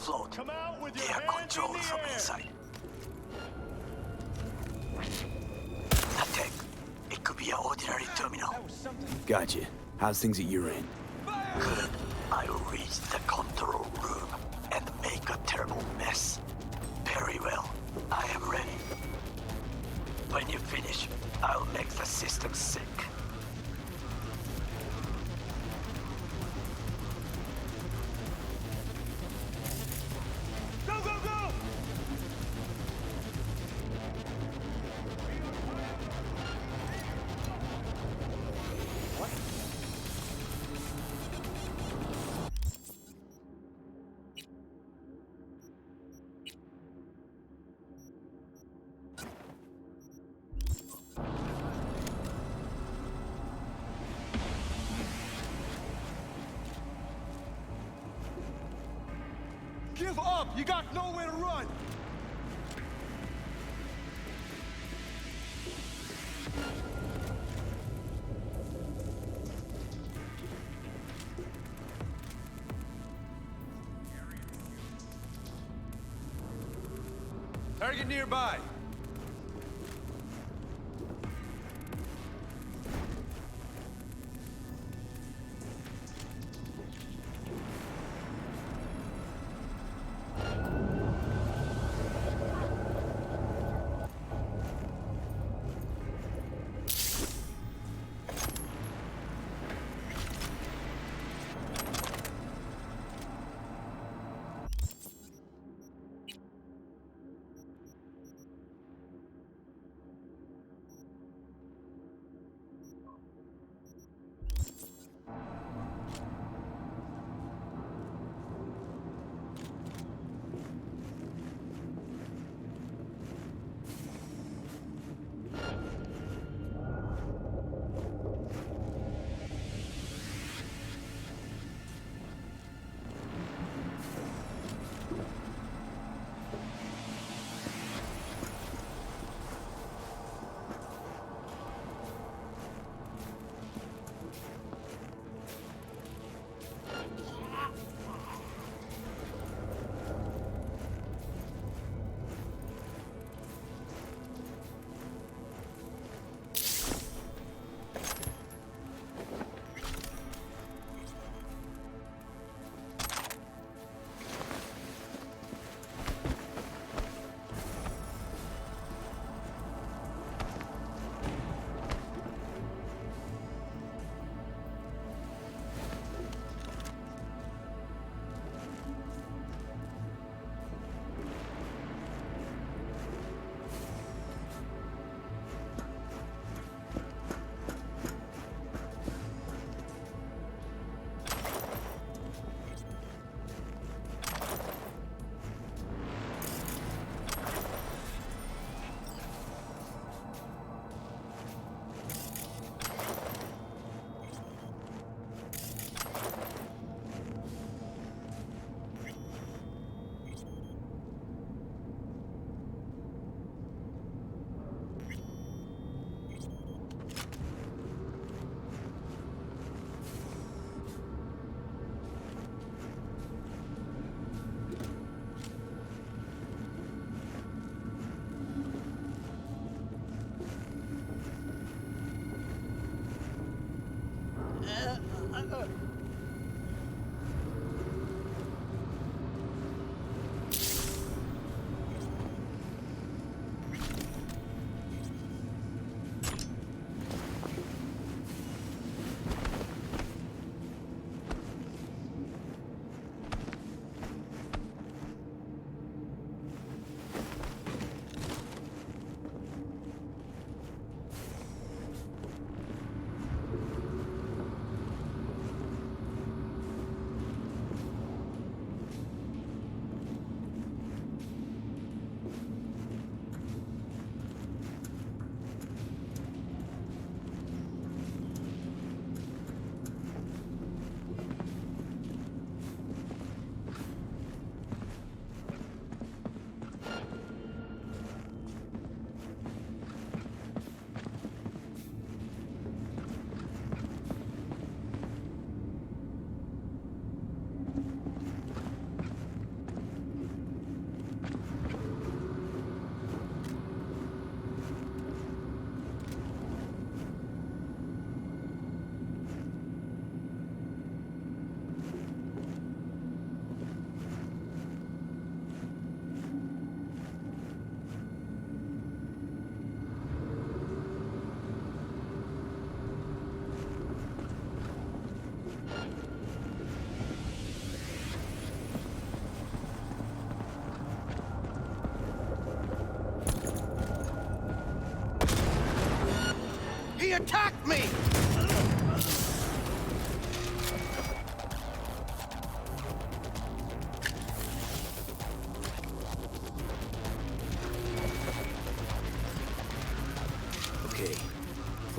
float. They are controlled from inside. Nothing. It could be an ordinary terminal. Gotcha. How's things at your end? Good. I'll reach the control room and make a terrible mess. Very well. I am ready. When you finish, I'll make the system sick. Go, go, go! What? Give up! You got nowhere to run! Target nearby.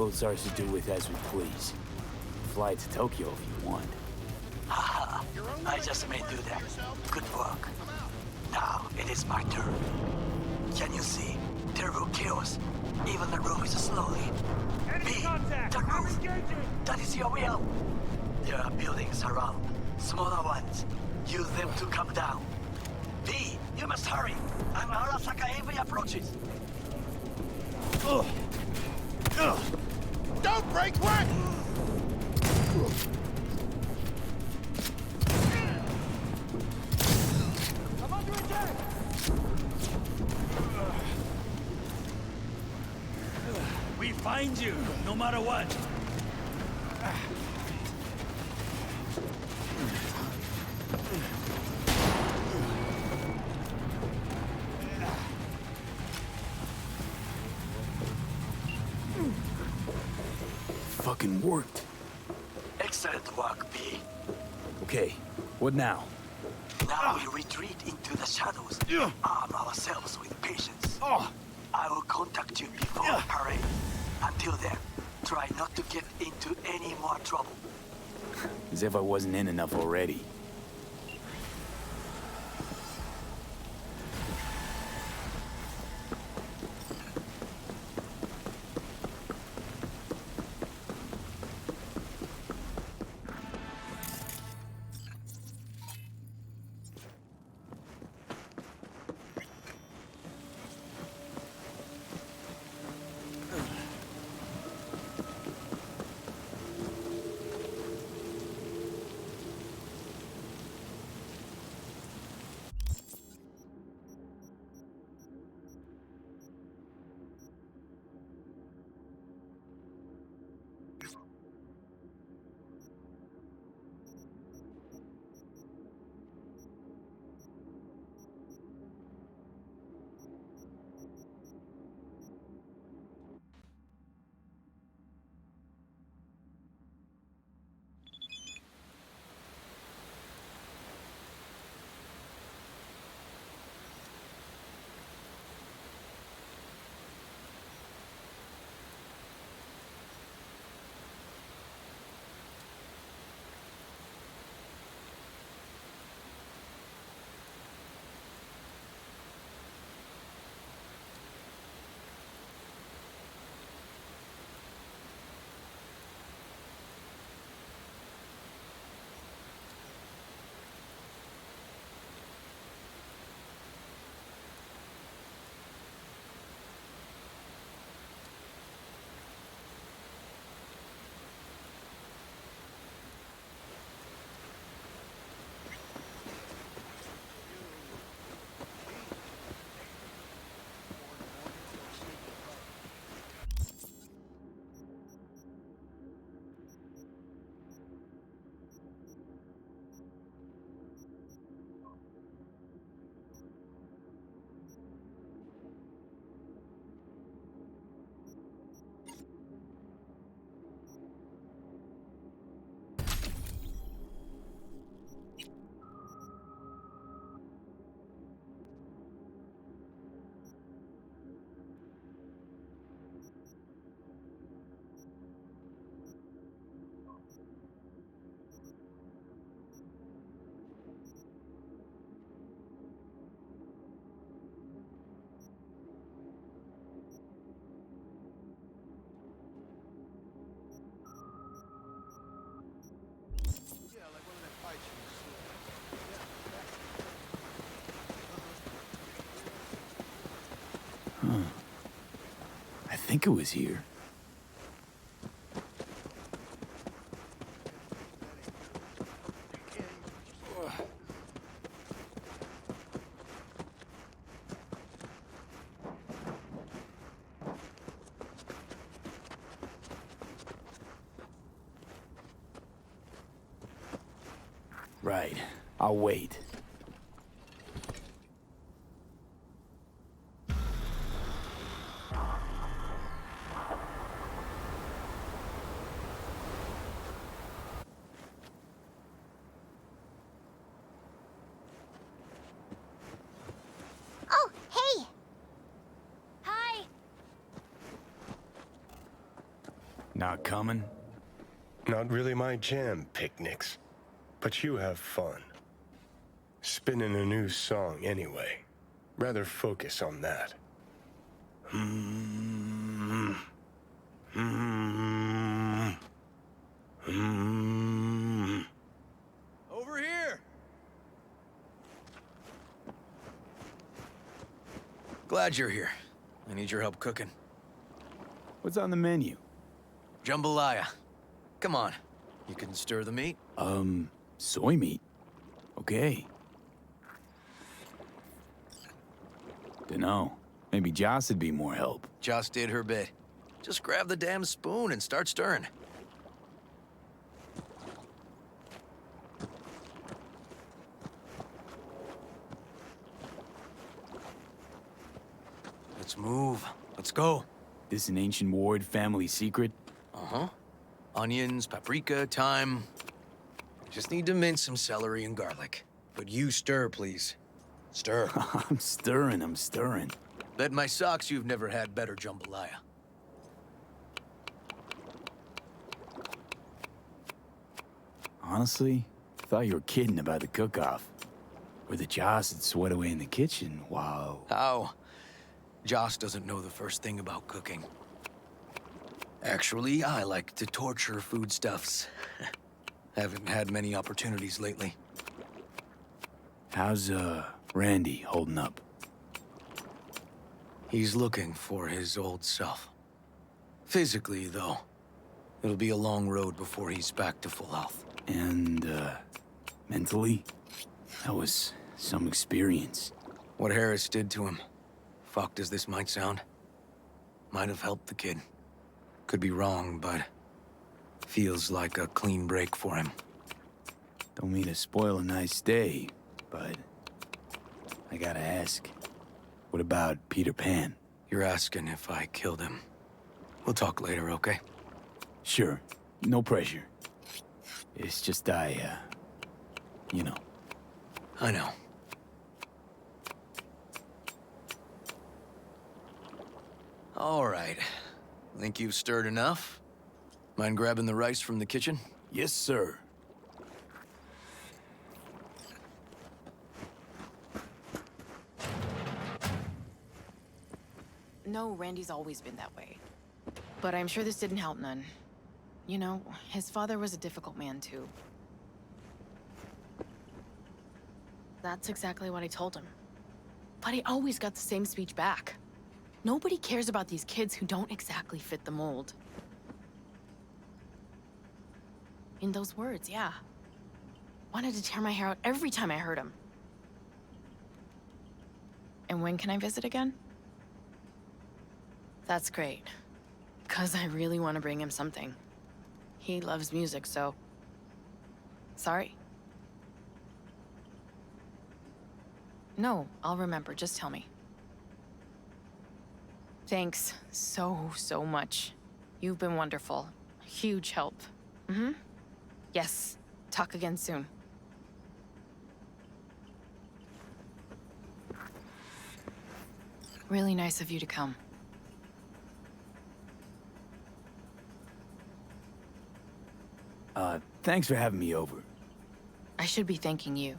boat's ours to do with as we please. Fly to Tokyo if you want. Haha, I just may do that. Good work. Now it is my turn. Can you see? Terrible chaos. Even the roof is slowly. B, the roof! That is your will! There are buildings around. Smaller ones. Use them to come down. B, you must hurry! An Arasaka heavy approaches! Ugh. Ugh. Don't break rank! I'm under attack! We find you, no matter what. Fucking worked. Excellent work, B. Okay, what now? Now we retreat into the shadows. Arm ourselves with patience. I will contact you before the parade. Until then, try not to get into any more trouble. As if I wasn't in enough already. I think it was here. Right. I'll wait. Oh, hey! Hi! Not coming? Not really my jam, picnics. But you have fun. Spinning a new song anyway. Rather focus on that. Over here! Glad you're here. I need your help cooking. What's on the menu? Jambalaya. Come on. You can stir the meat? Soy meat. Okay. Dunno. Maybe Joss would be more help. Joss did her bit. Just grab the damn spoon and start stirring. Let's move. Let's go. This an ancient Ward family secret? Uh-huh. Onions, paprika, thyme. Just need to mince some celery and garlic. But you stir, please. Stir. I'm stirring. Bet my socks you've never had better jambalaya. Honestly, thought you were kidding about the cook-off. Or that Joss would sweat away in the kitchen. Wow. How? Joss doesn't know the first thing about cooking. Actually, I like to torture foodstuffs. Haven't had many opportunities lately. How's, Randy holding up? He's looking for his old self. Physically, though. It'll be a long road before he's back to full health. And, mentally? That was some experience. What Harris did to him, fucked as this might sound, might have helped the kid. Could be wrong, but feels like a clean break for him. Don't mean to spoil a nice day, but I gotta ask. What about Peter Pan? You're asking if I killed him. We'll talk later, okay? Sure. No pressure. It's just you know. I know. All right. Think you've stirred enough? Mind grabbing the rice from the kitchen? Yes, sir. No, Randy's always been that way. But I'm sure this didn't help none. You know, his father was a difficult man, too. That's exactly what I told him. But I always got the same speech back. Nobody cares about these kids who don't exactly fit the mold. In those words, yeah. Wanted to tear my hair out every time I heard him. And when can I visit again? That's great. 'Cause I really want to bring him something. He loves music, so... Sorry. No, I'll remember. Just tell me. Thanks so much. You've been wonderful. Huge help. Mm-hmm. Yes. Talk again soon. Really nice of you to come. Thanks for having me over. I should be thanking you.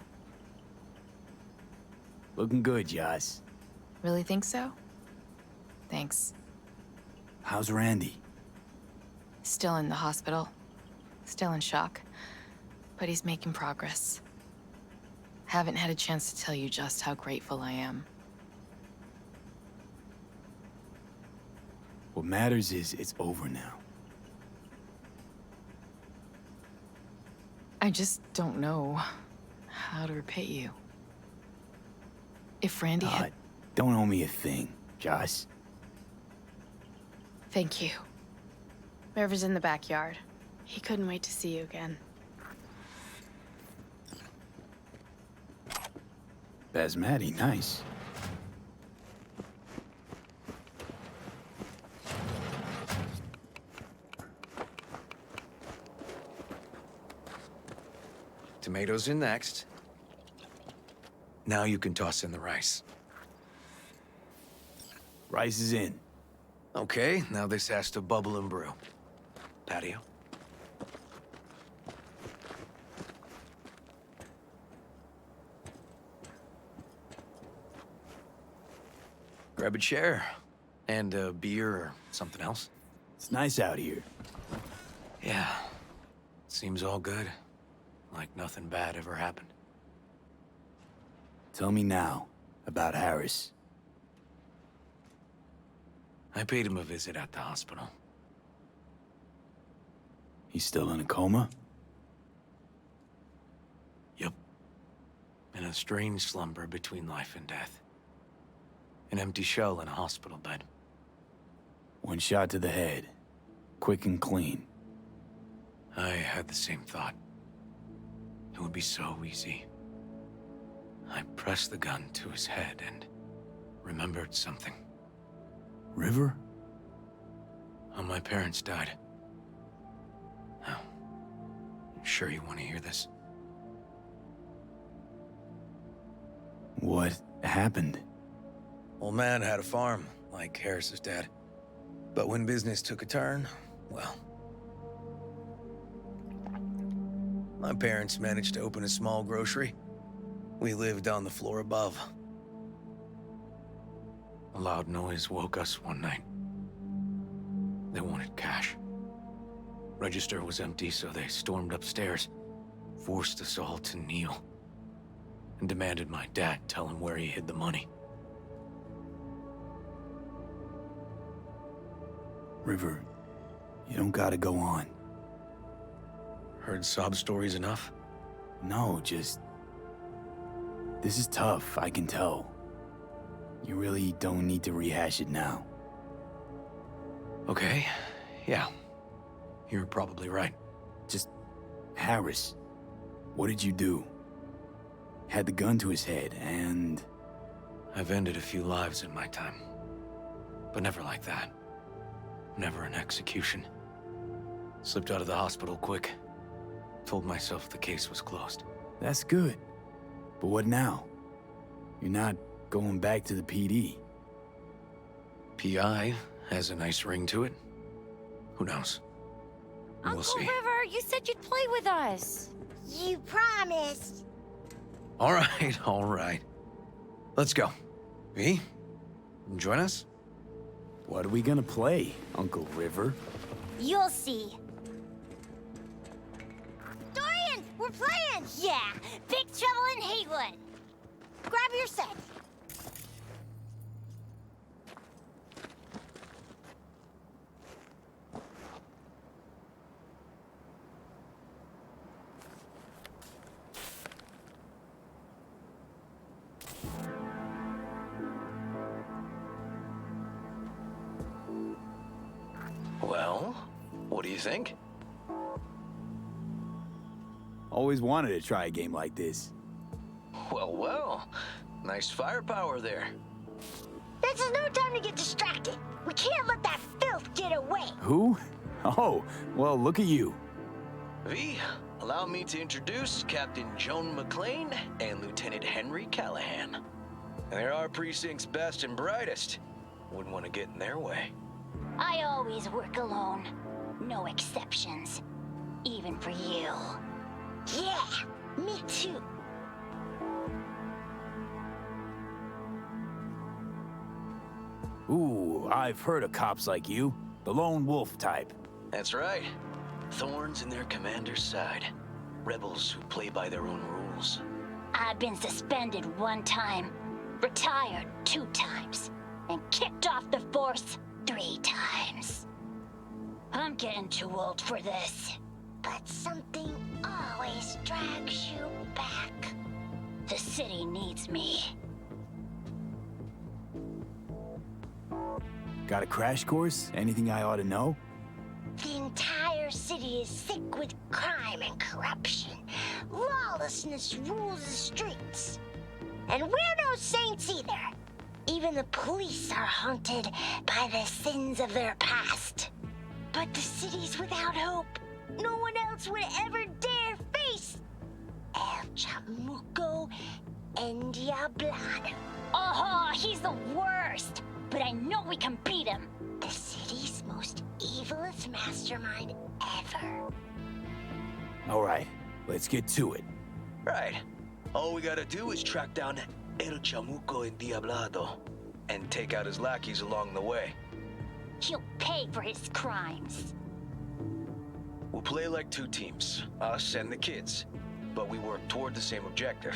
Looking good, Joss. Really think so? Thanks. How's Randy? Still in the hospital. Still in shock. But he's making progress. Haven't had a chance to tell you just how grateful I am. What matters is it's over now. I just don't know how to repay you. If Randy had... Don't owe me a thing, Joss. Thank you. River's in the backyard. He couldn't wait to see you again. Basmati, nice. Tomatoes in next. Now you can toss in the rice. Rice is in. Okay, now this has to bubble and brew. patio. Grab a chair. And a beer or something else. It's nice out here. Yeah. Seems all good. Like nothing bad ever happened. Tell me now about Harris. I paid him a visit at the hospital. He's still in a coma? Yep. In a strange slumber between life and death. An empty shell in a hospital bed. One shot to the head. Quick and clean. I had the same thought. It would be so easy. I pressed the gun to his head and remembered something. River? How my parents died. Now, you sure you want to hear this? What happened? Old man had a farm, like Harris's dad. But when business took a turn, well... my parents managed to open a small grocery. We lived on the floor above. A loud noise woke us one night. They wanted cash. Register was empty, so they stormed upstairs, forced us all to kneel, and demanded my dad tell him where he hid the money. River, you don't gotta go on. Heard sob stories enough? No, just... This is tough, I can tell. You really don't need to rehash it now. Okay, yeah. You're probably right. Just... Harris. What did you do? Had the gun to his head, and... I've ended a few lives in my time. But never like that. Never an execution. Slipped out of the hospital quick. Told myself the case was closed. That's good. But what now? You're not going back to the PD. PI has a nice ring to it. Who knows? We'll Uncle see. River, you said you'd play with us. You promised. All right. Let's go. V, join us? What are we gonna play, Uncle River? You'll see. Dorian, we're playing! Yeah, Big Trouble in Haywood. Grab your set. Well, what do you think? Always wanted to try a game like this. Well. Nice firepower there. This is no time to get distracted. We can't let that filth get away. Who? Oh, well, look at you. V, allow me to introduce Captain Joan McClane and Lieutenant Henry Callahan. They're our precinct's best and brightest. Wouldn't want to get in their way. I always work alone. No exceptions. Even for you. Yeah, me too. Ooh, I've heard of cops like you. The lone wolf type. That's right. Thorns in their commander's side. Rebels who play by their own rules. I've been suspended 1 time, retired 2 times, and kicked off the force 3 times. I'm getting too old for this. But something always drags you back. The city needs me. Got a crash course? Anything I ought to know? The entire city is sick with crime and corruption. Lawlessness rules the streets. And we're no saints either. Even the police are haunted by the sins of their past. But the city's without hope. No one else would ever dare face El Chamuco and Diablado. Oh, he's the worst. but I know we can beat him. The city's most evilest mastermind ever. All right, let's get to it. Right. All we gotta do is track down El Chamuco Endiablado and take out his lackeys along the way. He'll pay for his crimes. We'll play like two teams, us and the kids, but we work toward the same objective.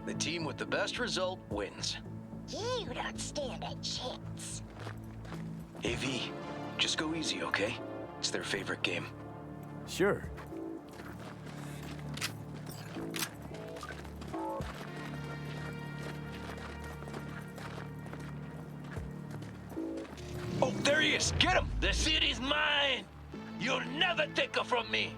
The team with the best result wins. You don't stand a chance. Hey, V, just go easy, okay? It's their favorite game. Sure. Oh, there he is! Get him! The city's mine! You'll never take her from me!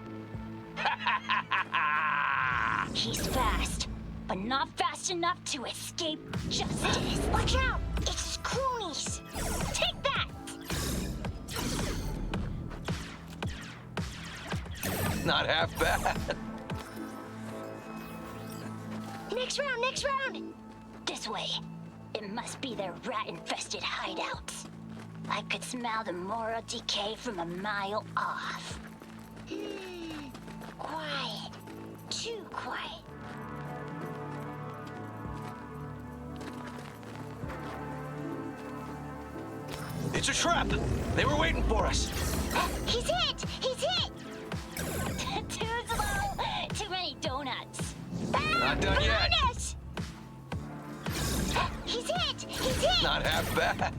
He's fast, but not fast enough to escape justice. Watch out! It's Croonies! Take that! Not half bad. Next round, next round! This way. It must be their rat-infested hideouts. I could smell the moral decay from a mile off. Quiet. Too quiet. It's a trap! They were waiting for us! He's hit! He's hit! Too slow! Too many donuts. Not done yet. Us! He's hit! He's hit! Not half bad.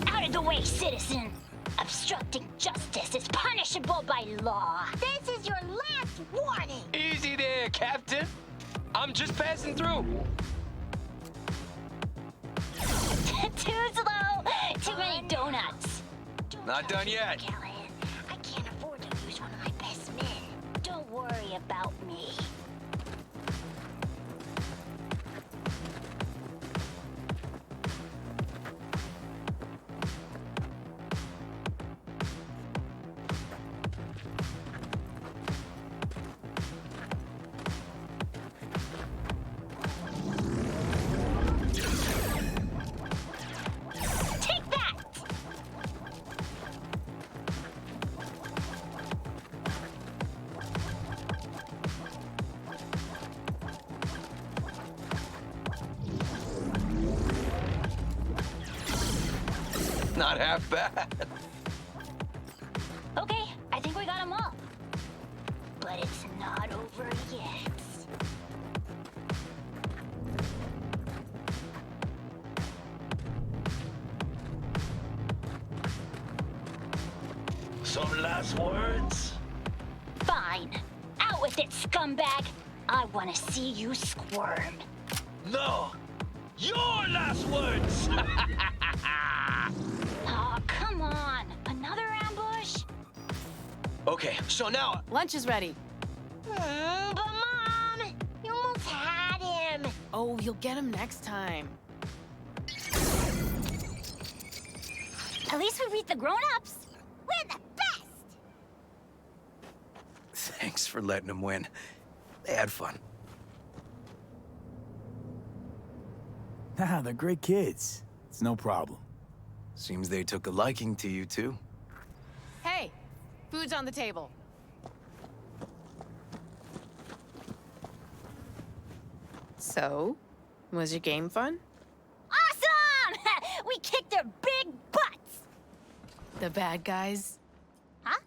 Out of the way, citizen! Obstructing justice is punishable by law. This is your last warning! Easy there, Captain. I'm just passing through. Too slow! Too many donuts. Not done yet. Callahan, I can't afford to lose one of my best men. Don't worry about me. Take that! Not half bad. Okay, I think we got them all. But it's not over yet. Some last words? Fine. Out with it, scumbag. I want to see you squirm. No! Your last words! Oh, come on. Another ambush? Okay, so now... Lunch is ready. But Mom, you almost had him. Oh, you'll get him next time. At least we beat the grown-ups. We're the best. Thanks for letting them win. They had fun. Nah, they're great kids. It's no problem. Seems they took a liking to you, too. Hey, food's on the table. So, was your game fun? Awesome! We kicked their big butts. The bad guys? Huh?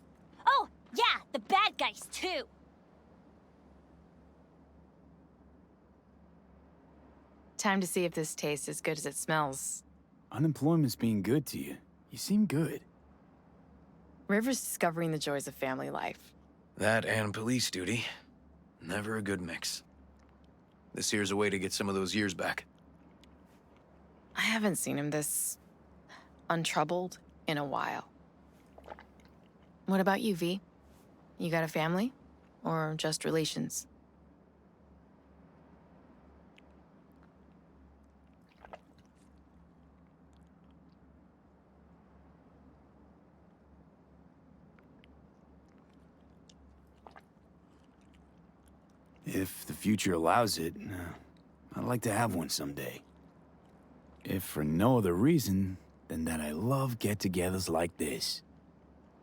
Oh, yeah, the bad guys, too. Time to see if this tastes as good as it smells. Unemployment's being good to you. You seem good. River's discovering the joys of family life. That and police duty. Never a good mix. This here's a way to get some of those years back. I haven't seen him this untroubled in a while. What about you, V? You got a family? Or just relations? If the future allows it, I'd like to have one someday. If for no other reason than that I love get-togethers like this.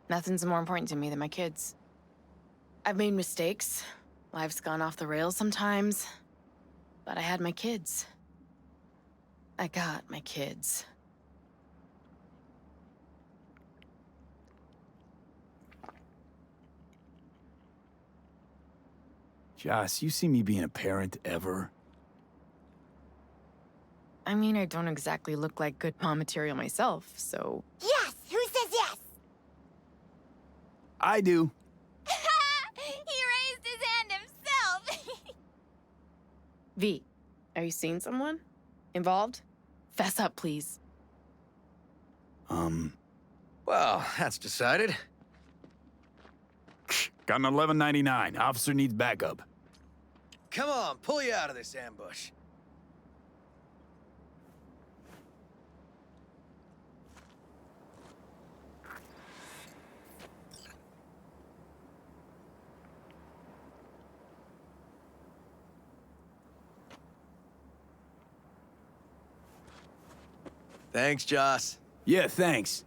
Nothing's more important to me than my kids. I've made mistakes. Life's gone off the rails sometimes. But I had my kids. I got my kids. Joss, you see me being a parent ever? I mean, I don't exactly look like good mom material myself, so... Yes! Who says yes? I do. He raised his hand himself! V, are you seeing someone? Involved? Fess up, please. Well, that's decided. Got an 1199. Officer needs backup. Come on, pull you out of this ambush. Thanks, Joss. Yeah, thanks.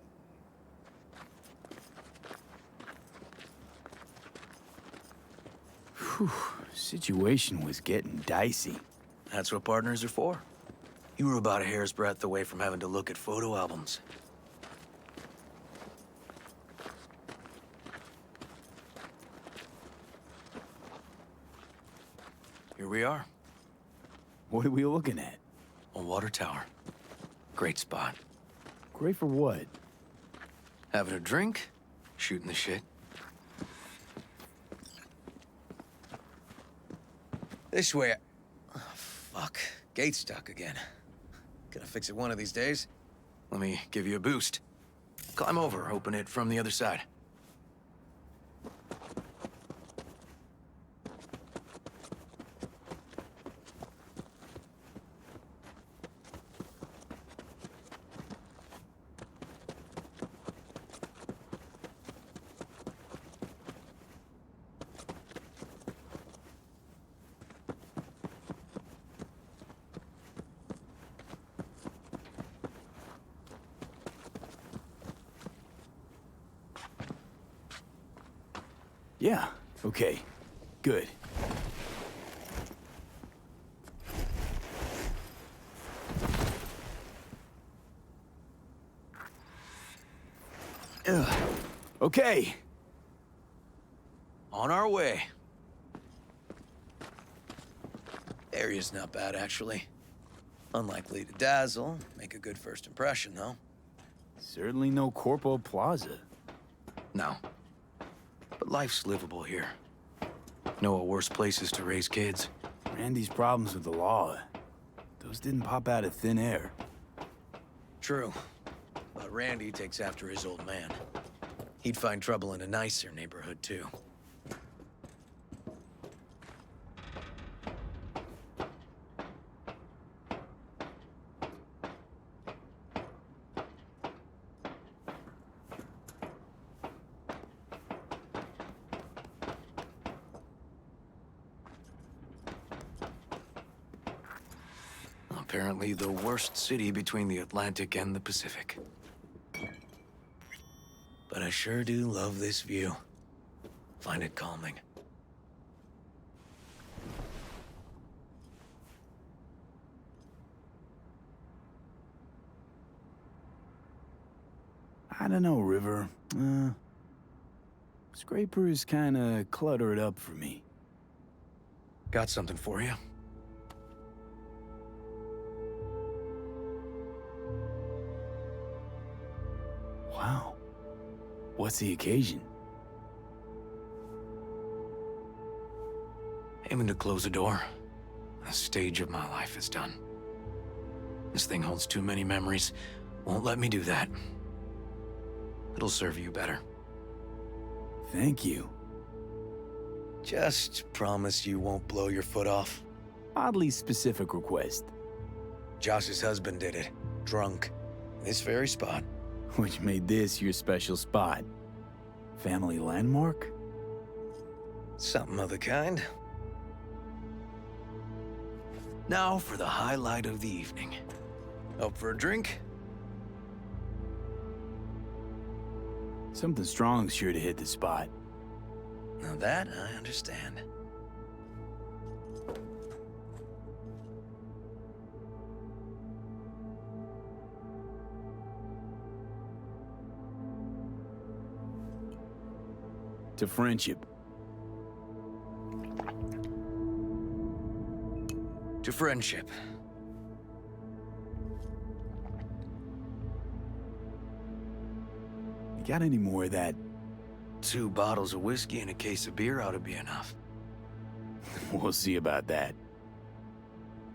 Whew, situation was getting dicey. That's what partners are for. You were about a hair's breadth away from having to look at photo albums. Here we are. What are we looking at? A water tower. Great spot. Great for what? Having a drink, shooting the shit. This way. Oh, fuck. Gate's stuck again. Gonna fix it one of these days. Let me give you a boost. Climb over, open it from the other side. Yeah, okay. Good. Ugh. Okay. On our way. Area's not bad, actually. Unlikely to dazzle. Make a good first impression, though. Certainly no Corpo Plaza. No. But life's livable here. Know of worse places to raise kids. Randy's problems with the law. Those didn't pop out of thin air. True. But Randy takes after his old man. He'd find trouble in a nicer neighborhood, too. Apparently the worst city between the Atlantic and the Pacific. But I sure do love this view. Find it calming. I don't know, River. Scraper is kinda cluttered up for me. Got something for you. Wow. What's the occasion? Aiming to close a door. A stage of my life is done. This thing holds too many memories. Won't let me do that. It'll serve you better. Thank you. Just promise you won't blow your foot off. Oddly specific request. Josh's husband did it, drunk, this very spot. Which made this your special spot. Family landmark? Something of the kind. Now for the highlight of the evening. Up for a drink? Something strong's sure to hit the spot. Now that I understand. To friendship. To friendship. You got any more of that? 2 bottles of whiskey and a case of beer ought to be enough. We'll see about that.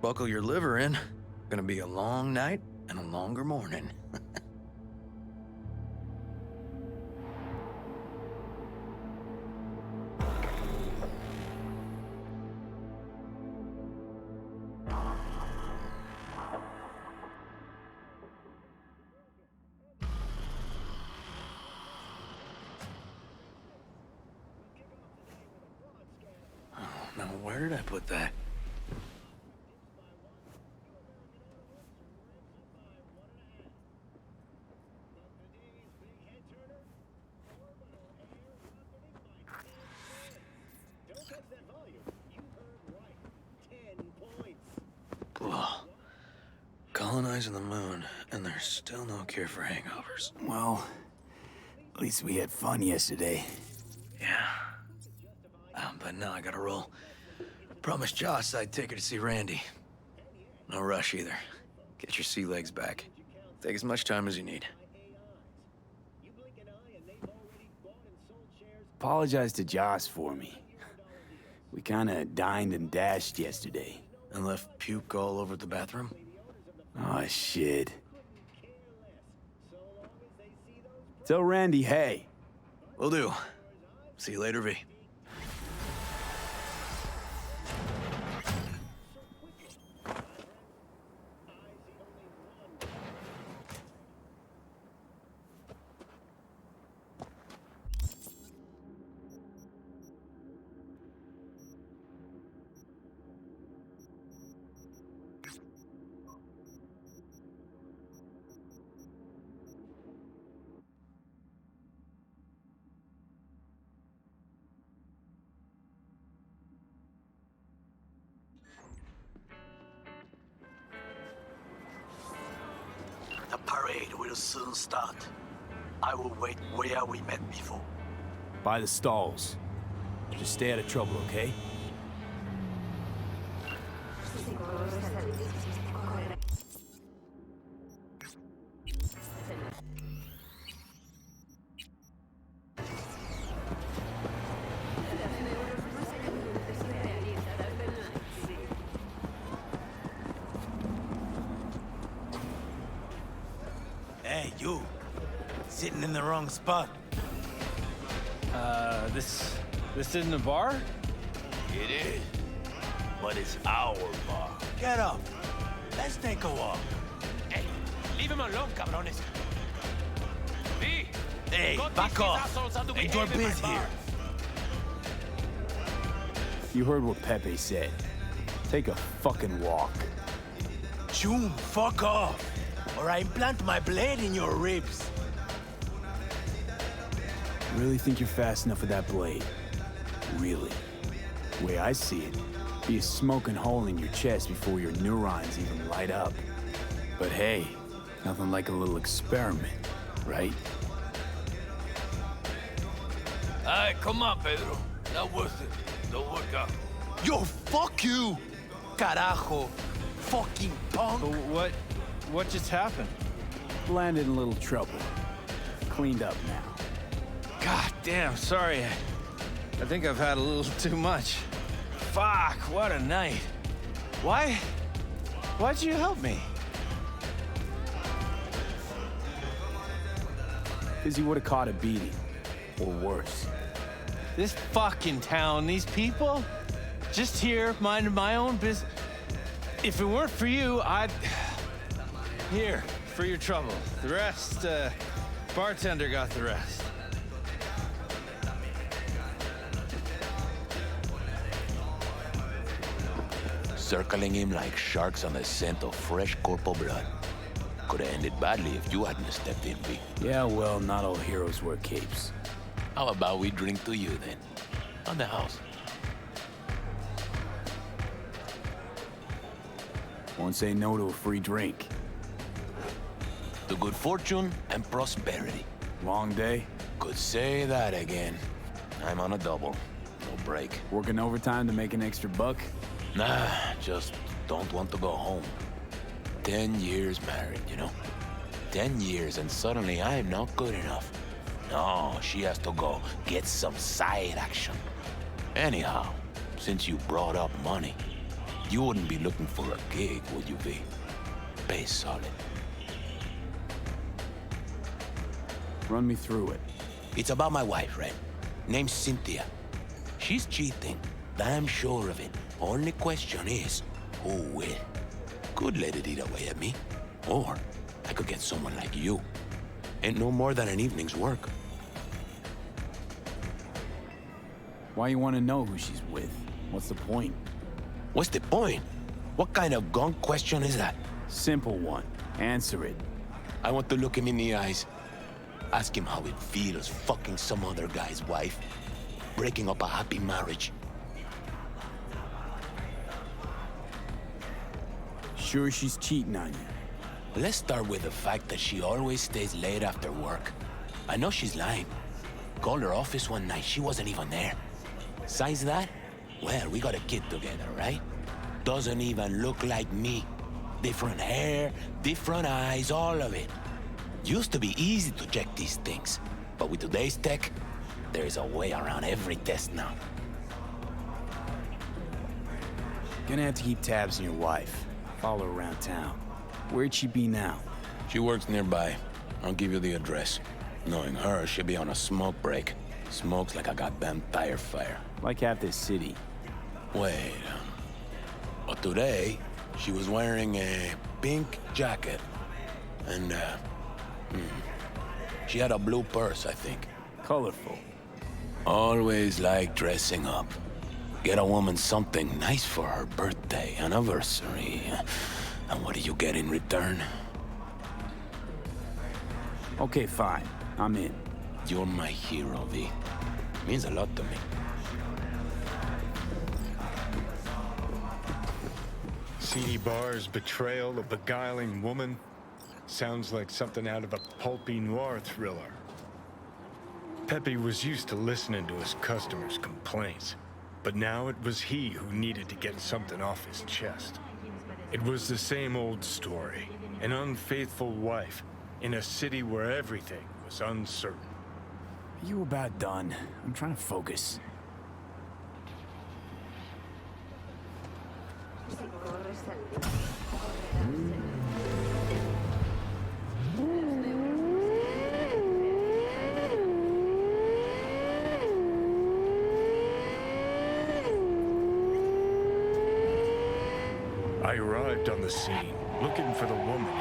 Buckle your liver in. Gonna be a long night and a longer morning. Now, where did I put that? Ugh. Colonizing the moon, and there's still no cure for hangovers. Well, at least we had fun yesterday. Yeah. But now I gotta roll. Promised Josh I'd take her to see Randy. No rush either. Get your sea legs back. Take as much time as you need. Apologize to Josh for me. We kinda dined and dashed yesterday. And left puke all over the bathroom? Oh, shit. Tell Randy, hey. Will do. See you later, V. The parade will soon start. I will wait where we met before. By the stalls. Just stay out of trouble, okay? Hey, you. Sitting in the wrong spot. This isn't a bar? It is. But it's our bar. Get up. Let's take a walk. Hey, leave him alone, cabrones. V! Hey, back off. Ain't your biz here. You heard what Pepe said. Take a fucking walk. June, fuck off. Or I implant my blade in your ribs. Really think you're fast enough with that blade? Really? The way I see it, be a smoking hole in your chest before your neurons even light up. But hey, nothing like a little experiment, right? Alright, come on, Pedro. Not worth it. Don't work out. Yo, fuck you! Carajo. Fucking punk. But what just happened? Landed in a little trouble. Cleaned up now. God damn, sorry. I think I've had a little too much. Fuck, what a night. Why'd you help me? Because you would have caught a beating. Or worse. This fucking town, these people, just here, minding my own business. If it weren't for you, I'd... Here, for your trouble. The rest, bartender got the rest. Circling him like sharks on the scent of fresh corporal blood. Could have ended badly if you hadn't stepped in, V. Yeah, well, not all heroes wear capes. How about we drink to you, then? On the house. Won't say no to a free drink. To good fortune and prosperity. Long day? Could say that again. I'm on a double. No break. Working overtime to make an extra buck? Nah, just don't want to go home. 10 years married, you know? 10 years and suddenly I'm not good enough. No, she has to go get some side action. Anyhow, since you brought up money, you wouldn't be looking for a gig, would you be? Pay solid. Run me through it. It's about my wife, right? Name's Cynthia. She's cheating, damn sure of it. Only question is, who will? Could let it eat away at me. Or I could get someone like you. Ain't no more than an evening's work. Why you want to know who she's with? What's the point? What's the point? What kind of gunk question is that? Simple one. Answer it. I want to look him in the eyes. Ask him how it feels fucking some other guy's wife. Breaking up a happy marriage. Sure she's cheating on you? Let's start with the fact that she always stays late after work. I know she's lying. Called her office one night, she wasn't even there. Besides that, well, we got a kid together, right? Doesn't even look like me. Different hair, different eyes, all of it. Used to be easy to check these things, but with today's tech, there's a way around every test now. Gonna have to keep tabs on your wife. Follow her around town. Where'd she be now? She works nearby. I'll give you the address. Knowing her, she'll be on a smoke break. Smokes like a goddamn tire fire. Like half this city. Wait. But today, she was wearing a pink jacket. And, she had a blue purse, I think. Colorful. Always like dressing up. Get a woman something nice for her birthday, anniversary. And what do you get in return? Okay, fine. I'm in. You're my hero, V. Means a lot to me. Seedy bar's betrayal of beguiling woman sounds like something out of a pulpy noir thriller. Pepe was used to listening to his customers' complaints, but now it was he who needed to get something off his chest. It was the same old story, an unfaithful wife in a city where everything was uncertain. Are you about done? I'm trying to focus. I arrived on the scene, looking for the woman.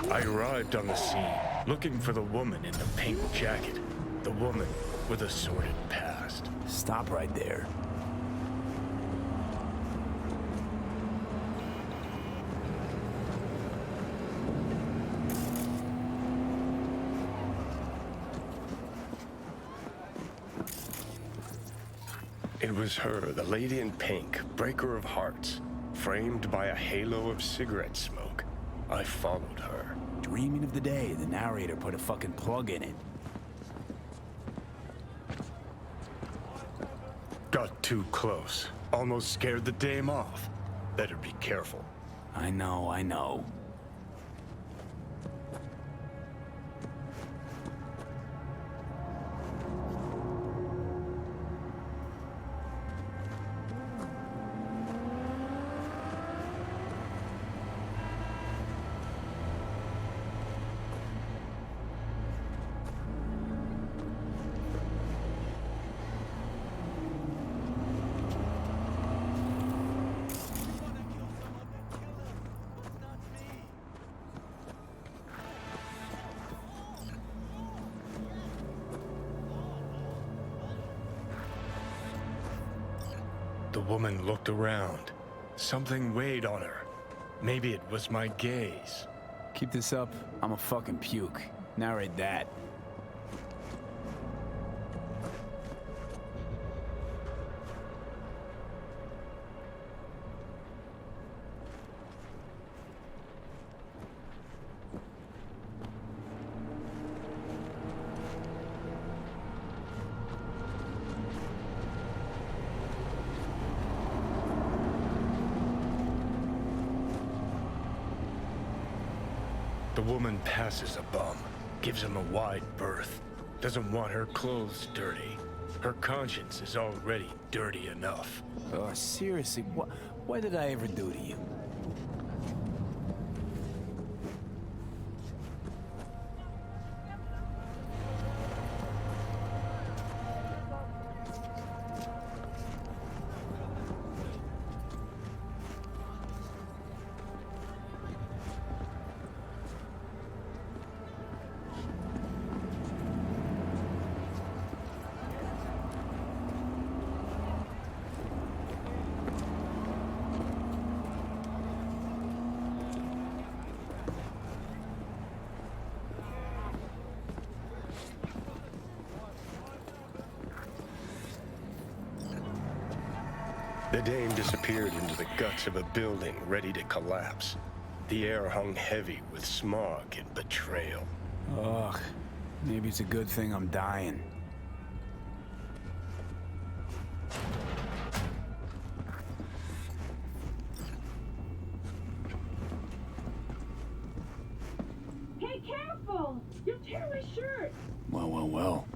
I arrived on the scene, looking for the woman in the pink jacket. The woman with a sordid past. Stop right there. It was her, the lady in pink, breaker of hearts, framed by a halo of cigarette smoke. I followed her. Dreaming of the day the narrator put a fucking plug in it. Got too close. Almost scared the dame off. Better be careful. I know. The woman looked around. Something weighed on her. Maybe it was my gaze. Keep this up, I'm a fucking puke. Narrate that. The woman passes a bum, gives him a wide berth, doesn't want her clothes dirty. Her conscience is already dirty enough. Oh, seriously, what did I ever do to you? The dame disappeared into the guts of a building ready to collapse. The air hung heavy with smog and betrayal. Ugh, maybe it's a good thing I'm dying. Hey, careful! You'll tear my shirt! Well.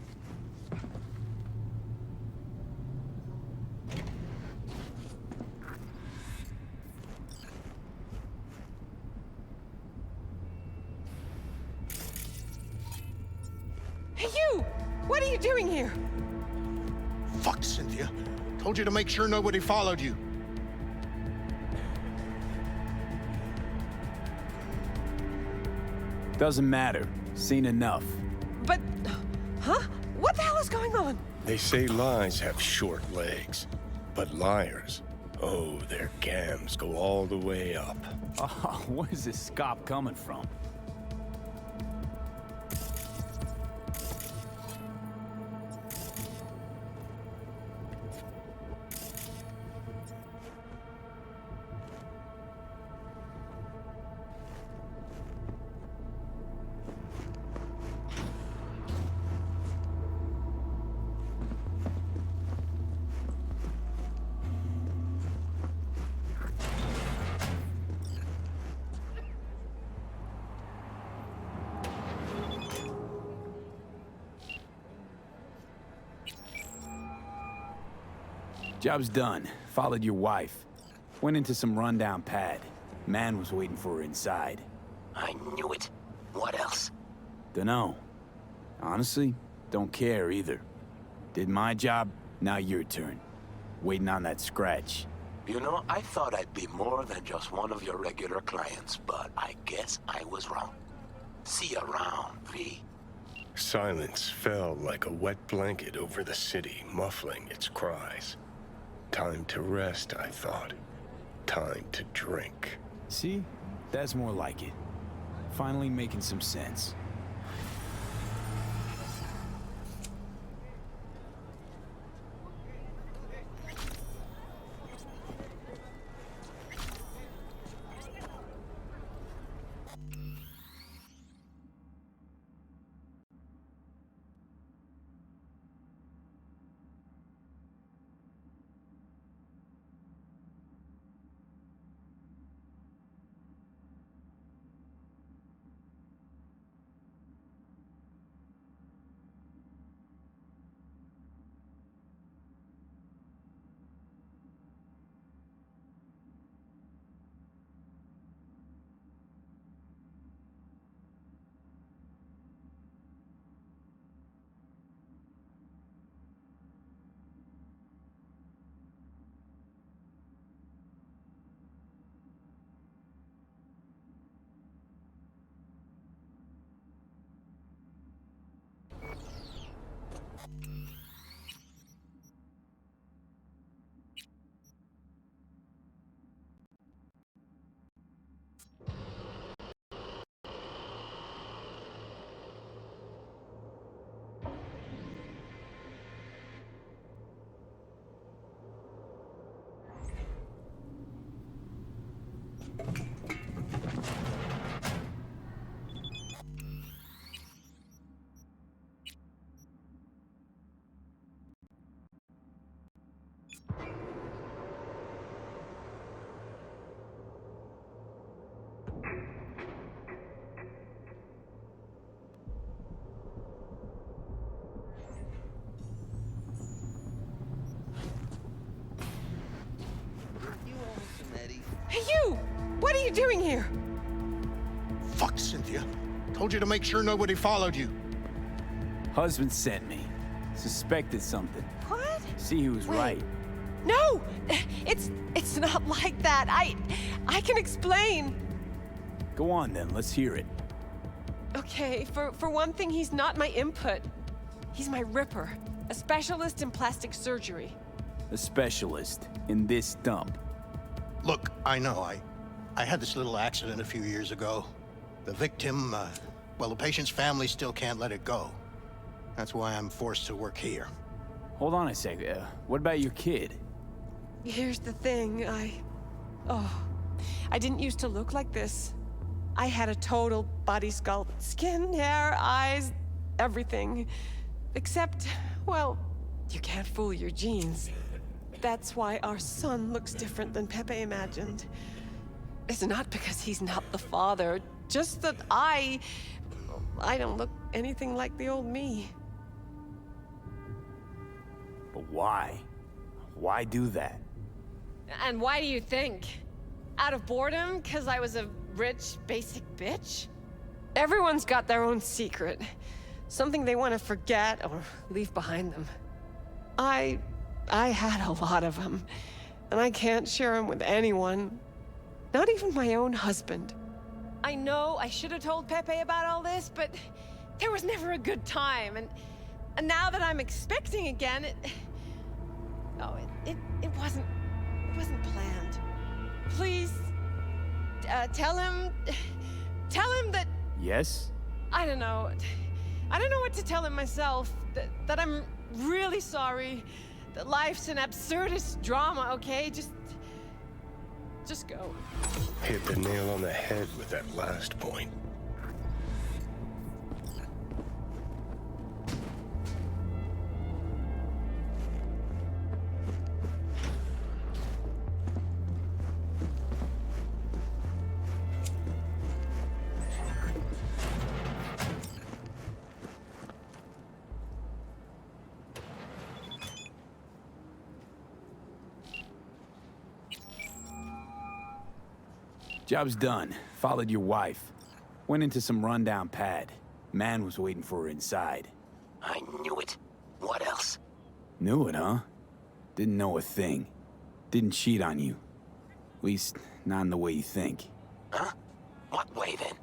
Hey, you! What are you doing here? Fuck, Cynthia. Told you to make sure nobody followed you. Doesn't matter. Seen enough. But, huh? What the hell is going on? They say lies have short legs, but liars, oh, their gams go all the way up. Oh, where's this scop coming from? Job's done. Followed your wife. Went into some rundown pad. Man was waiting for her inside. I knew it. What else? Dunno. Honestly, don't care either. Did my job, now your turn. Waiting on that scratch. You know, I thought I'd be more than just one of your regular clients, but I guess I was wrong. See you around, V. Silence fell like a wet blanket over the city, muffling its cries. Time to rest, I thought. Time to drink. See? That's more like it. Finally making some sense. What are you doing here? Fuck, Cynthia. Told you to make sure nobody followed you. Husband sent me. Suspected something. What? See, he was right. No! It's not like that. I can explain. Go on then, let's hear it. Okay, for one thing, he's not my input. He's my ripper. A specialist in plastic surgery. A specialist in this dump. Look, I know, I had this little accident a few years ago. The victim, well, the patient's family still can't let it go. That's why I'm forced to work here. Hold on a sec. What about your kid? Here's the thing, I didn't used to look like this. I had a total body sculpt. Skin, hair, eyes, everything. Except, well, you can't fool your genes. That's why our son looks different than Pepe imagined. It's not because he's not the father, just that I don't look anything like the old me. But why? Why do that? And why do you think? Out of boredom? Because I was a rich, basic bitch? Everyone's got their own secret. Something they want to forget or leave behind them. I had a lot of them, and I can't share them with anyone. Not even my own husband. I know I should have told Pepe about all this, but there was never a good time, and now that I'm expecting again, it wasn't planned. Please, tell him that... Yes? I don't know what to tell him myself. That I'm really sorry. That life's an absurdist drama, okay? Just go. Hit the nail on the head with that last point. Job's done. Followed your wife. Went into some rundown pad. Man was waiting for her inside. I knew it. What else? Knew it, huh? Didn't know a thing. Didn't cheat on you. At least, not in the way you think. Huh? What way, then?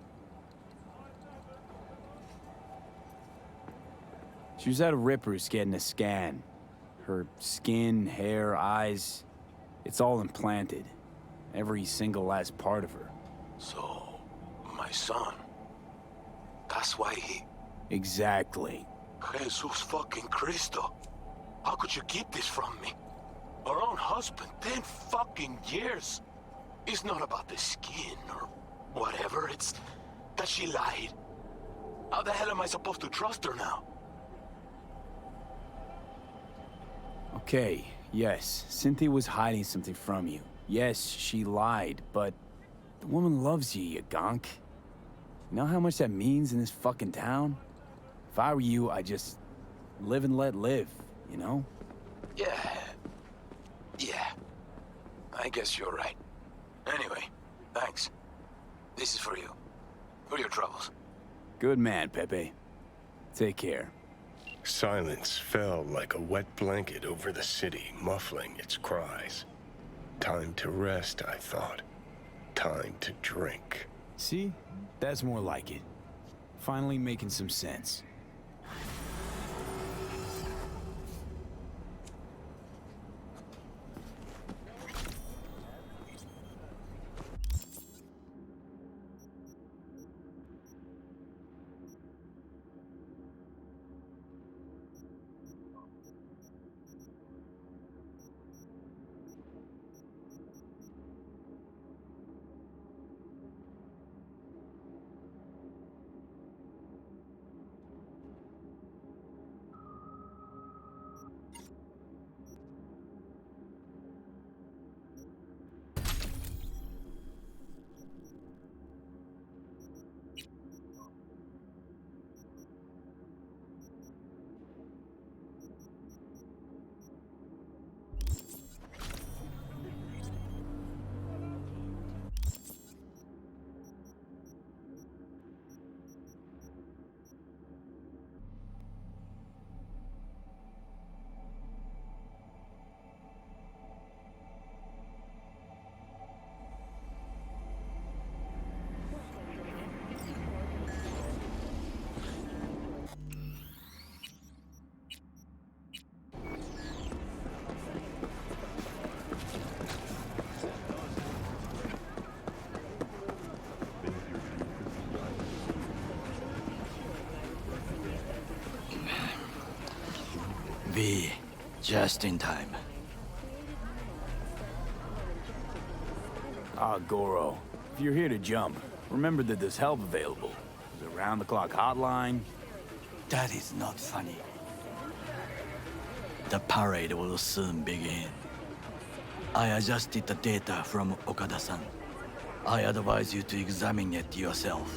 She was at a Ripper's getting a scan. Her skin, hair, eyes, it's all implanted. Every single last part of her. So, my son. That's why he... Exactly. Jesus fucking Cristo. How could you keep this from me? Our own husband, 10 fucking years. It's not about the skin or whatever, it's that she lied. How the hell am I supposed to trust her now? Okay, yes, Cynthia was hiding something from you. Yes, she lied, but the woman loves you, you gonk. You know how much that means in this fucking town? If I were you, I'd just live and let live, you know? Yeah. I guess you're right. Anyway, thanks. This is for you. For your troubles. Good man, Pepe. Take care. Silence fell like a wet blanket over the city, muffling its cries. Time to rest, I thought. Time to drink. See? That's more like it. Finally making some sense. Just in time. Ah, Goro. If you're here to jump, remember that there's help available. There's a round-the-clock hotline. That is not funny. The parade will soon begin. I adjusted the data from Okada-san. I advise you to examine it yourself.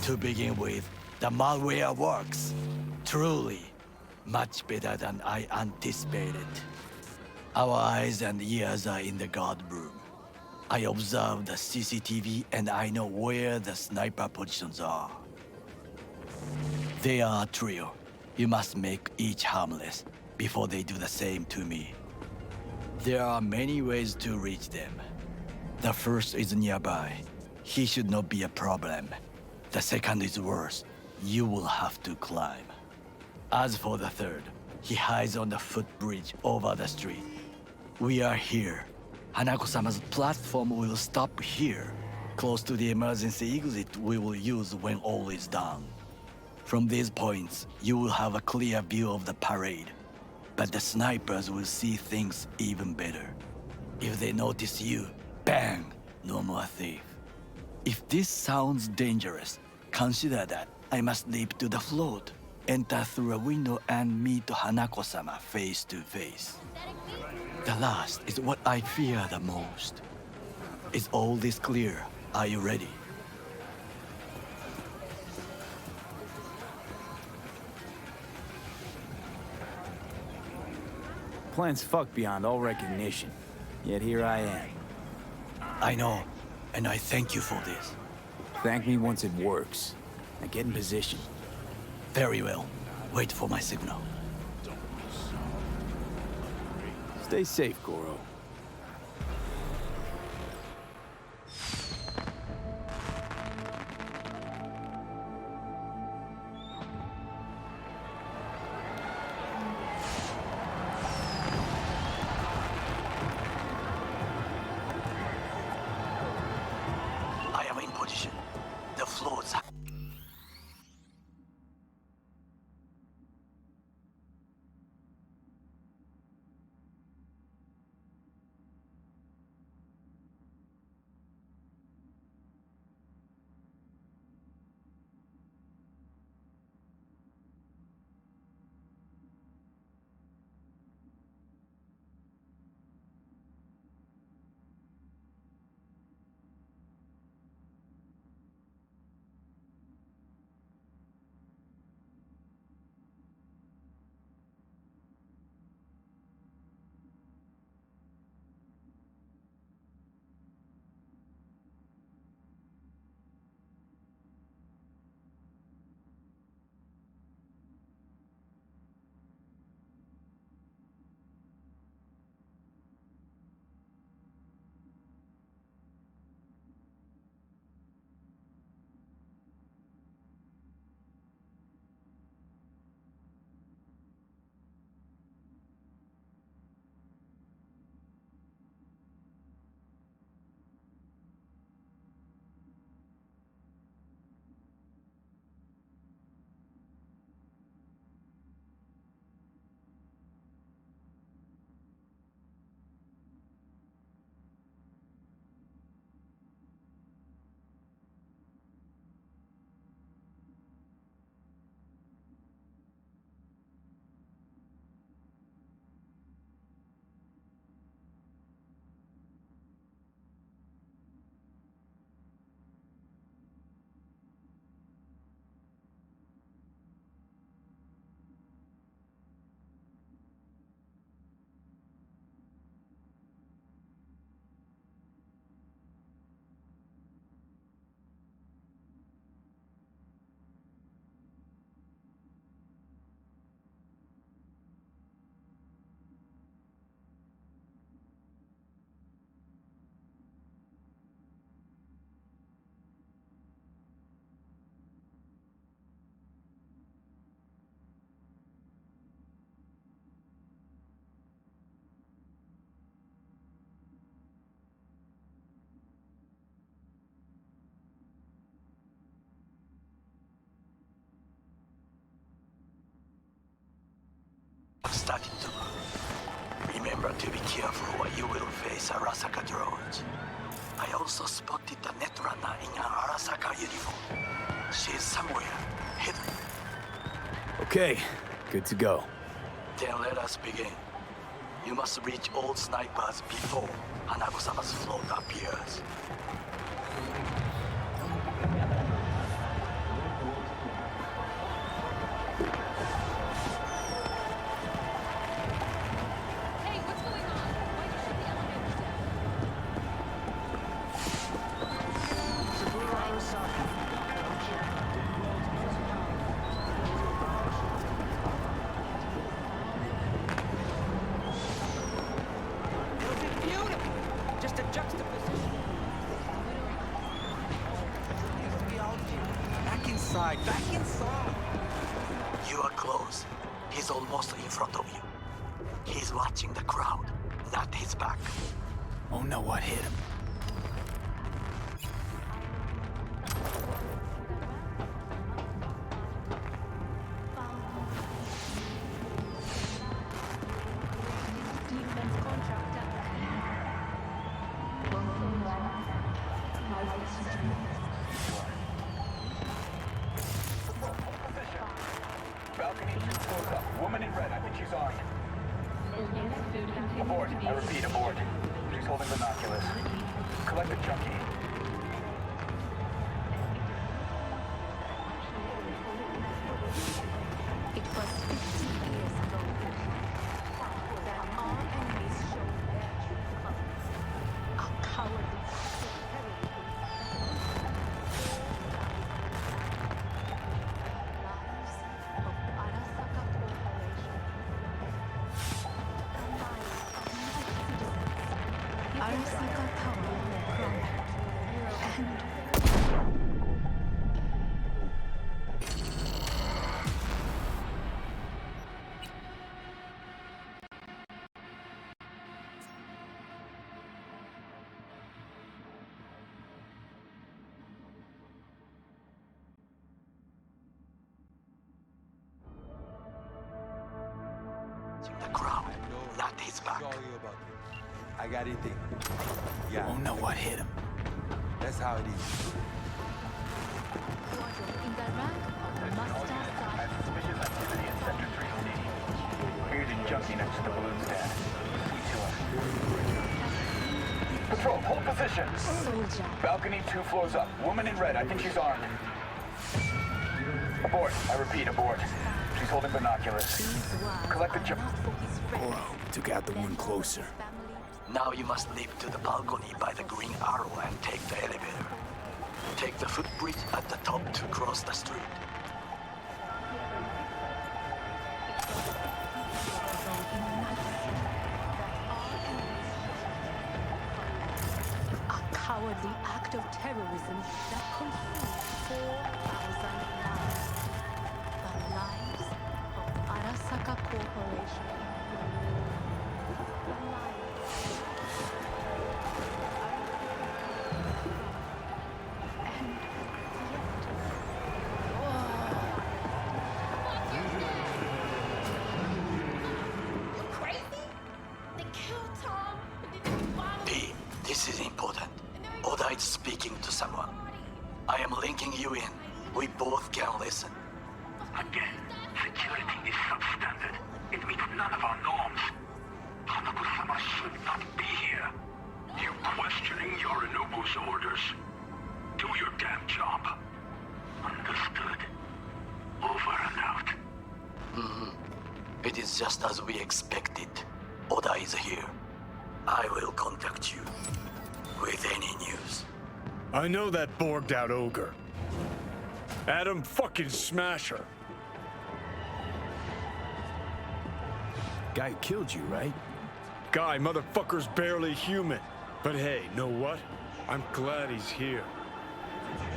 To begin with, the malware works. Truly, much better than I anticipated. Our eyes and ears are in the guard room. I observed the CCTV and I know where the sniper positions are. They are a trio. You must make each harmless before they do the same to me. There are many ways to reach them. The first is nearby. He should not be a problem. The second is worse. You will have to climb. As for the third, he hides on the footbridge over the street. We are here. Hanako-sama's platform will stop here, close to the emergency exit we will use when all is done. From these points, you will have a clear view of the parade, but the snipers will see things even better. If they notice you, bang, no more thief. If this sounds dangerous, consider that I must leap to the float, enter through a window and meet Hanako-sama face to face. The last is what I fear the most. Is all this clear? Are you ready? Plan's fucked beyond all recognition. Yet here I am. I know, and I thank you for this. Thank me once it works. Now get in position. Very well. Wait for my signal. Stay safe, Goro. I am in position. The floats. starting to move. Remember to be careful or you will face Arasaka drones. I also spotted the netrunner in an Arasaka uniform. She's somewhere, hidden. Okay, good to go. Then let us begin. You must reach all snipers before Hanako-sama's float appears. Back inside. You are close. He's almost in front of you. He's watching the crowd, not his back. Oh no, what hit him? Balcony 2 floors up. Woman in red, I think she's armed. Abort. I repeat, abort. She's holding binoculars. Collect the junkie. It was 50 years ago that our enemies showed their true colors. A cowardly The crowd, not his back. I got it. Yeah. Oh no, what hit him? That's how it is. in the rank of the master side. Suspicious activity in Sector 3C. Here's a junkie next to the balloon stand. Patrol, hold position. Soldier. Balcony 2 floors up. Woman in red, I think she's armed. Abort. I repeat, abort. She's holding binoculars. Collect the jump. Goro took out the one closer. Now you must leap to the balcony by the green arrow and take the elevator. Take the footbridge at the top to cross the street. A cowardly act of terrorism that consumed 4,000 lives. The lives of Arasaka Corporation. This is important. Oda is speaking to someone. I am linking you in. We both can listen. Again, security is substandard. It meets none of our norms. Hanako-sama should not be here. You questioning Yorinobu's orders? Do your damn job. Understood. Over and out. It is just as we expected. Oda is here. I will contact you with any news. I know that borged out ogre. Adam fucking Smasher. Guy who killed you, right? Guy, motherfucker's barely human. But hey, know what? I'm glad he's here.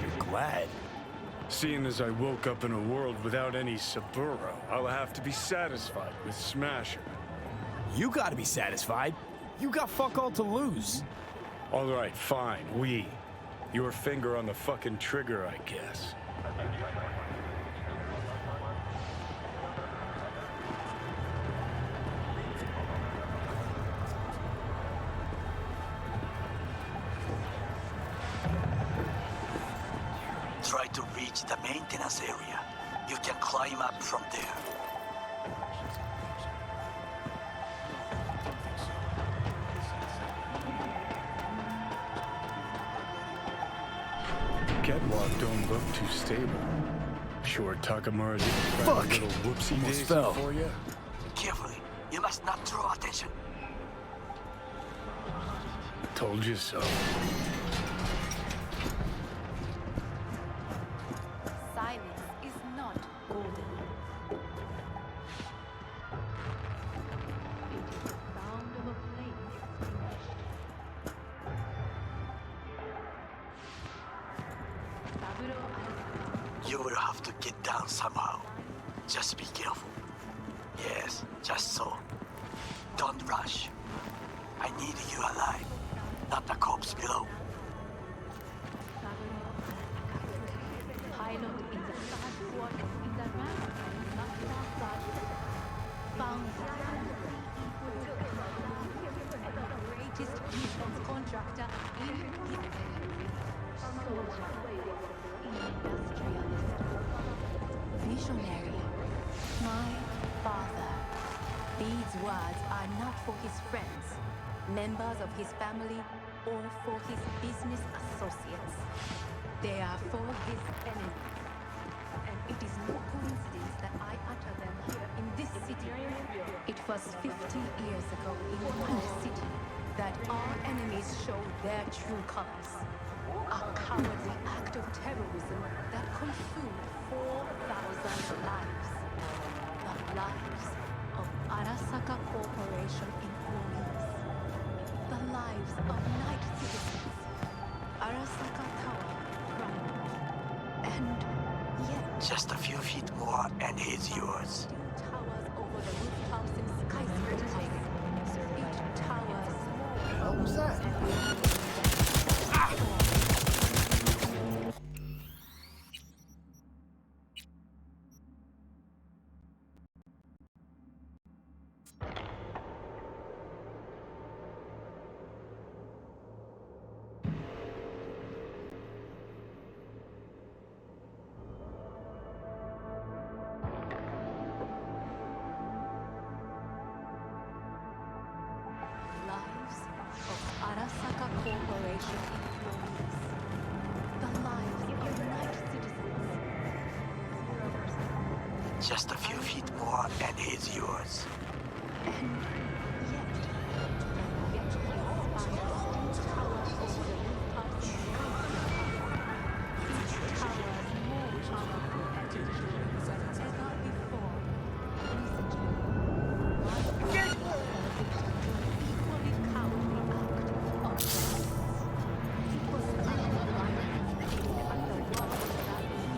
You're glad? Seeing as I woke up in a world without any Saburo, I'll have to be satisfied with Smasher. You gotta be satisfied. You got fuck all to lose. All right, fine, Your finger on the fucking trigger, I guess. to reach the maintenance area. You can climb up from there. Catwalk don't look too stable. Sure, Takamura's Fuck! a little whoopsie Almost daisy fell. for you. Carefully. You must not draw attention. Told you so. Silence is not golden. It is the sound of a flame extinguished. You will have to get down somehow. Just be careful. Yes, just so. Don't rush. I need you alive, not the corpse below. Pilot in the third quarter in the ramp, not founder and the greatest defense contractor in history. Soldier, industrialist, visionary, my father. These words are not for his friends, members of his family, or for his business associates. They are for his enemies. And it is no coincidence that I utter them here in this city. It was 50 years ago in one city that our enemies showed their true colors. A cowardly act of terrorism that consumed 4,000 lives. The lives of Arasaka Corporation employees. The lives of night citizens. Arasaka Tower crumbled. And yet... Just a few feet more and he's yours. Towers over the rooftops in skyscrapers. Each towers more. What was that? Lives of Arasaka Corporation employees. The lives of night citizens. Just a few feet more and he's yours. And yet, to eventually inspire steel towers over the rooftops in skyscrapers. Each towers more powerful and dangerous than ever before. Recently, my father equally cowardly act of violence. It was not violence aimed at the world that we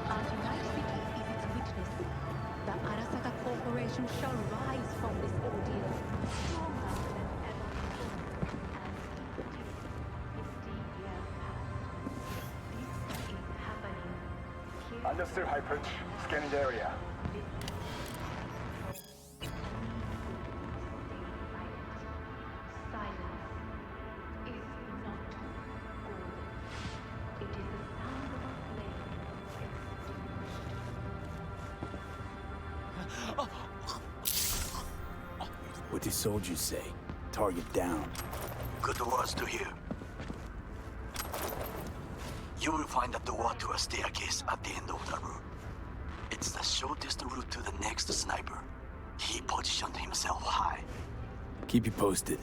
As Night City is its witness, the Arasaka Corporation shall rise from this ordeal stronger than ever before. As 50 years pass, this is happening. Understood, High Prince. Scanning the area. Silence is not golden. It is the sound of a flame extinguished. What do soldiers say? Target down. Good words to hear. You will find a door to a staircase at the end of the room. It's the shortest route to the next sniper. He positioned himself high. Keep you posted.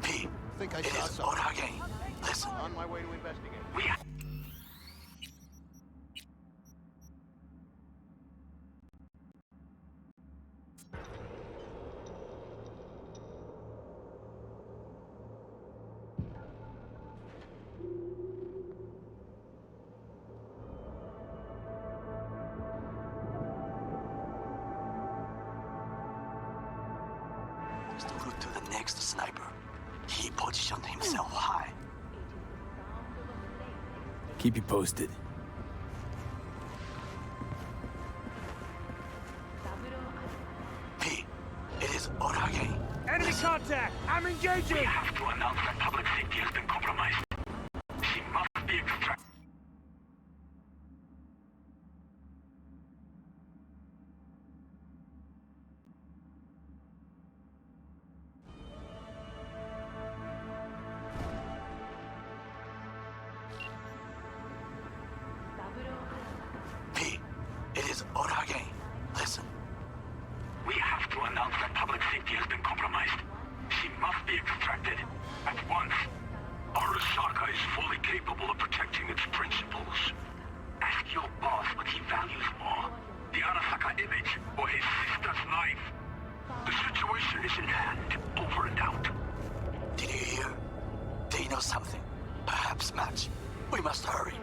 P. Think I It saw is something. Orage. Listen. On my way to investigate. next sniper. He positioned himself high. Keep you posted. P, it is Orage. Enemy contact! I'm engaging! We have to announce that public safety has been compromised. She must be extracted. P, it is Orage. Listen. We have to announce that public safety has been compromised. She must be extracted at once. Arasaka is fully capable of protecting its principles. Ask your boss what he values more. The Arasaka image or his sister's life. The situation is in hand. Over and out. Did you hear? They know something. Perhaps match. We must hurry.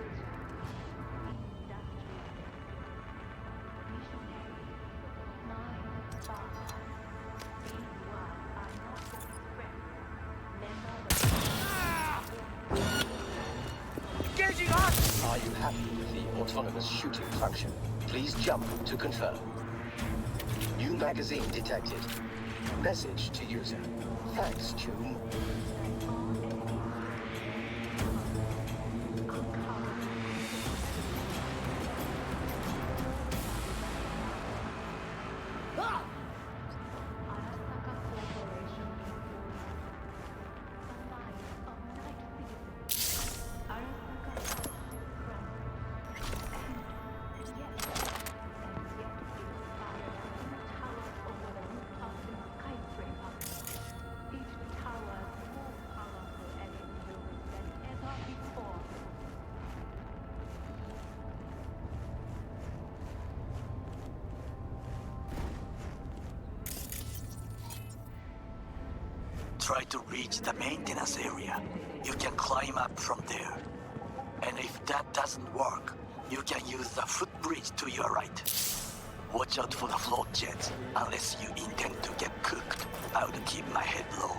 Are you happy with the autonomous shooting function? Please jump to confirm. New magazine detected. Message to user. Thanks, June. Try to reach the maintenance area. You can climb up from there. And if that doesn't work, you can use the footbridge to your right. Watch out for the float jets, unless you intend to get cooked. I would keep my head low.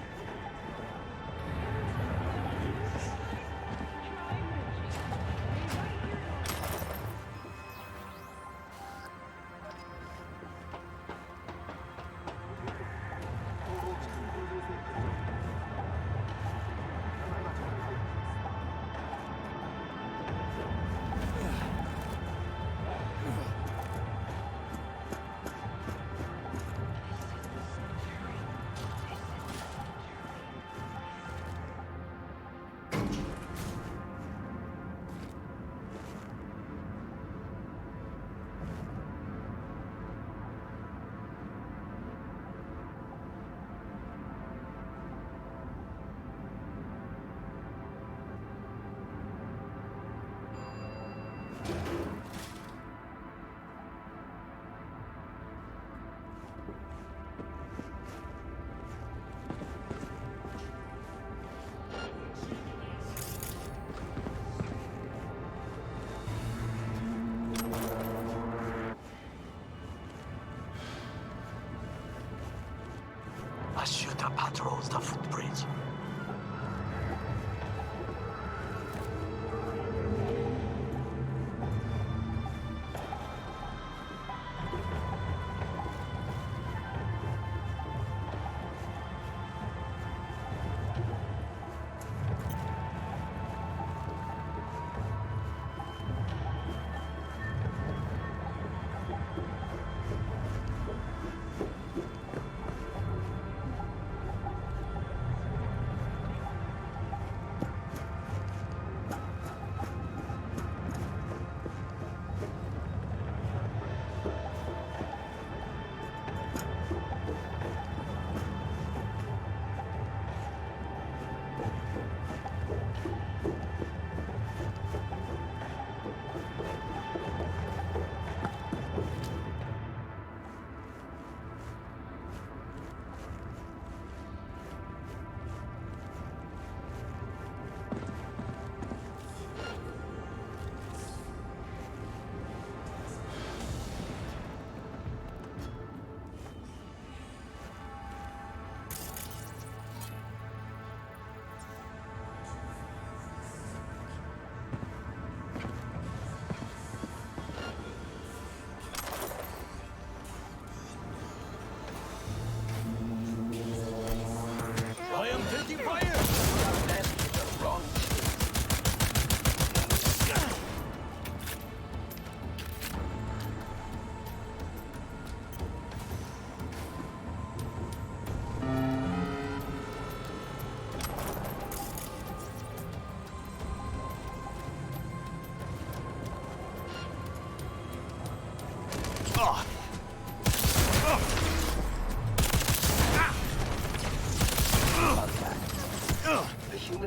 A shooter patrols the footbridge.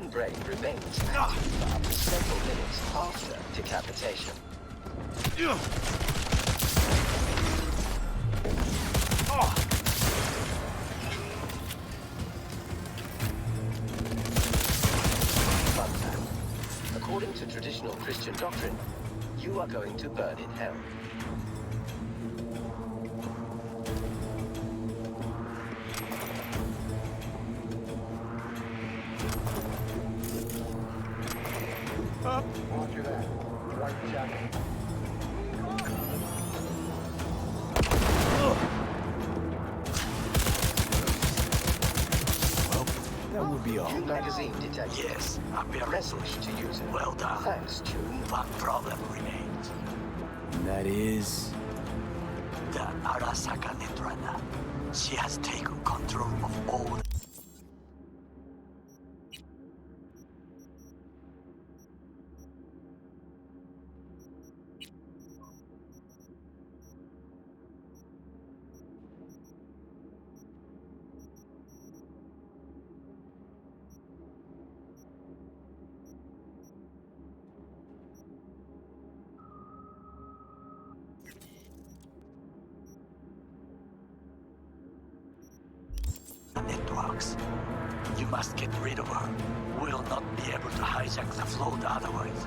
human brain remains active for up to several minutes after decapitation. Fun fact. According to traditional Christian doctrine, you are going to burn in hell. Roger that. White jacket. That would be all. New magazine detected. Yes, I've been Message to user. Well done. Thanks, June. One problem remains. And that is... The Arasaka Netrunner. She has taken control of all. Networks. You must get rid of her. We'll not be able to hijack the float otherwise.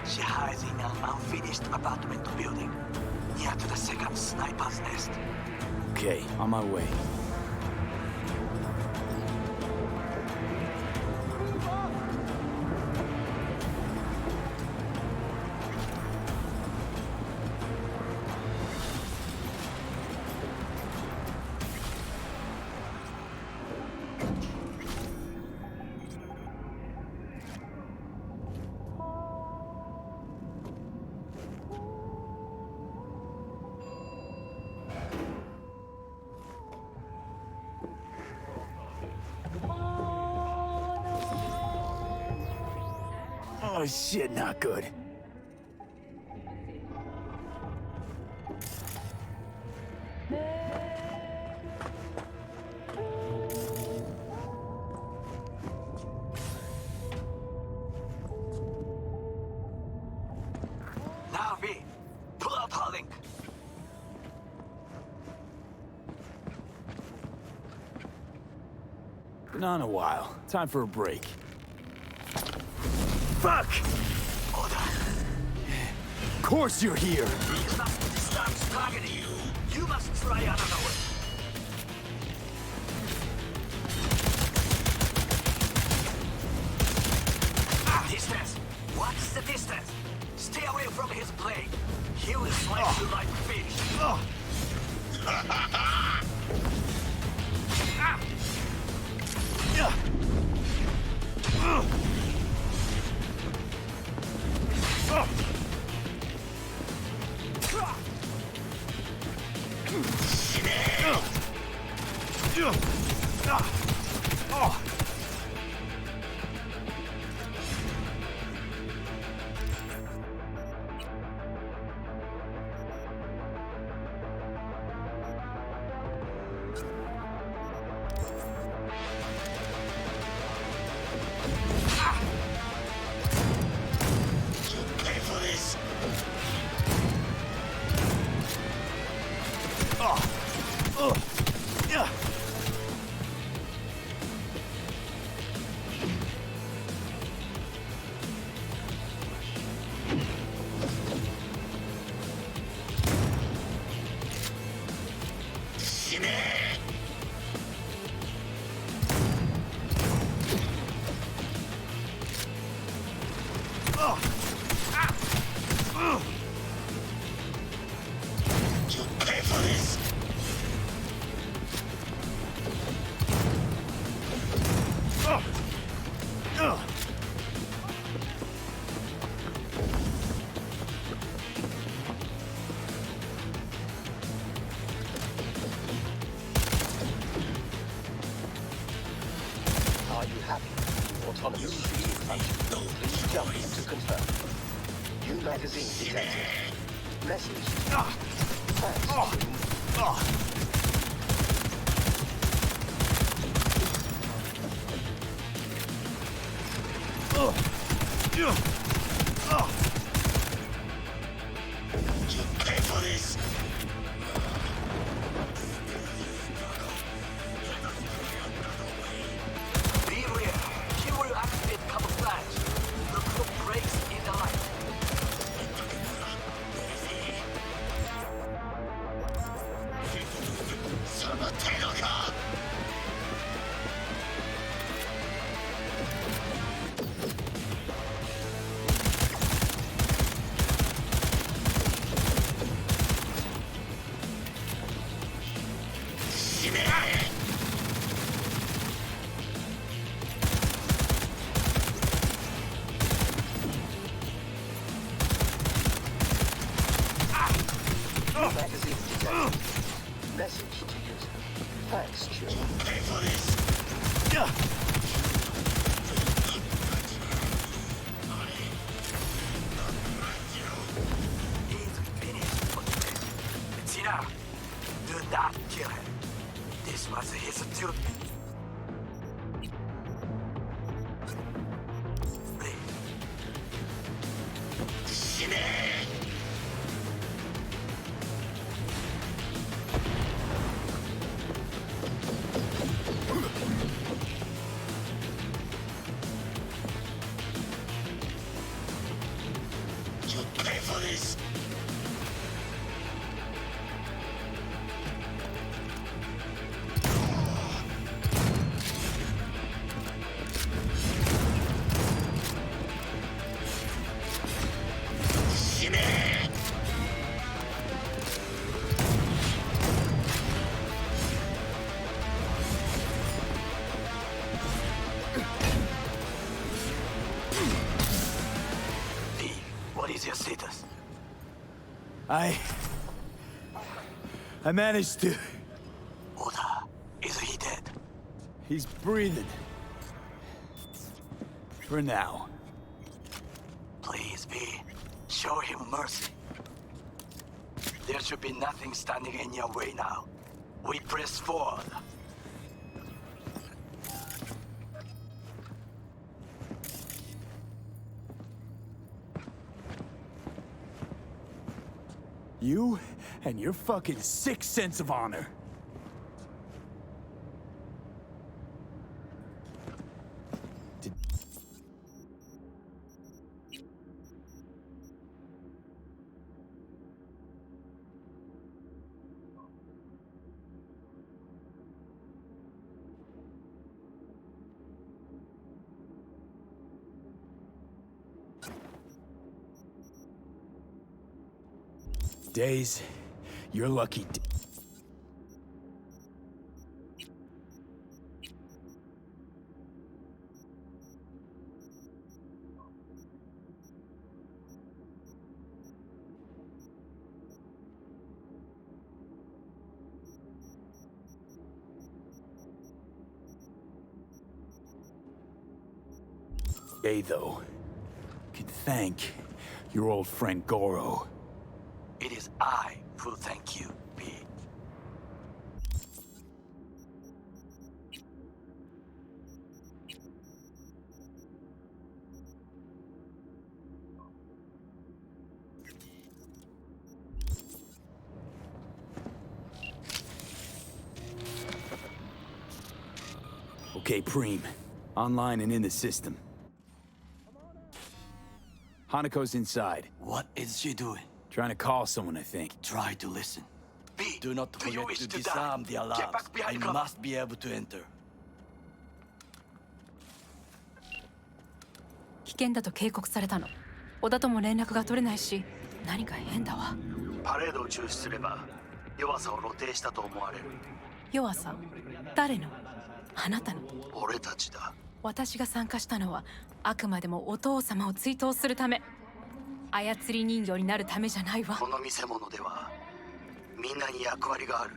She hides in an unfinished apartment building, near to the second sniper's nest. Okay, on my way. Oh shit, not good. Now, V, pull up her link. Been on a while. Time for a break. Fuck! Of course you're here! He starts targeting you. You must try another way. Distance. What's the distance? Stay away from his blade. He will slice you like fish. Please jump to confirm. New magazine detected. Message. Thanks. pay for this! Be aware. He will activate camouflage. Look for breaks in the light. Magazine detected. Message to user. Thanks, Judi. Pay for this! He's finished for today. Tina, do not kill him. This was his duty. You pay for this! What is your status? I managed to... Oda, is he dead? He's breathing. For now. Please, V, show him mercy. There should be nothing standing in your way now. We press forward. You and your fucking sick sense of honor. Days, you're lucky. Day, though, can thank your old friend Goro. It is I who thank you, V. Okay, Preem. Online and in the system. Hanako's inside. What is she doing? Trying to call someone, I think. Try to listen. B, do not forget to disarm the alarms. Get back behind cover. Must be able to enter. 危険だと警告されたの。小田とも連絡が取れないし、何か変だわ。パレードを中止すれば、弱さを露呈したと思われる。弱さ？誰の？あなたの？俺たちだ。私が参加したのは、あくまでもお父様を追悼するため。操り人形になるためじゃないわ。この見せ物ではみんなに役割がある。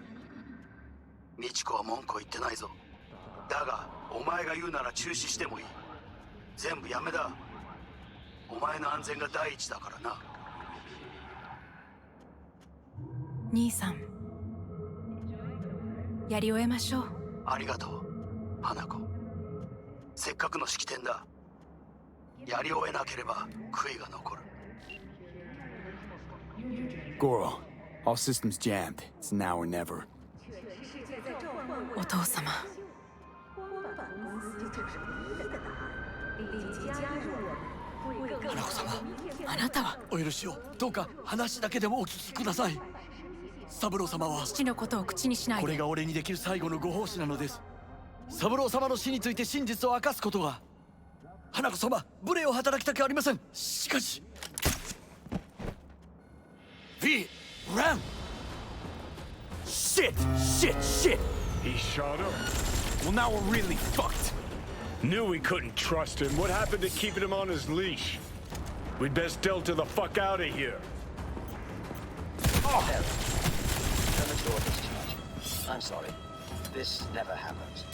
美智子は文句を言ってないぞ。だがお前が言うなら中止してもいい。全部やめだ。お前の安全が第一だからな。兄さん、やり終えましょう。ありがとう、花子。せっかくの式典だ。やり終えなければ悔いが残る。 Goro, all systems jammed. It's now or never. お父様。花子様、あなたはお許しを。どうか話だけでもお聞きください。三郎様は父のことを口にしないで。これが俺にできる最後のご奉仕なのです。三郎様の死について真実を明かすことが。花子様、無礼を働きたくありません。しかし V, run! Shit! He shot up. Well, now we're really fucked. Knew we couldn't trust him. What happened to keeping him on his leash? We'd best delta the fuck out of here. Premature discharge. I'm sorry. This never happens.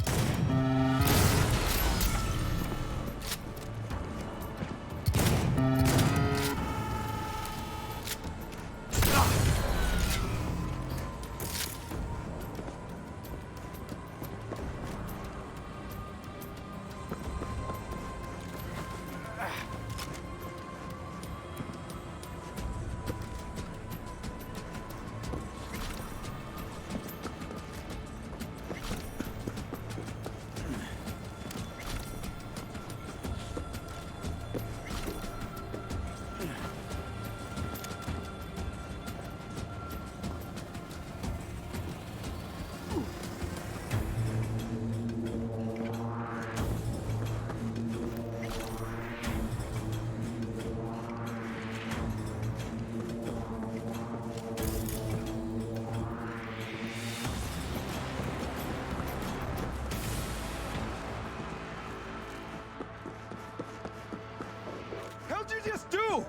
How'd you just do?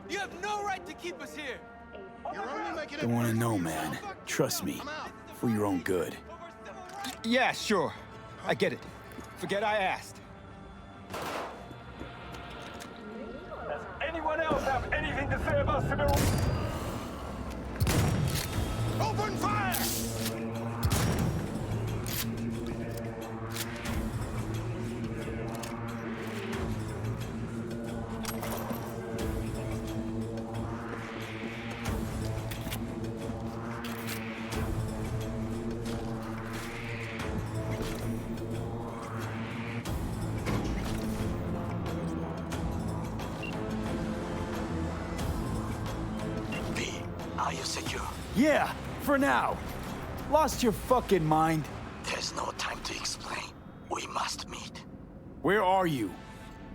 You have no right to keep us here. You're only making it. Don't want to know, man. Trust me. For your own good. Yeah, sure. I get it. Forget I asked. Does anyone else have anything to say about Cyberpunk? Open fire! V, are you secure? Yeah, for now. Lost your fucking mind? There's no time to explain. We must meet. Where are you?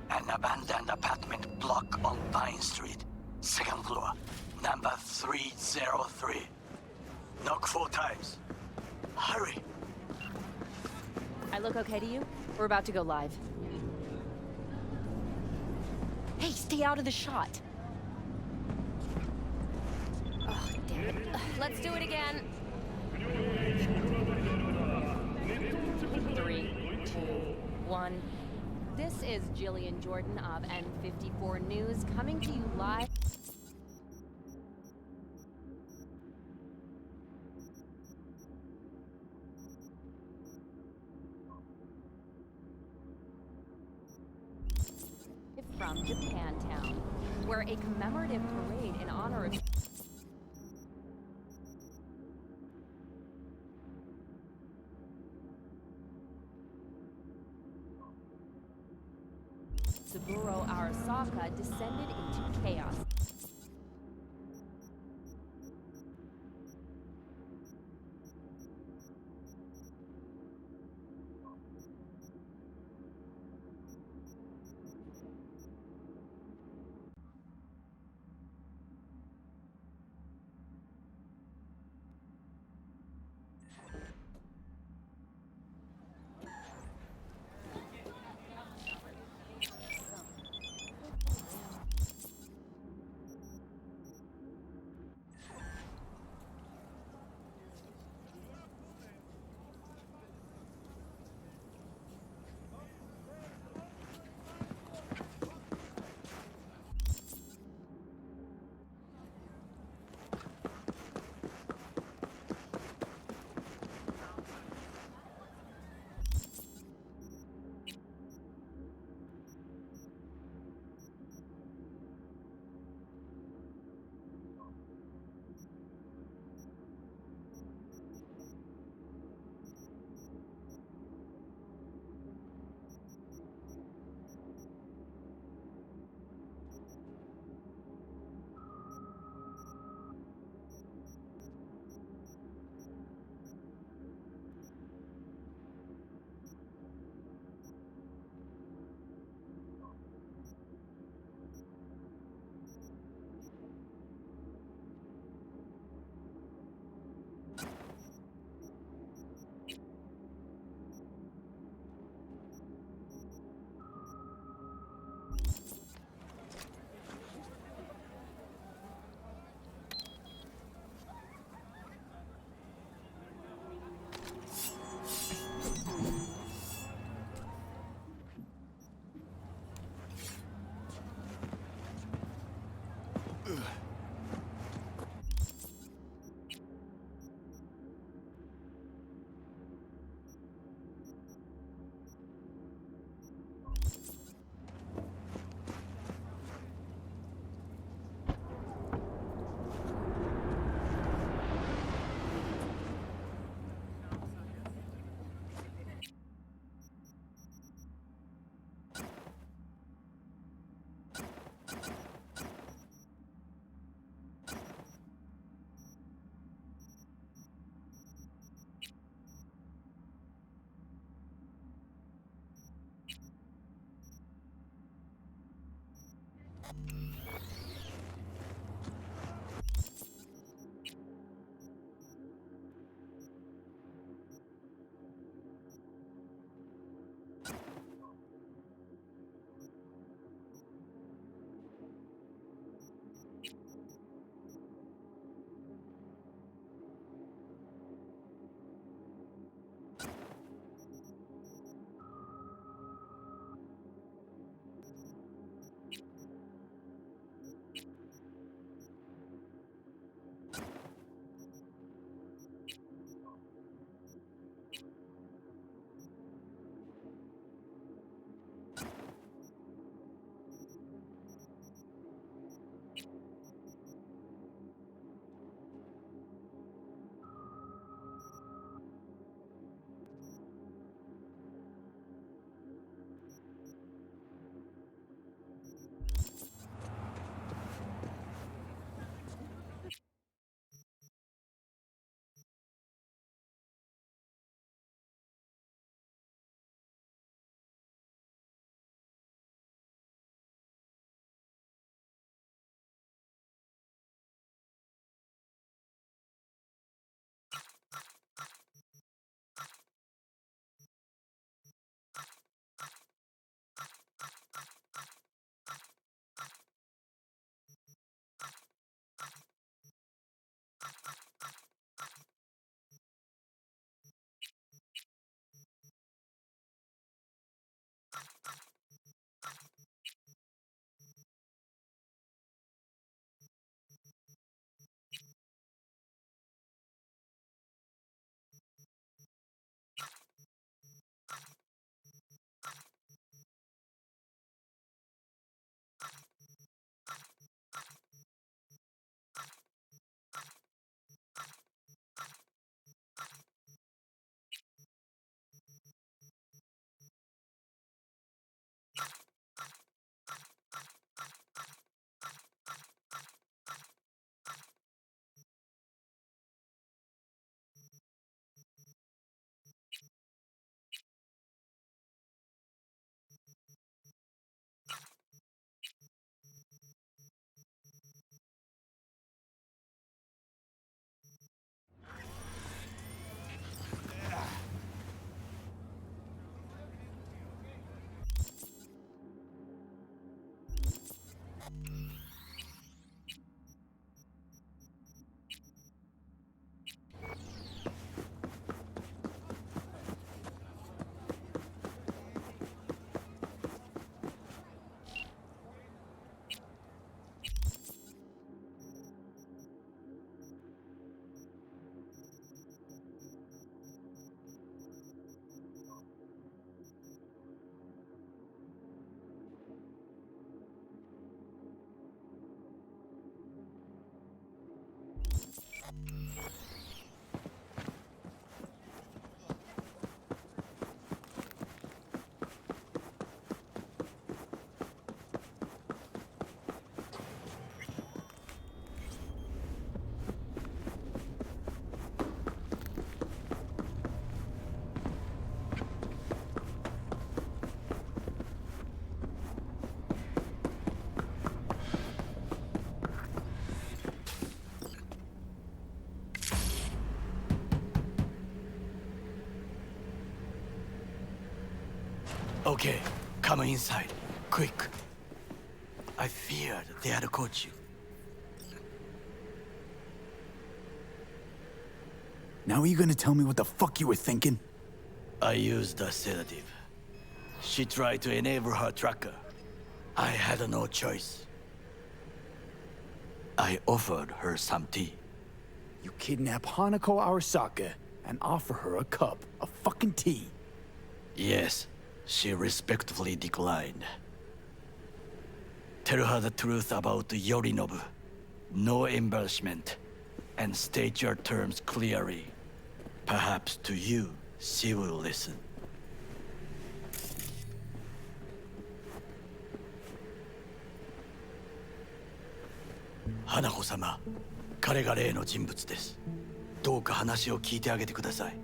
An abandoned apartment block on Pine Street. Second floor. Number 303. Knock 4 times. Hurry. I look okay to you? We're about to go live. Hey, stay out of the shot. Oh, damn it. Let's do it again. 3, 2, 1. This is Jillian Jordan of N54 News coming to you live. From Japantown, where a commemorative parade in honor of Saburo Arasaka descended into chaos. Okay, come inside. Quick. I feared they had caught you. Now are you gonna tell me what the fuck you were thinking? I used a sedative. She tried to enable her tracker. I had no choice. I offered her some tea. You kidnap Hanako Arasaka and offer her a cup of fucking tea. Yes, she respectfully declined. Tell her the truth about Yorinobu. No embellishment. And state your terms clearly. Perhaps to you, she will listen. Hanako-sama, 彼が例の人物です。どうか話を聞いてあげてください。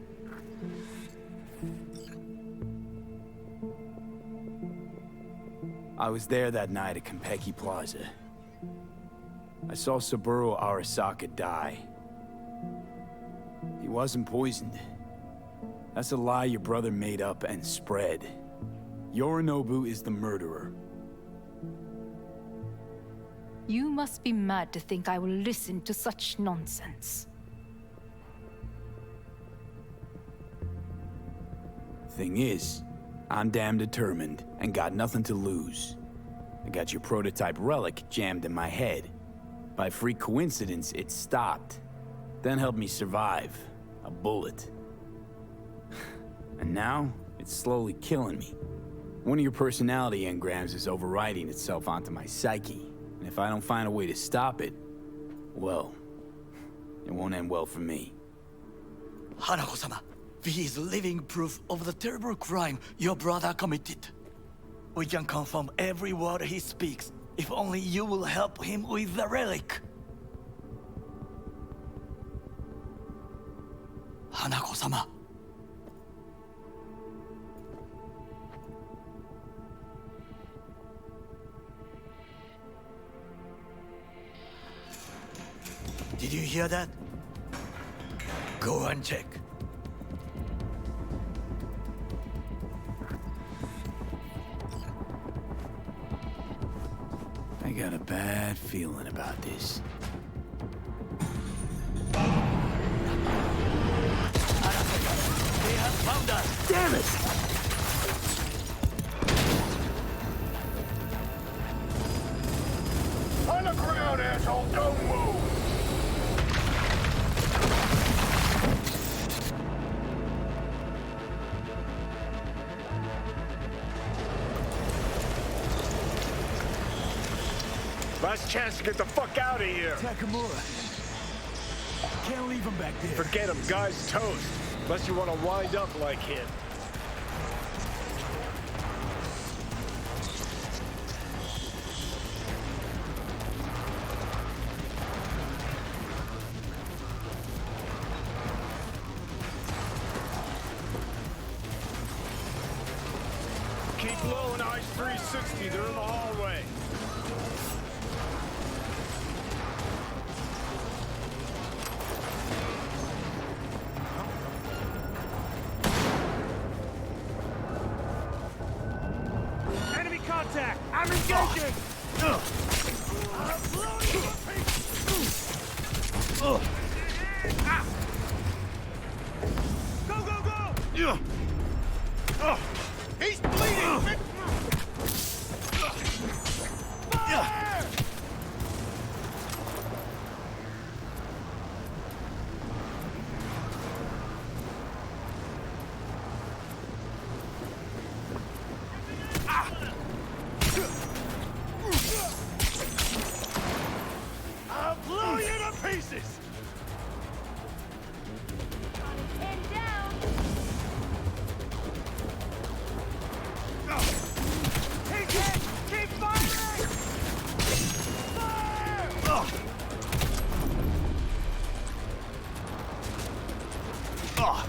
I was there that night at Konpeki Plaza. I saw Saburo Arasaka die. He wasn't poisoned. That's a lie your brother made up and spread. Yorinobu is the murderer. You must be mad to think I will listen to such nonsense. Thing is, I'm damn determined and got nothing to lose. I got your prototype relic jammed in my head. By freak coincidence, it stopped. Then helped me survive. A bullet. And now, it's slowly killing me. One of your personality engrams is overriding itself onto my psyche. And if I don't find a way to stop it, well, it won't end well for me. Hanako-sama, V is living proof of the terrible crime your brother committed. We can confirm every word he speaks, if only you will help him with the relic. Hanako-sama. Did you hear that? Go and check. I got a bad feeling about this. They have found us! Damn it! On the ground, asshole! Don't move! Last chance to get the fuck out of here! Takamura. Can't leave him back there. Forget him, guy's toast. Unless you want to wind up like him. Keep low and eyes 360, they're in the hallway. Enemy contact! I'm engaging! Go, go, go! He's bleeding! Fire! I'll blow you to pieces! Pinned down. Take it! Keep firing! Fire!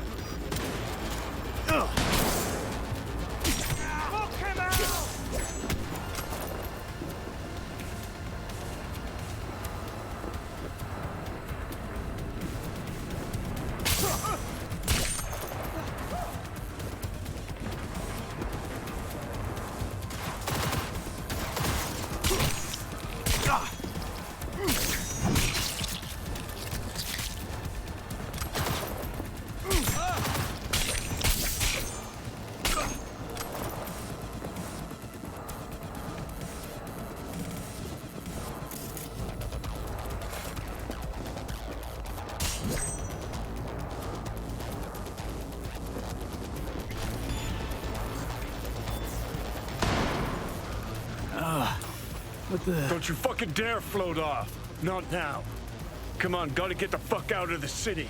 Smoke him out! What the... Don't you fucking dare float off. Not now. Come on, gotta get the fuck out of the city.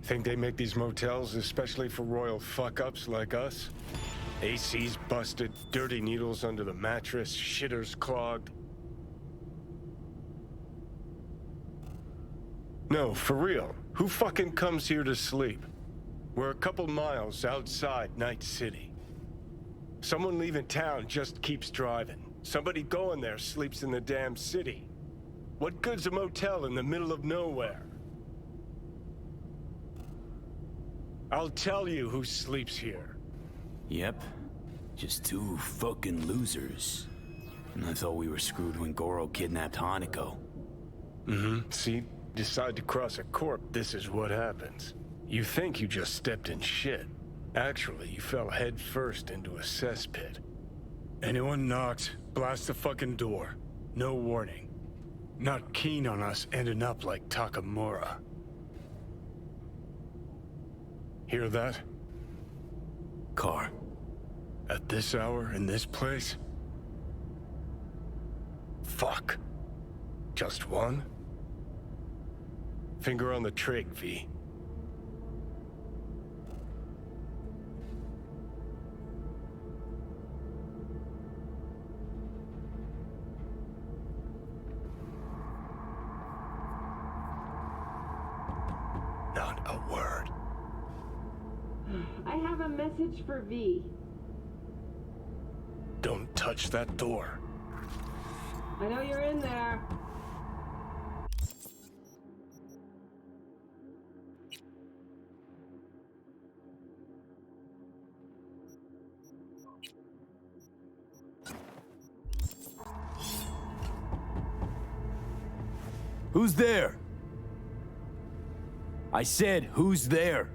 Think they make these motels especially for royal fuck-ups like us? AC's busted, dirty needles under the mattress, shitters clogged. No, for real. Who fucking comes here to sleep? We're a couple miles outside Night City. Someone leaving town just keeps driving. Somebody going there sleeps in the damn city. What good's a motel in the middle of nowhere? I'll tell you who sleeps here. Yep. Just two fucking losers. And I thought we were screwed when Goro kidnapped Hanako. Mm-hmm. See? Decide to cross a corp, this is what happens. You think you just stepped in shit. Actually, you fell head first into a cesspit. Anyone knocks, blast the fucking door. No warning. Not keen on us ending up like Takamura. Hear that? Car. At this hour, in this place? Fuck. Just one? Finger on the trig, V. Not a word. I have a message for V. Don't touch that door. I know you're in there. Who's there? I said, who's there?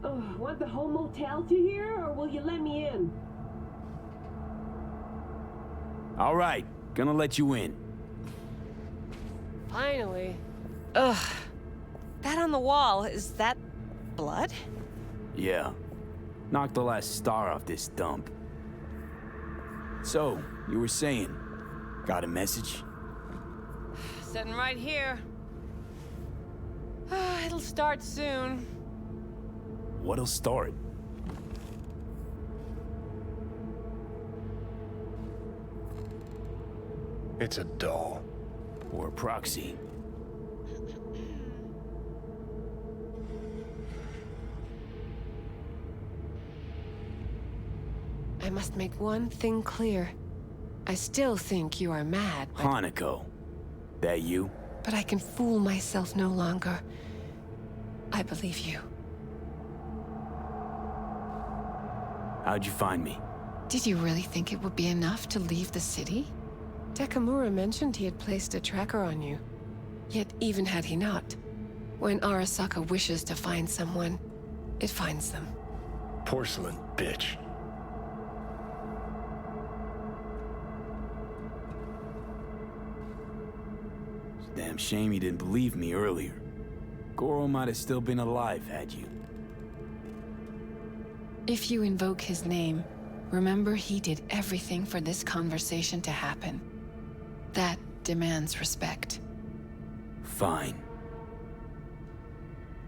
Oh, want the whole motel to hear, or will you let me in? All right, gonna let you in. Finally. Ugh. That on the wall, is that blood? Yeah. Knocked the last star off this dump. So, you were saying, got a message? Sitting right here. It'll start soon. What'll start? It's a doll. Or a proxy. I must make one thing clear. I still think you are mad, but... Hanako. That you? But I can fool myself no longer. I believe you. How'd you find me? Did you really think it would be enough to leave the city? Takamura mentioned he had placed a tracker on you. Yet even had he not, when Arasaka wishes to find someone, it finds them. Porcelain bitch. Damn shame you didn't believe me earlier. Goro might have still been alive had you. If you invoke his name, remember he did everything for this conversation to happen. That demands respect. Fine.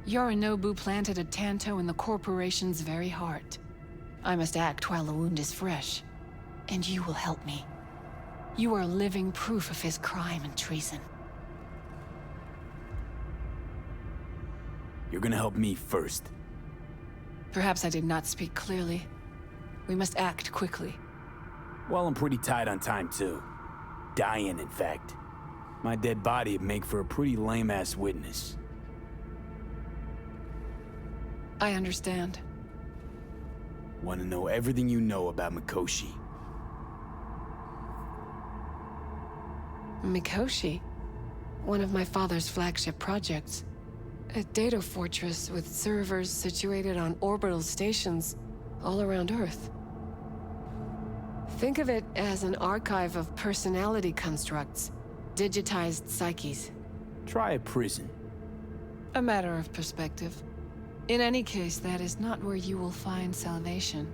Yorinobu planted a Tanto in the corporation's very heart. I must act while the wound is fresh. And you will help me. You are living proof of his crime and treason. You're gonna help me first. Perhaps I did not speak clearly. We must act quickly. Well, I'm pretty tight on time, too. Dying, in fact. My dead body'd make for a pretty lame-ass witness. I understand. Want to know everything you know about Mikoshi. Mikoshi? One of my father's flagship projects. A data fortress with servers situated on orbital stations all around Earth. Think of it as an archive of personality constructs, digitized psyches. Try a prison. A matter of perspective. In any case, that is not where you will find salvation.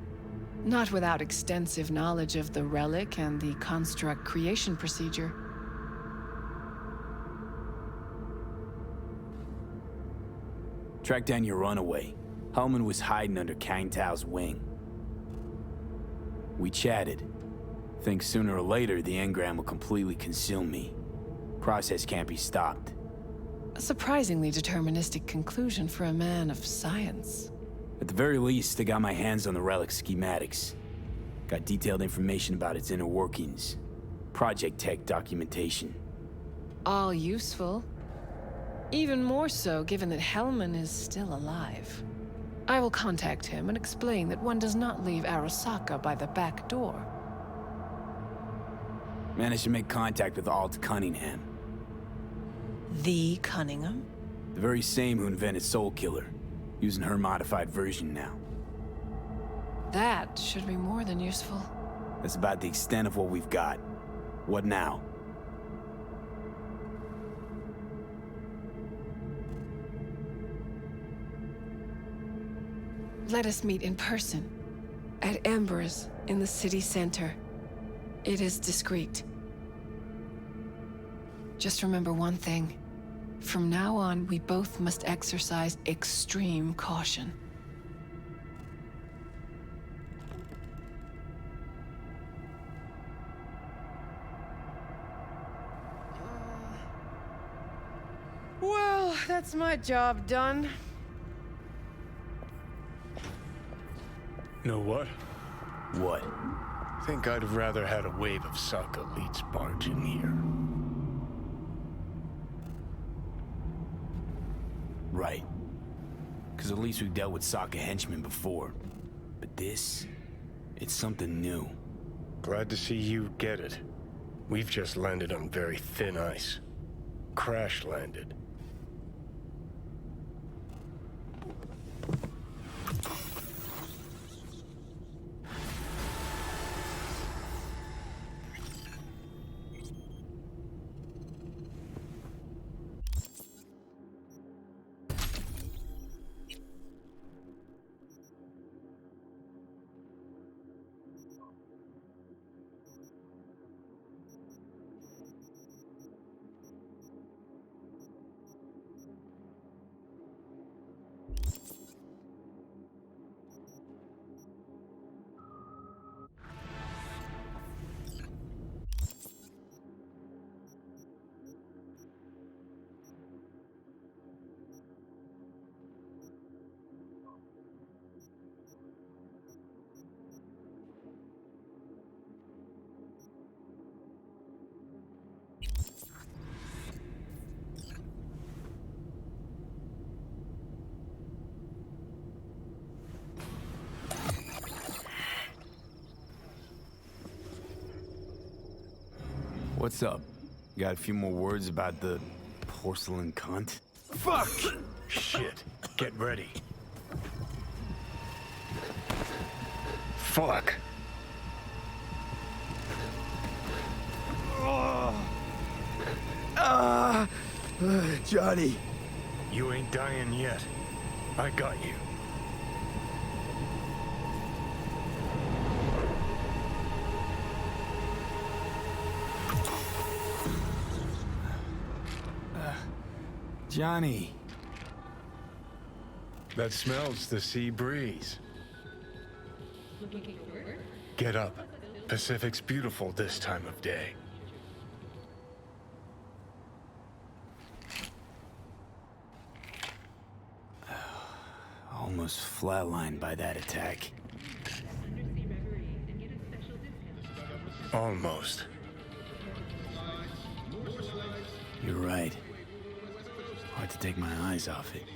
Not without extensive knowledge of the relic and the construct creation procedure. Track down your runaway. Hellman was hiding under Kang Tao's wing. We chatted. Think sooner or later the engram will completely consume me. Process can't be stopped. A surprisingly deterministic conclusion for a man of science. At the very least, I got my hands on the relic schematics. Got detailed information about its inner workings. Project tech documentation. All useful. Even more so given that Hellman is still alive. I will contact him and explain that one does not leave Arasaka by the back door. Managed to make contact with Alt Cunningham. The Cunningham? The very same who invented Soul Killer. Using her modified version now. That should be more than useful. That's about the extent of what we've got. What now? Let us meet in person. At Embers, in the city center. It is discreet. Just remember one thing. From now on, we both must exercise extreme caution. Well, that's my job done. Know what? What? Think I'd have rather had a wave of Saka elites barge in here. Right. Because at least we've dealt with Sokka henchmen before. But this, it's something new. Glad to see you get it. We've just landed on very thin ice. Crash landed. What's up? Got a few more words about the porcelain cunt? Fuck! Shit. Get ready. Fuck. Johnny. You ain't dying yet. I got you. Johnny. That smells the sea breeze. Get up. Pacific's beautiful this time of day. Almost flatlined by that attack. Almost. You're right. Hard to take my eyes off it.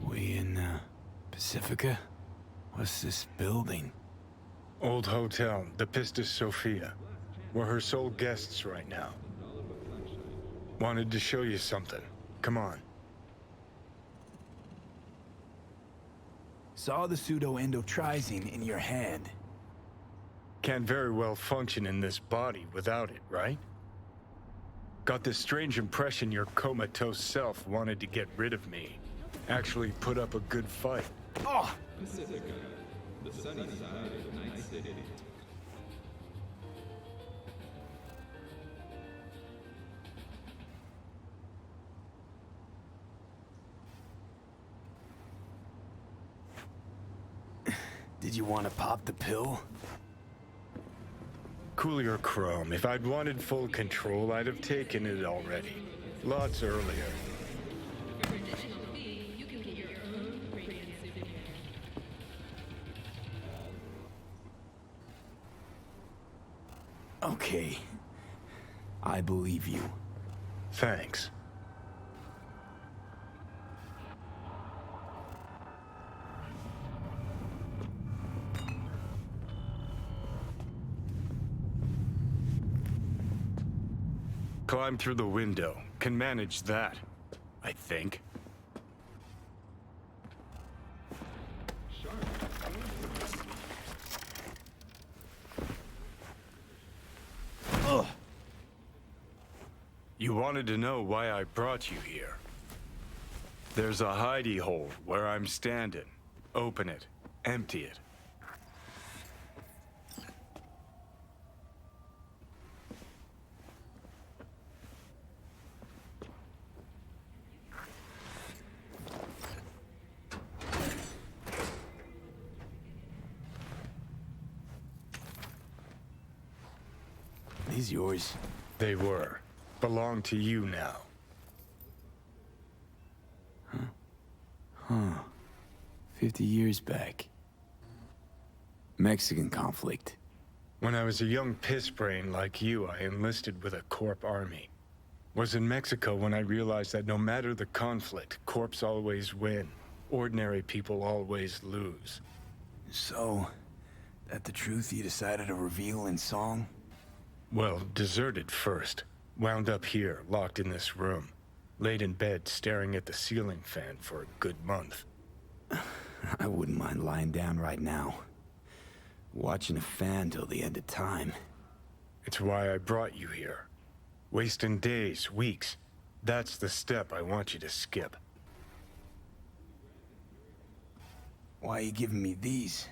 We in, Pacifica? What's this building? Old hotel, the Pistis Sophia. We're her sole guests right now. Wanted to show you something. Come on. Saw the pseudo-endotrizine in your hand. Can't very well function in this body without it, right? Got this strange impression your comatose self wanted to get rid of me. Actually put up a good fight. Oh! Pacifica, the sunny side of Night City. Did you want to pop the pill? Cool your chrome. If I'd wanted full control, I'd have taken it already. Lots earlier. Okay. I believe you. Thanks. Climb through the window. Can manage that, I think. Ugh. You wanted to know why I brought you here. There's a hidey hole where I'm standing. Open it. Empty it. These yours? They were. Belong to you now. Huh. 50 years back. Mexican conflict. When I was a young pissbrain like you, I enlisted with a Corp army. Was in Mexico when I realized that no matter the conflict, Corps always win. Ordinary people always lose. So, that the truth you decided to reveal in song? Well, deserted first. Wound up here, locked in this room. Laid in bed, staring at the ceiling fan for a good month. I wouldn't mind lying down right now. Watching a fan till the end of time. It's why I brought you here. Wasting days, weeks. That's the step I want you to skip. Why are you giving me these?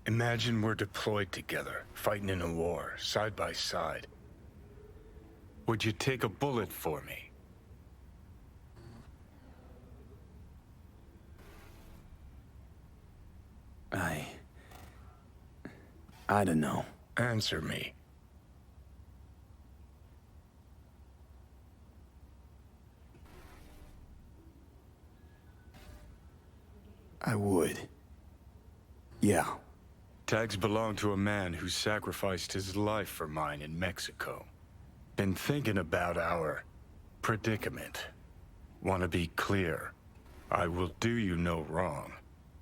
Imagine we're deployed together, fighting in a war, side by side. Would you take a bullet for me? I don't know. Answer me. I would. Yeah. Tags belong to a man who sacrificed his life for mine in Mexico. Been thinking about our predicament. Want to be clear. I will do you no wrong.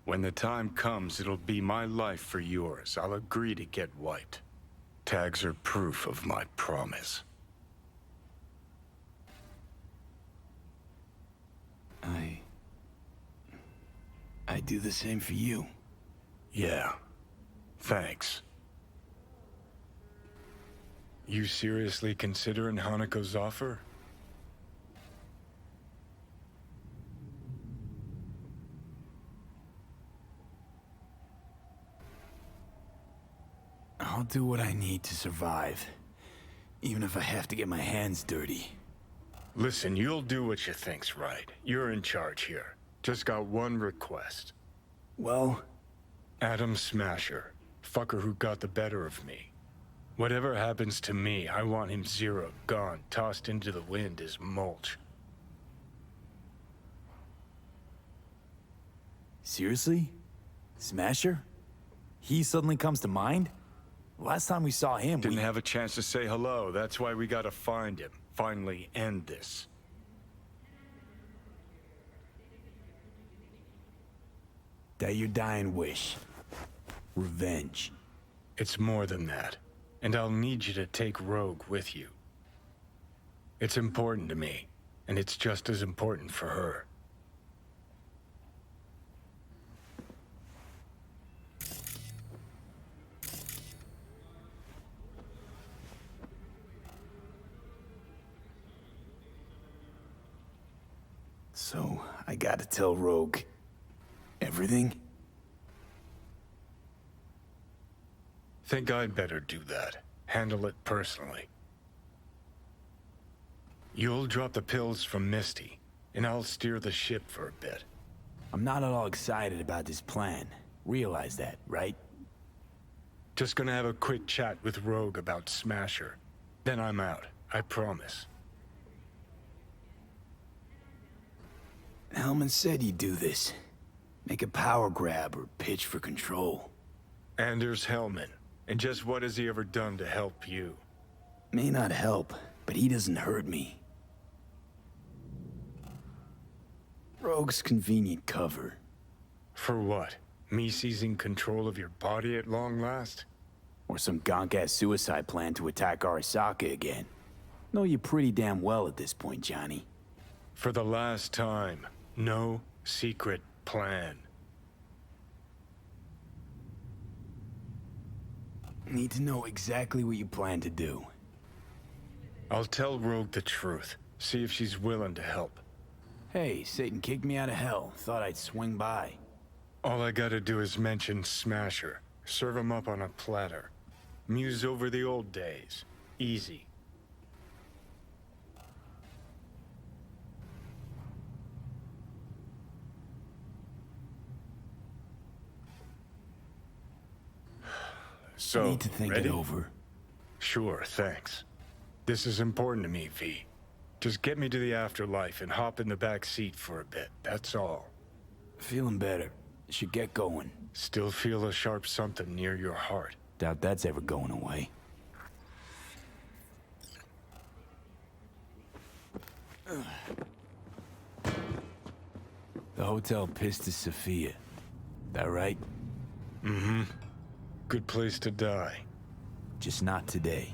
When the time comes, it'll be my life for yours. I'll agree to get wiped. Tags are proof of my promise. I do the same for you. Yeah. Thanks. You seriously considering Hanako's offer? I'll do what I need to survive. Even if I have to get my hands dirty. Listen, you'll do what you think's right. You're in charge here. Just got one request. Well? Adam Smasher. Fucker who got the better of me. Whatever happens to me, I want him zeroed, gone, tossed into the wind as mulch. Seriously? Smasher? He suddenly comes to mind? Last time we saw him, Didn't have a chance to say hello. That's why we gotta find him. Finally end this. That your dying wish. Revenge. It's more than that. And I'll need you to take Rogue with you. It's important to me, and it's just as important for her. So, I gotta tell Rogue everything? Think I'd better do that. Handle it personally. You'll drop the pills from Misty, and I'll steer the ship for a bit. I'm not at all excited about this plan. Realize that, right? Just gonna have a quick chat with Rogue about Smasher. Then I'm out, I promise. Hellman said you'd do this. Make a power grab or pitch for control. Anders Hellman. And just what has he ever done to help you? May not help, but he doesn't hurt me. Rogue's convenient cover. For what? Me seizing control of your body at long last? Or some gonk-ass suicide plan to attack Arasaka again. Know you pretty damn well at this point, Johnny. For the last time, no secret plan. Need to know exactly what you plan to do. I'll tell Rogue the truth. See if she's willing to help. Hey, Satan kicked me out of hell. Thought I'd swing by. All I gotta do is mention Smasher. Serve him up on a platter. Muse over the old days. Easy. So, need to think ready? it over. Sure, thanks. This is important to me, V. Just get me to the afterlife and hop in the back seat for a bit, that's all. Feeling better. Should get going. Still feel a sharp something near your heart. Doubt that's ever going away. The hotel Pistis Sophia. That right? Mm-hmm. Good place to die. Just not today.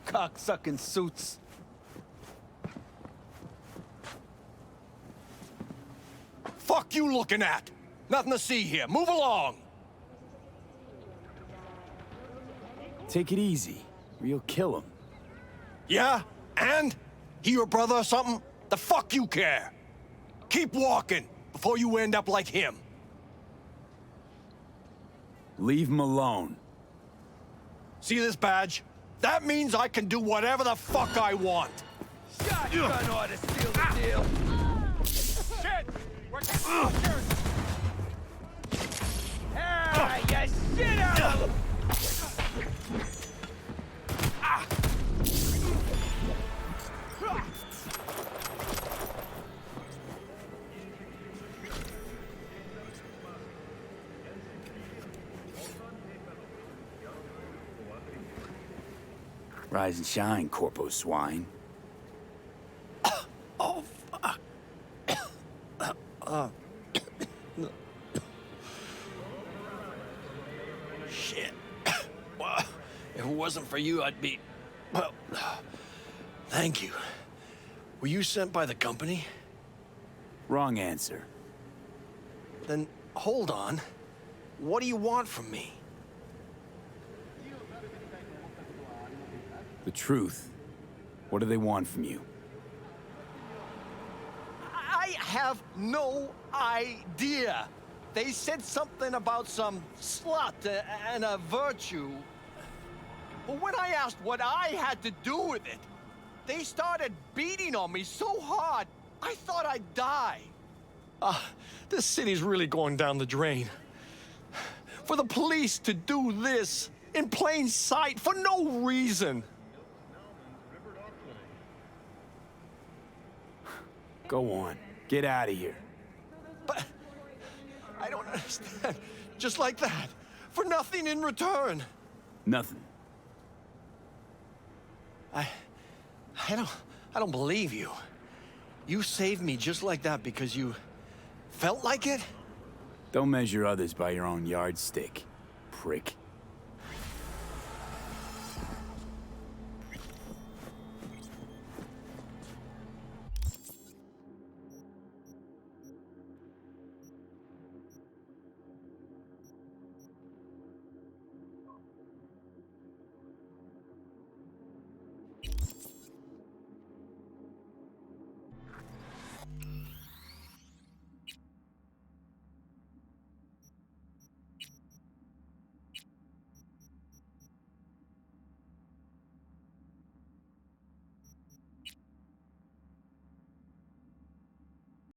Cocksucking suits. Fuck you looking at? Nothing to see here. Move along. Take it easy, or you'll kill him. Yeah? And? He your brother or something? The fuck you care? Keep walking before you end up like him. Leave him alone. See this badge? That means I can do whatever the fuck I want. Shotgun ought to seal the deal. Shit! We're getting Ah, you shit out! Rise and shine, Corpo Swine. Oh, fuck. Shit. Well, if it wasn't for you, I'd be... Well, Thank you. Were you sent by the company? Wrong answer. Then, hold on. What do you want from me? The truth. What do they want from you? I have no idea. They said something about some slut and a virtue. But when I asked what I had to do with it, they started beating on me so hard, I thought I'd die. This city's really going down the drain. For the police to do this in plain sight for no reason. Go on. Get out of here. But I don't understand. Just like that. For nothing in return. Nothing. I don't believe you. You saved me just like that because you felt like it? Don't measure others by your own yardstick, prick.